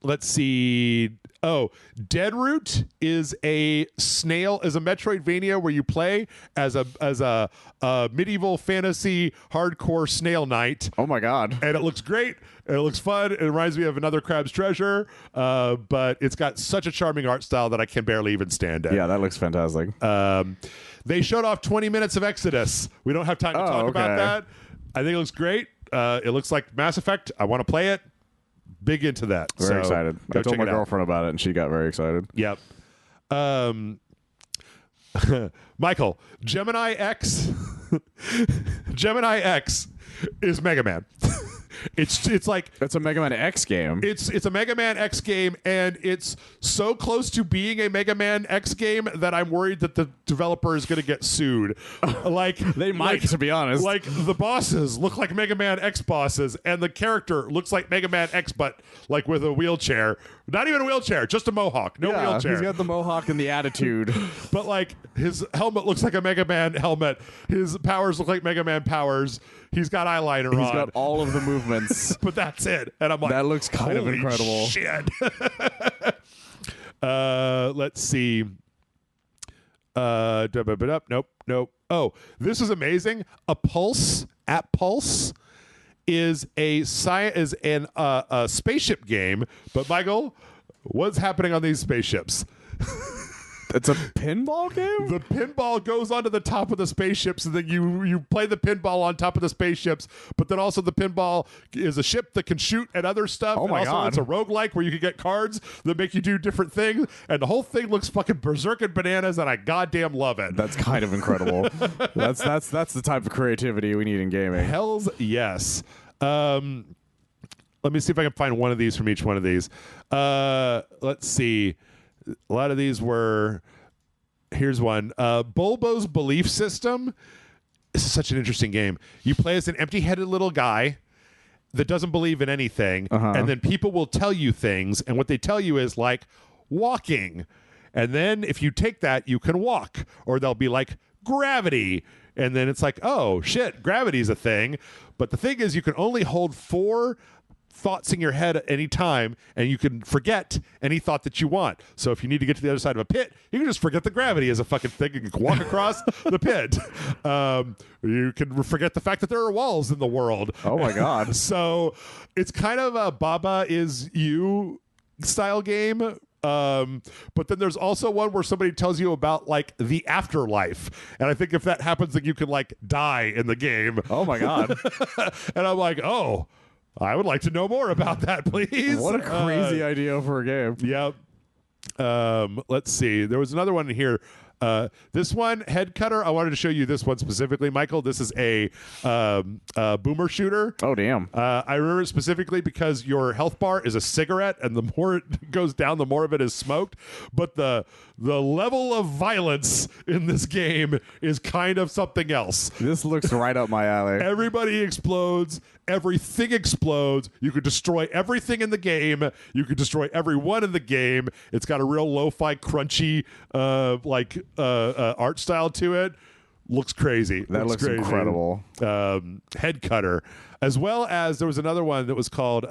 Speaker 1: Let's see. Oh, Deadroot is a Metroidvania where you play as a medieval fantasy hardcore snail knight.
Speaker 2: Oh my god!
Speaker 1: And it looks great. And it looks fun. It reminds me of Another Crab's Treasure, but it's got such a charming art style that I can barely even stand it.
Speaker 2: Yeah, that looks fantastic.
Speaker 1: They showed off 20 minutes of Exodus. We don't have time to talk about that. I think it looks great. It looks like Mass Effect. I want to play it. Big into that.
Speaker 2: Very excited. I told my girlfriend about it, and she got very excited.
Speaker 1: Yep. Michael, Gemini X is Mega Man. It's like
Speaker 2: it's a Mega Man X game.
Speaker 1: It's a Mega Man X game, and it's so close to being a Mega Man X game that I'm worried that the developer is going to get sued. Like
Speaker 2: they might, to be honest.
Speaker 1: Like the bosses look like Mega Man X bosses, and the character looks like Mega Man X, but like with a wheelchair. Not even a wheelchair, just a mohawk. No wheelchair.
Speaker 2: He's got the mohawk and the attitude.
Speaker 1: But like his helmet looks like a Mega Man helmet. His powers look like Mega Man powers. He's got eyeliner on.
Speaker 2: He's got all of the movements.
Speaker 1: But that's it. And I'm like,
Speaker 2: that looks kind of incredible.
Speaker 1: Shit. Let's see. Nope. Oh, this is amazing. At Pulse is a spaceship game. But Michael, what's happening on these spaceships?
Speaker 2: It's a pinball game?
Speaker 1: The pinball goes onto the top of the spaceships, and then you play the pinball on top of the spaceships, but then also the pinball is a ship that can shoot at other stuff.
Speaker 2: Oh, my God.
Speaker 1: It's a roguelike where you can get cards that make you do different things, and the whole thing looks fucking berserking bananas, and I goddamn love it.
Speaker 2: That's kind of incredible. That's the type of creativity we need in gaming.
Speaker 1: Hells yes. Let me see if I can find one of these from each one of these. Let's see. A lot of these were. Here's one. Bulbo's Belief System. This is such an interesting game. You play as an empty-headed little guy that doesn't believe in anything, and then people will tell you things, and what they tell you is like walking. And then if you take that, you can walk, or they'll be like gravity. And then it's like, oh shit, gravity's a thing. But the thing is, you can only hold 4 thoughts in your head at any time, and you can forget any thought that you want. So if you need to get to the other side of a pit, you can just forget that gravity is a fucking thing and you can walk across the pit. You can forget the fact that there are walls in the world.
Speaker 2: Oh my God.
Speaker 1: So it's kind of a Baba Is You style game. But then there's also one where somebody tells you about like the afterlife, and I think if that happens, then you can like die in the game.
Speaker 2: Oh my God.
Speaker 1: And I'm like, oh, I would like to know more about that, please.
Speaker 2: What a crazy idea for a game.
Speaker 1: Yep. Let's see. There was another one here. This one, Head Cutter. I wanted to show you this one specifically, Michael. This is a boomer shooter.
Speaker 2: Oh, damn.
Speaker 1: I remember it specifically because your health bar is a cigarette, and the more it goes down, the more of it is smoked. But the level of violence in this game is kind of something else.
Speaker 2: This looks right up my alley.
Speaker 1: Everybody explodes. Everything explodes. You could destroy everything in the game. You could destroy everyone in the game. It's got a real lo-fi, crunchy, art style to it. Looks crazy.
Speaker 2: That looks
Speaker 1: crazy.
Speaker 2: incredible.
Speaker 1: Head Cutter, as well as there was another one that was called.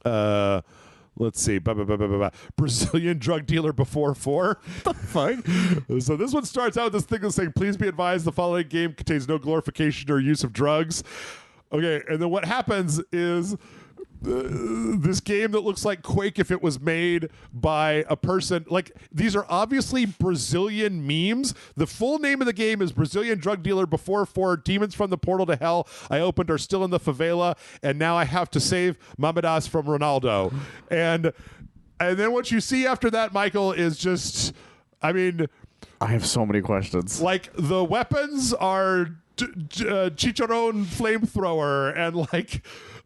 Speaker 1: Let's see. Brazilian drug dealer before 4.
Speaker 2: The fuck?
Speaker 1: So this one starts out with this thing that's saying, please be advised the following game contains no glorification or use of drugs. Okay, and then what happens is this game that looks like Quake if it was made by a person. Like, these are obviously Brazilian memes. The full name of the game is Brazilian Drug Dealer Before 4. Demons from the portal to hell I opened are still in the favela, and now I have to save Mamadas from Ronaldo. And then what you see after that, Michael, is just, I mean,
Speaker 2: I have so many questions.
Speaker 1: Like, the weapons are chicharron flamethrower and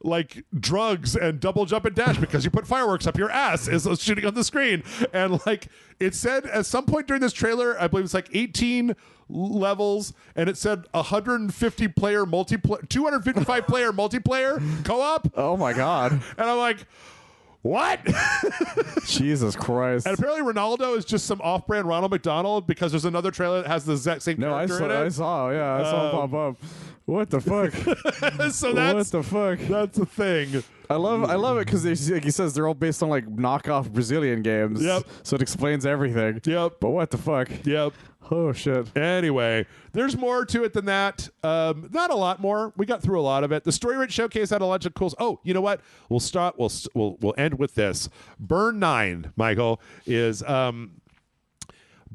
Speaker 1: like drugs and double jump and dash because you put fireworks up your ass is shooting on the screen. And like it said at some point during this trailer, I believe it's like 18 levels, and it said 150 player multiplayer, 255 player multiplayer co-op.
Speaker 2: Oh my God.
Speaker 1: And I'm like, what?
Speaker 2: Jesus Christ.
Speaker 1: And apparently Ronaldo is just some off-brand Ronald McDonald because there's another trailer that has the exact same character in it.
Speaker 2: I saw him pop up. What the fuck?
Speaker 1: So that's
Speaker 2: what the fuck?
Speaker 1: That's a thing.
Speaker 2: I love it because like he says they're all based on like knockoff Brazilian games.
Speaker 1: Yep.
Speaker 2: So it explains everything.
Speaker 1: Yep.
Speaker 2: But what the fuck?
Speaker 1: Yep.
Speaker 2: Oh shit.
Speaker 1: Anyway, there's more to it than that. Not a lot more. We got through a lot of it. The Story Rich Showcase had a lot of cool. Oh, you know what? We'll end with this. Burn 9, Michael, is Burn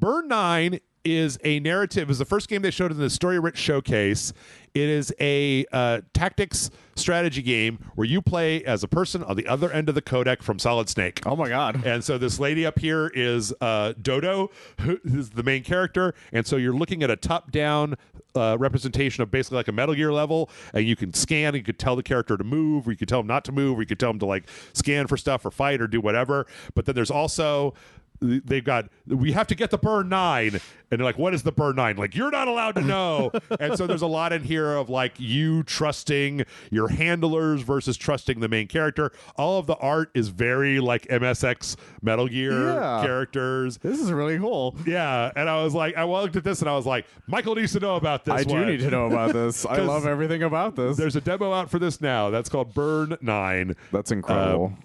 Speaker 1: 9 is a narrative. It was the first game they showed in the Story Rich Showcase. It is a tactics strategy game where you play as a person on the other end of the codec from Solid Snake.
Speaker 2: Oh my God.
Speaker 1: And so this lady up here is Dodo, who is the main character. And so you're looking at a top-down representation of basically like a Metal Gear level, and you can scan, and you could tell the character to move, or you could tell him not to move, or you could tell him to like scan for stuff or fight or do whatever. But then there's also we have to get the Burn 9, and they're like, what is the Burn 9? Like, you're not allowed to know. And so there's a lot in here of like you trusting your handlers versus trusting the main character. All of the art is very like MSX Metal Gear characters.
Speaker 2: This is really cool.
Speaker 1: Yeah. And I was like, I looked at this and I was like, Michael needs to know about this.
Speaker 2: I do need to know about this. I love everything about this.
Speaker 1: There's a demo out for this now. That's called Burn 9.
Speaker 2: That's incredible.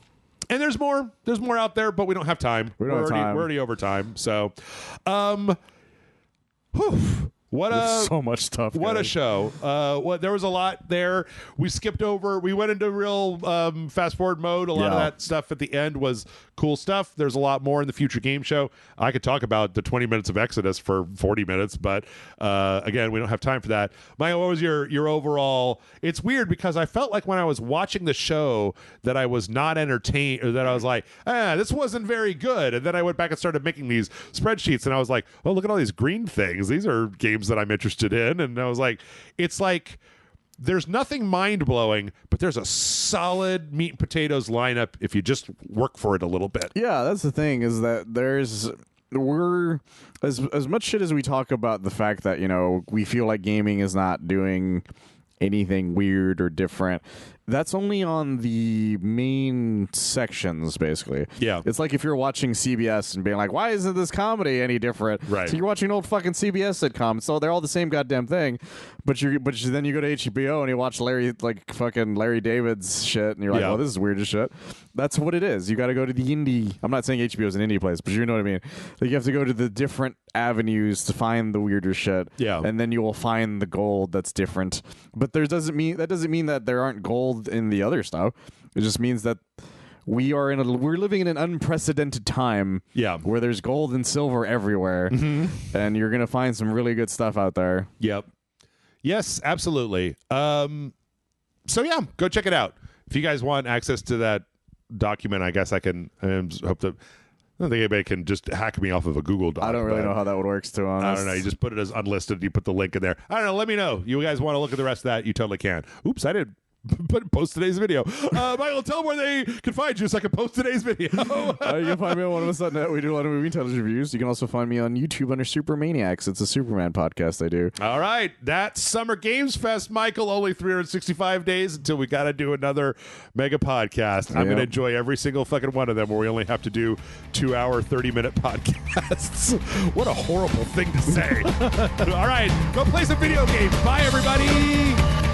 Speaker 1: And there's more out there, but we don't have time.
Speaker 2: We're
Speaker 1: already over time. So,
Speaker 2: There's so much stuff.
Speaker 1: What a show. There was a lot there. We skipped over. We went into real fast forward mode. A lot of that stuff at the end was cool stuff. There's a lot more in the future game show. I could talk about the 20 minutes of Exodus for 40 minutes, but again, we don't have time for that. Michael, what was your overall? It's weird because I felt like when I was watching the show that I was not entertained, or that I was like, this wasn't very good. And then I went back and started making these spreadsheets, and I was like, oh, look at all these green things. These are games that I'm interested in. And I was like, it's like there's nothing mind-blowing, but there's a solid meat and potatoes lineup if you just work for it a little bit.
Speaker 2: Yeah, that's the thing, is that we're as much shit as we talk about the fact that, you know, we feel like gaming is not doing anything weird or different. That's only on the main sections, basically.
Speaker 1: Yeah.
Speaker 2: It's like if you're watching CBS and being like, why isn't this comedy any different?
Speaker 1: Right.
Speaker 2: So you're watching old fucking CBS sitcoms, so they're all the same goddamn thing. But then you go to HBO and you watch fucking Larry David's shit, and you're like, oh, this is weird as shit. That's what it is. You got to go to the indie. I'm not saying HBO is an indie place, but you know what I mean. Like, you have to go to the different avenues to find the weirder shit.
Speaker 1: Yeah.
Speaker 2: And then you will find the gold that's different. But that doesn't mean that there aren't gold in the other stuff. It just means that we're living in an unprecedented time.
Speaker 1: Yeah.
Speaker 2: Where there's gold and silver everywhere, and you're gonna find some really good stuff out there.
Speaker 1: Yep. Yes, absolutely. So yeah, go check it out. If you guys want access to that document, I guess I can hope that. I don't think anybody can just hack me off of a Google Doc.
Speaker 2: I don't really know how that would work, to be honest.
Speaker 1: I don't know. You just put it as unlisted. You put the link in there. I don't know. Let me know. You guys want to look at the rest of that? You totally can. Oops, I did post today's video. Michael, tell them where they can find you so I can post today's video.
Speaker 2: You can find me on One of Us.net. We do a lot of movie and television reviews. You can also find me on YouTube under Super Maniacs. It's a Superman podcast I do.
Speaker 1: All right. That's Summer Games Fest, Michael. Only 365 days until we got to do another mega podcast. I'm going to enjoy every single fucking one of them, where we only have to do 2-hour, 30-minute podcasts. What a horrible thing to say. All right. Go play some video games. Bye, everybody.